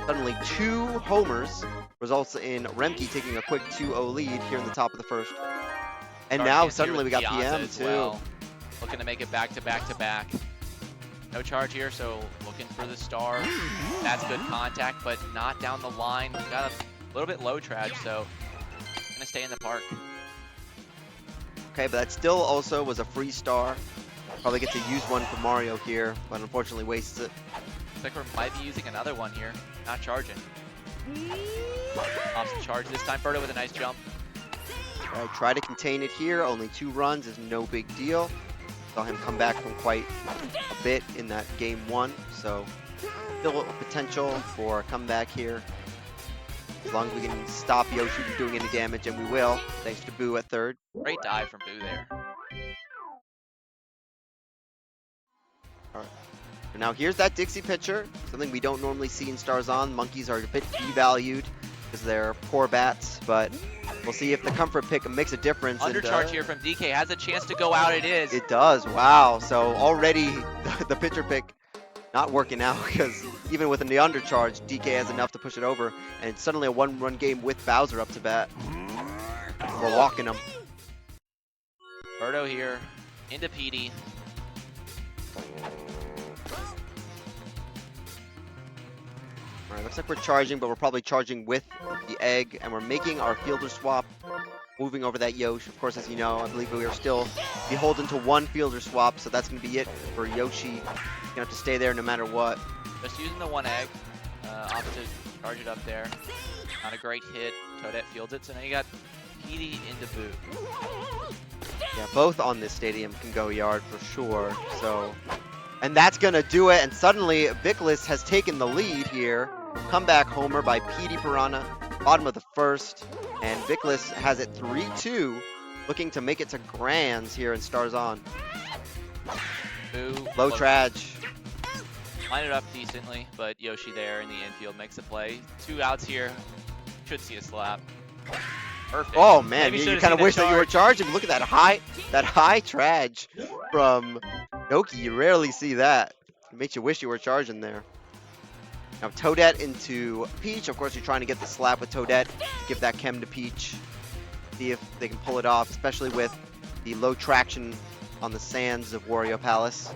[SPEAKER 6] Suddenly 2 homers results in Remke taking a quick 2-0 lead here in the top of the first. And
[SPEAKER 5] Star
[SPEAKER 6] now
[SPEAKER 5] chance here
[SPEAKER 6] suddenly
[SPEAKER 5] with
[SPEAKER 6] we got
[SPEAKER 5] Piazza
[SPEAKER 6] PM
[SPEAKER 5] as
[SPEAKER 6] too.
[SPEAKER 5] well. Looking to make it back to back to back. No charge here, so looking for the star. That's good contact, but not down the line. Got a little bit low trash, so gonna stay in the park.
[SPEAKER 6] Okay, but that still also was a free star. Probably get to use one for Mario here, but unfortunately wastes it.
[SPEAKER 5] Thicker might be using another one here, not charging. Opts to charge this time. Birdo with a nice jump.
[SPEAKER 6] All right, try to contain it here. Only 2 runs is no big deal. Saw him come back from quite a bit in that game 1, so still a potential for a comeback here. As long as we can stop Yoshi from doing any damage, and we will, thanks to Boo at third.
[SPEAKER 5] Great dive from Boo there.
[SPEAKER 6] All right. So now here's that Dixie pitcher, something we don't normally see in Stars On. Monkeys are a bit devalued because they're poor bats, but we'll see if the comfort pick makes a difference.
[SPEAKER 5] Undercharge here from DK has a chance to go out. It is.
[SPEAKER 6] It does. Wow. So already the pitcher pick not working out, because even with the undercharge, DK has enough to push it over, and it's suddenly a one-run game with Bowser up to bat. We're walking him.
[SPEAKER 5] Birdo here into PD.
[SPEAKER 6] All right, looks like we're charging, but we're probably charging with the egg, and we're making our fielder swap, moving over that Yoshi. Of course, as you know, I believe we are still beholden to one fielder swap, so that's going to be it for Yoshi. He's going to have to stay there no matter what.
[SPEAKER 5] Just using the one egg. Opposite charge it up there. Not a great hit. Toadette fields it, so now you got PD into Boo.
[SPEAKER 6] Yeah, both on this stadium can go yard for sure, so... And that's going to do it, and suddenly Vickless has taken the lead here. Comeback homer by PD Piranha, bottom of the first, and Vickless has it 3-2, looking to make it to grands here in Stars On.
[SPEAKER 5] Boo.
[SPEAKER 6] Low trage.
[SPEAKER 5] Line it up decently, but Yoshi there in the infield makes a play. 2 outs here. Should see a slap. Perfect.
[SPEAKER 6] Oh man,
[SPEAKER 5] Maybe
[SPEAKER 6] you
[SPEAKER 5] should've
[SPEAKER 6] kind of
[SPEAKER 5] seen the
[SPEAKER 6] wish that you were
[SPEAKER 5] charge.
[SPEAKER 6] charging. Look at that high trage from Noki. You rarely see that. It makes you wish you were charging there. Now Toadette into Peach. Of course, you're trying to get the slap with Toadette to give that chem to Peach. See if they can pull it off, especially with the low traction on the sands of Wario Palace.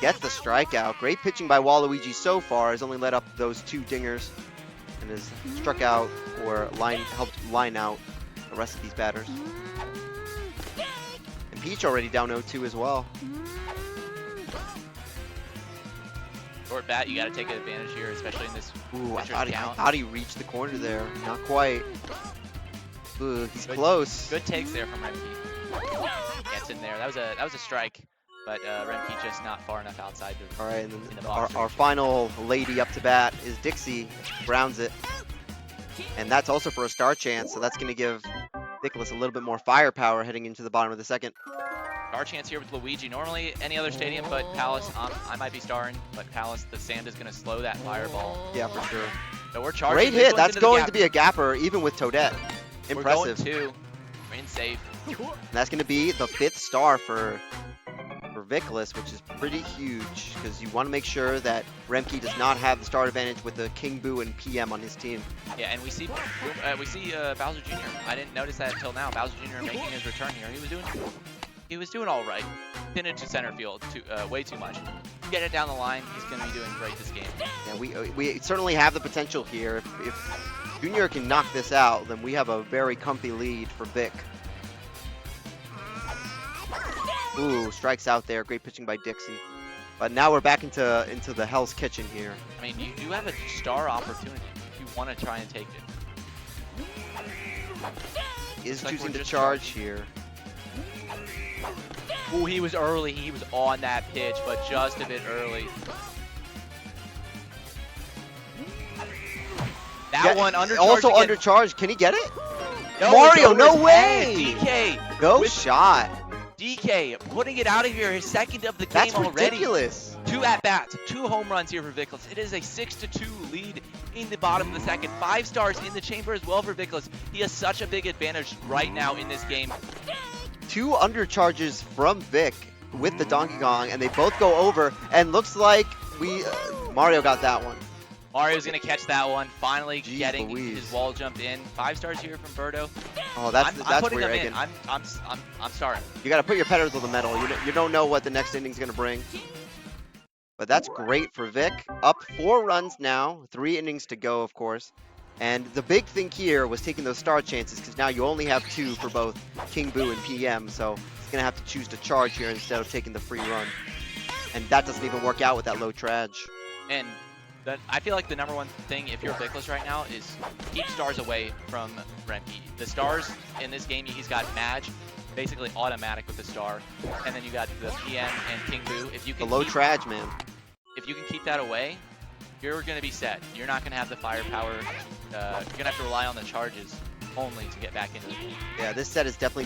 [SPEAKER 6] Gets the strikeout. Great pitching by Waluigi so far. Has only let up those 2 dingers and has struck out or helped line out the rest of these batters. And Peach already down 0-2 as well.
[SPEAKER 5] Short bat, you got to take advantage here, especially in this.
[SPEAKER 6] Ooh, I
[SPEAKER 5] pitcher's count.
[SPEAKER 6] thought he reached the corner there. Not quite. Ooh, he's close.
[SPEAKER 5] Good takes there from Remke. Gets in there. That was a strike. But Remke just not far enough outside to.
[SPEAKER 6] All right, and
[SPEAKER 5] in the
[SPEAKER 6] then
[SPEAKER 5] box
[SPEAKER 6] our final lady up to bat is Dixie. Grounds it. And that's also for a star chance, so that's going to give Vickless a little bit more firepower heading into the bottom of the second.
[SPEAKER 5] Star chance here with Luigi. Normally any other stadium, but Palace, I might be starring, but Palace, the sand is going to slow that fireball.
[SPEAKER 6] Yeah, for sure.
[SPEAKER 5] So we're charging.
[SPEAKER 6] Great
[SPEAKER 5] This
[SPEAKER 6] hit.
[SPEAKER 5] one's
[SPEAKER 6] That's
[SPEAKER 5] into the
[SPEAKER 6] going
[SPEAKER 5] gap.
[SPEAKER 6] to be a gapper, even with Toadette. Impressive.
[SPEAKER 5] We're going 2. We're in safe.
[SPEAKER 6] And that's going to be the 5th star for Vickless, which is pretty huge because you want to make sure that Remke does not have the start advantage with the King Boo and PM on his team.
[SPEAKER 5] Yeah, and we see Bowser Jr. I didn't notice that until now. Bowser Jr. making his return here. He was doing all right. Pin it to center field, way too much. Get it down the line. He's going to be doing great this game.
[SPEAKER 6] Yeah, we certainly have the potential here. If Junior can knock this out, then we have a very comfy lead for Vic. Ooh, strikes out there. Great pitching by Dixie. But now we're back into the Hell's Kitchen here.
[SPEAKER 5] I mean, you do have a star opportunity if you want to try and take it.
[SPEAKER 6] He is
[SPEAKER 5] Looks like
[SPEAKER 6] choosing
[SPEAKER 5] we're
[SPEAKER 6] to
[SPEAKER 5] just
[SPEAKER 6] charge here.
[SPEAKER 5] Ooh, he was early. He was on that pitch, but just a bit early. That
[SPEAKER 6] Yeah,
[SPEAKER 5] one undercharged.
[SPEAKER 6] Also
[SPEAKER 5] again.
[SPEAKER 6] undercharged. Can he get it?
[SPEAKER 5] No,
[SPEAKER 6] Mario,
[SPEAKER 5] it's over
[SPEAKER 6] no
[SPEAKER 5] his
[SPEAKER 6] way!
[SPEAKER 5] head. DK.
[SPEAKER 6] No
[SPEAKER 5] With
[SPEAKER 6] shot.
[SPEAKER 5] DK putting it out of here, his second of the game
[SPEAKER 6] That's
[SPEAKER 5] already.
[SPEAKER 6] ridiculous.
[SPEAKER 5] 2 at-bats, 2 home runs here for Vickless. It is a 6-2 lead in the bottom of the second. 5 stars in the chamber as well for Vickless. He has such a big advantage right now in this game.
[SPEAKER 6] 2 undercharges from Vic with the Donkey Kong, and they both go over, and looks like Mario got that one.
[SPEAKER 5] Mario's gonna catch that one, finally
[SPEAKER 6] Jeez
[SPEAKER 5] getting
[SPEAKER 6] Louise.
[SPEAKER 5] his wall jump in. 5 stars here from Birdo.
[SPEAKER 6] Oh, that's
[SPEAKER 5] I'm putting
[SPEAKER 6] where
[SPEAKER 5] them
[SPEAKER 6] you're
[SPEAKER 5] in.
[SPEAKER 6] egging.
[SPEAKER 5] I'm starting.
[SPEAKER 6] You got to put your pedal to the metal. You don't know what the next inning's going to bring. But that's great for Vic. Up 4 runs now. 3 innings to go, of course. And the big thing here was taking those star chances, because now you only have 2 for both King Boo and PM. So he's going to have to choose to charge here instead of taking the free run. And that doesn't even work out with that low trage.
[SPEAKER 5] And I feel like the number one thing if you're Vickless right now is keep stars away from Remke. The stars in this game, he's got Madge, basically automatic with the star, and then you got the PM and King Boo. If you
[SPEAKER 6] The
[SPEAKER 5] can
[SPEAKER 6] low
[SPEAKER 5] keep,
[SPEAKER 6] traj, man.
[SPEAKER 5] if you can keep that away, you're gonna be set. You're not gonna have the firepower. You're gonna have to rely on the charges only to get back into the game.
[SPEAKER 6] Yeah, this set is definitely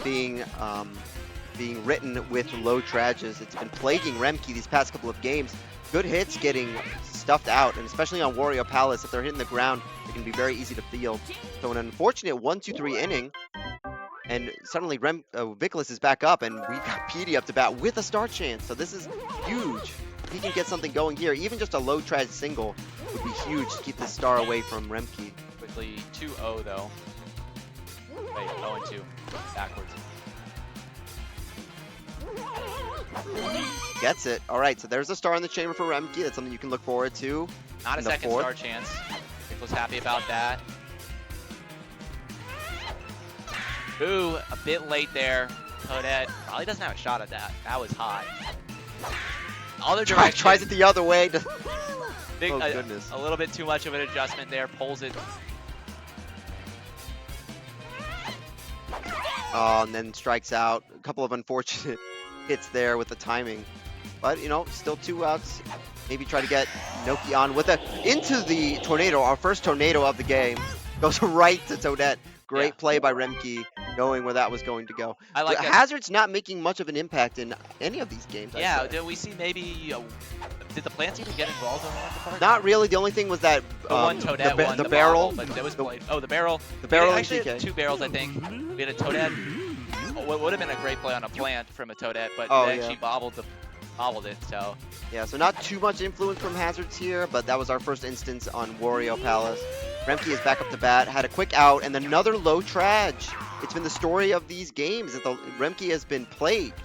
[SPEAKER 6] being written with low trages. It's been plaguing Remke these past couple of games. Good hits getting stuffed out, and especially on Wario Palace, if they're hitting the ground, it can be very easy to field. So an unfortunate 1-2-3 inning, and suddenly Vickless is back up, and we've got PD up to bat with a start chance. So this is huge. If he can get something going here, even just a low traj single would be huge to keep this star away from Remke.
[SPEAKER 5] Quickly 2-0 though. Wait, 0-2. Backwards.
[SPEAKER 6] Gets it. All right, so there's a star in the chamber for Remke. That's something you can look forward to.
[SPEAKER 5] Not a
[SPEAKER 6] in the
[SPEAKER 5] second
[SPEAKER 6] fourth.
[SPEAKER 5] star chance. Vic was happy about that. Ooh, a bit late there. Toadette probably doesn't have a shot at that. That was high. Other direction.
[SPEAKER 6] Tries it the other way.
[SPEAKER 5] Big,
[SPEAKER 6] Oh, goodness.
[SPEAKER 5] A little bit too much of an adjustment there. Pulls it.
[SPEAKER 6] And then strikes out. A couple of unfortunate hits there with the timing. But, you know, still 2 outs. Maybe try to get Noki on with it. Into the tornado, our first tornado of the game. Goes right to Toadette. Great
[SPEAKER 5] Yeah.
[SPEAKER 6] play by Remke, knowing where that was going to go.
[SPEAKER 5] I like that.
[SPEAKER 6] Hazard's not making much of an impact in any of these games. I'd
[SPEAKER 5] Yeah,
[SPEAKER 6] say.
[SPEAKER 5] did we see maybe... did the plants even get involved on that part?
[SPEAKER 6] Not really. The only thing was that
[SPEAKER 5] The one Toadette,
[SPEAKER 6] the
[SPEAKER 5] one
[SPEAKER 6] barrel.
[SPEAKER 5] Bobble, but that was played. Oh, the barrel.
[SPEAKER 6] The barrel and
[SPEAKER 5] Actually,
[SPEAKER 6] TK.
[SPEAKER 5] 2 barrels, I think. We had a Toadette. What would have been a great play on a plant from a Toadette, but
[SPEAKER 6] Oh,
[SPEAKER 5] then
[SPEAKER 6] yeah.
[SPEAKER 5] she bobbled it. So
[SPEAKER 6] Yeah, so not too much influence from Hazards here, but that was our first instance on Wario Palace. Remke is back up to bat, had a quick out, and another low traj. It's been the story of these games that Remke has been plagued.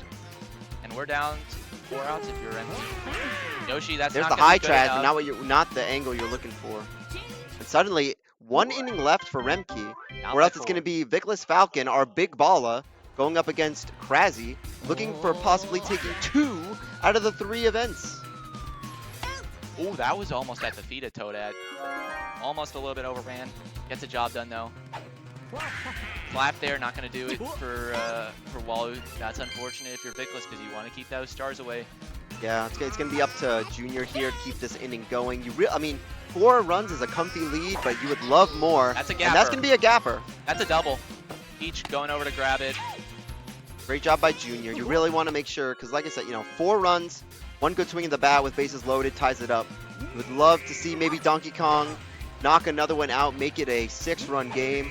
[SPEAKER 5] and we're down to 4 outs if you're empty. Yoshi, that's
[SPEAKER 6] There's
[SPEAKER 5] not
[SPEAKER 6] the
[SPEAKER 5] gonna
[SPEAKER 6] high
[SPEAKER 5] be good
[SPEAKER 6] traj,
[SPEAKER 5] enough.
[SPEAKER 6] but not the angle you're looking for. And suddenly, 1 inning left for Remke,
[SPEAKER 5] Down
[SPEAKER 6] or
[SPEAKER 5] by
[SPEAKER 6] else it's going to
[SPEAKER 5] 4.
[SPEAKER 6] be Vickless Falcon, our big balla, going up against Kraszy, looking for possibly taking 2 out of the 3 events.
[SPEAKER 5] Ooh, that was almost at the feet of Toadette. Almost a little bit overran. Gets the job done though. Flap there, not going to do it for Walu. That's unfortunate if you're Vickless because you want to keep those stars away.
[SPEAKER 6] Yeah, it's going to be up to Junior here to keep this inning going. I mean, 4 runs is a comfy lead, but you would love more.
[SPEAKER 5] That's a
[SPEAKER 6] And that's
[SPEAKER 5] gapper.
[SPEAKER 6] going to be a gapper.
[SPEAKER 5] That's a double. Peach going over to grab it.
[SPEAKER 6] Great job by Junior. You really want to make sure, because like I said, 4 runs, 1 good swing of the bat with bases loaded ties it up. Would love to see maybe Donkey Kong knock another one out, make it a 6-run game.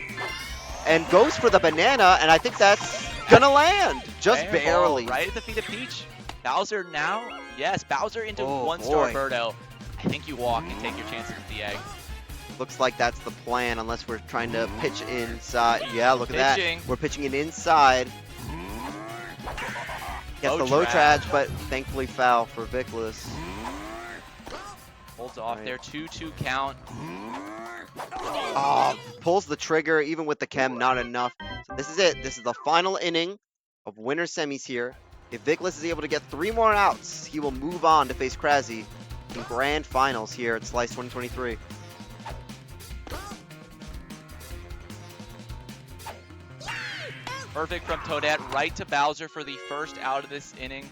[SPEAKER 6] And goes for the banana, and I think that's going to land. Just
[SPEAKER 5] Fair
[SPEAKER 6] barely.
[SPEAKER 5] ball, right at the feet of Peach. Bowser now. Yes, Bowser into
[SPEAKER 6] Oh,
[SPEAKER 5] 1-star
[SPEAKER 6] boy.
[SPEAKER 5] Birdo. I think you walk and take your chances with the egg.
[SPEAKER 6] Looks like that's the plan, unless we're trying to pitch inside. Yeah, look at
[SPEAKER 5] Pitching.
[SPEAKER 6] that. We're pitching it inside. Gets the low traj, but thankfully foul for Vickless.
[SPEAKER 5] Holds off
[SPEAKER 6] Right.
[SPEAKER 5] there. 2-2 count.
[SPEAKER 6] Oh, pulls the trigger, even with the chem, not enough. So this is it. This is the final inning of winter semis here. If Vickless is able to get 3 more outs, he will move on to face Kraszy in grand finals here at Slice 2023.
[SPEAKER 5] Perfect from Toadette right to Bowser for the first out of this inning.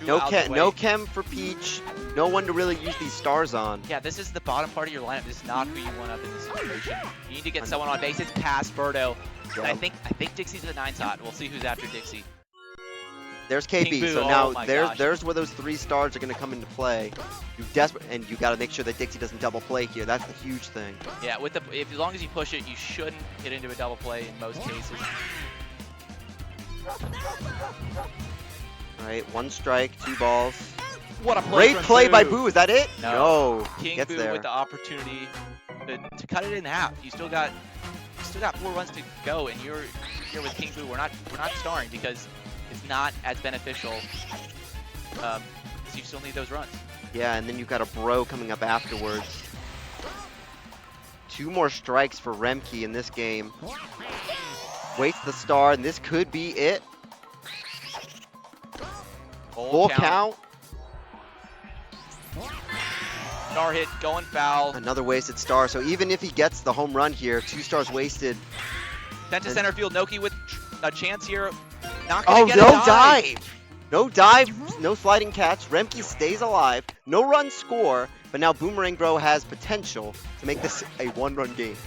[SPEAKER 5] 2
[SPEAKER 6] No
[SPEAKER 5] outs
[SPEAKER 6] chem,
[SPEAKER 5] away.
[SPEAKER 6] no chem for Peach. No one to really use these stars on.
[SPEAKER 5] Yeah, this is the bottom part of your lineup. This is not who you want up in this situation. You need to get someone on base. It's past Birdo. And I think Dixie's the 9 slot. We'll see who's after Dixie.
[SPEAKER 6] There's
[SPEAKER 5] King
[SPEAKER 6] KB,
[SPEAKER 5] Boo,
[SPEAKER 6] so
[SPEAKER 5] oh
[SPEAKER 6] now
[SPEAKER 5] my
[SPEAKER 6] there's
[SPEAKER 5] gosh.
[SPEAKER 6] there's where those 3 stars are going to come into play. And you got to make sure that Dixie doesn't double play here. That's the huge thing.
[SPEAKER 5] Yeah, with as long as you push it, you shouldn't get into a double play in most cases.
[SPEAKER 6] All right, 1 strike, 2 balls.
[SPEAKER 5] What a play
[SPEAKER 6] Great
[SPEAKER 5] from
[SPEAKER 6] play by Boo. Is that it?
[SPEAKER 5] No. King
[SPEAKER 6] Gets
[SPEAKER 5] Boo
[SPEAKER 6] there.
[SPEAKER 5] with the opportunity to cut it in half. You still got 4 runs to go, and you're here with King Boo. We're not starring because it's not as beneficial. Because you still need those runs.
[SPEAKER 6] Yeah, and then you've got a bro coming up afterwards. 2 more strikes for Remke in this game. Waits the star, and this could be it. Full count.
[SPEAKER 5] Star hit, going foul.
[SPEAKER 6] Another wasted star. So even if he gets the home run here, 2 stars wasted.
[SPEAKER 5] Sent to center field. Noki with a chance here. Not gonna
[SPEAKER 6] Oh,
[SPEAKER 5] get
[SPEAKER 6] no
[SPEAKER 5] a dive.
[SPEAKER 6] dive! No dive, no sliding catch. Remke stays alive. No run score, but now Boomerang Bro has potential to make this a 1-run game.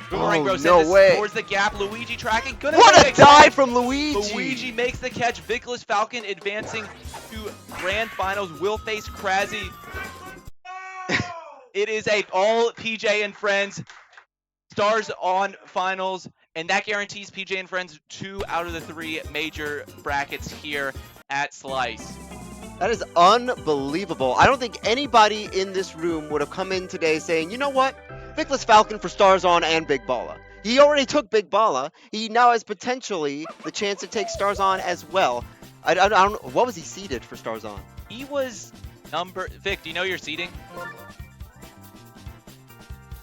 [SPEAKER 5] Boomerang Bro
[SPEAKER 6] no
[SPEAKER 5] sent this
[SPEAKER 6] way.
[SPEAKER 5] towards the gap. Luigi tracking. Gonna
[SPEAKER 6] What
[SPEAKER 5] make
[SPEAKER 6] a
[SPEAKER 5] it.
[SPEAKER 6] dive from Luigi!
[SPEAKER 5] Luigi makes the catch. Vickless Falcon advancing to grand finals. Will face Kraszy. It is a all PJ and Friends Stars on finals, and that guarantees PJ and Friends 2 out of the 3 major brackets here at Slice.
[SPEAKER 6] That is unbelievable. I don't think anybody in this room would have come in today saying, you know what? Vickless Falcon for Stars On and Big Balla. He already took Big Balla. He now has potentially the chance to take Stars On as well. I don't know. What was he seeded for Stars On?
[SPEAKER 5] He was Vic, do you know your seeding?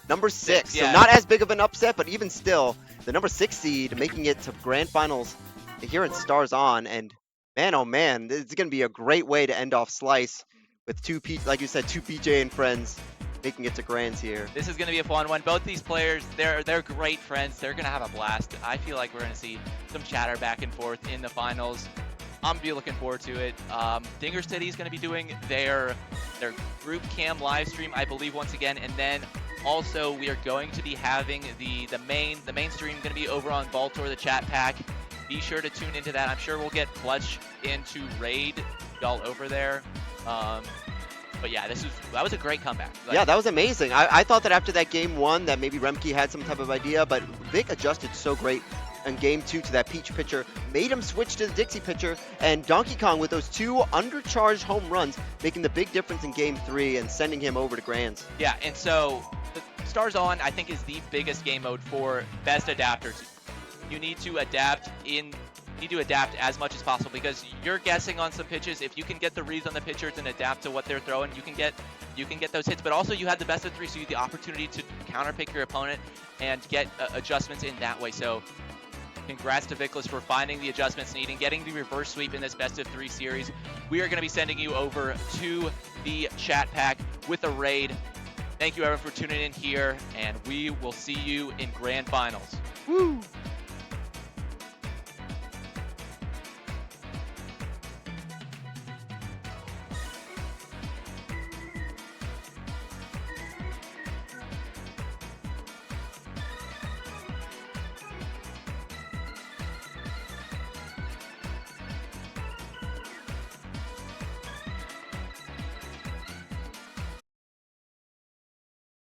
[SPEAKER 6] Number 6.
[SPEAKER 5] Yeah.
[SPEAKER 6] So not as big of an upset, but even still, the number 6 seed making it to grand finals here in Stars On. And man, oh man, this is going to be a great way to end off Slice with like you said, 2 PJ and Friends making it to grands here.
[SPEAKER 5] This is going to be a fun one. Both these players, they're great friends. They're going to have a blast. I feel like we're going to see some chatter back and forth in the finals. I'm be looking forward to it. Dinger City is going to be doing their group cam live stream, I believe, once again, and then also we are going to be having the main stream going to be over on Voltor, the chat pack. Be sure to tune into that. I'm sure we'll get Clutch into raid y'all over there. But yeah, that was a great comeback. Like,
[SPEAKER 6] yeah, that was amazing. I thought that after that game 1 that maybe Remke had some type of idea, but Vic adjusted so great in game 2 to that Peach pitcher, made him switch to the Dixie pitcher, and Donkey Kong with those 2 undercharged home runs, making the big difference in game 3 and sending him over to grands.
[SPEAKER 5] Yeah, and so the Stars On, I think, is the biggest game mode for best adapters. You need to adapt as much as possible because you're guessing on some pitches. If you can get the reads on the pitchers and adapt to what they're throwing, you can get those hits. But also you had the best of 3, so you had the opportunity to counterpick your opponent and get adjustments in that way. So congrats to Vickless for finding the adjustments needed, getting the reverse sweep in this best of 3 series. We are going to be sending you over to the chat pack with a raid. Thank you everyone for tuning in here, and we will see you in grand finals.
[SPEAKER 6] Woo!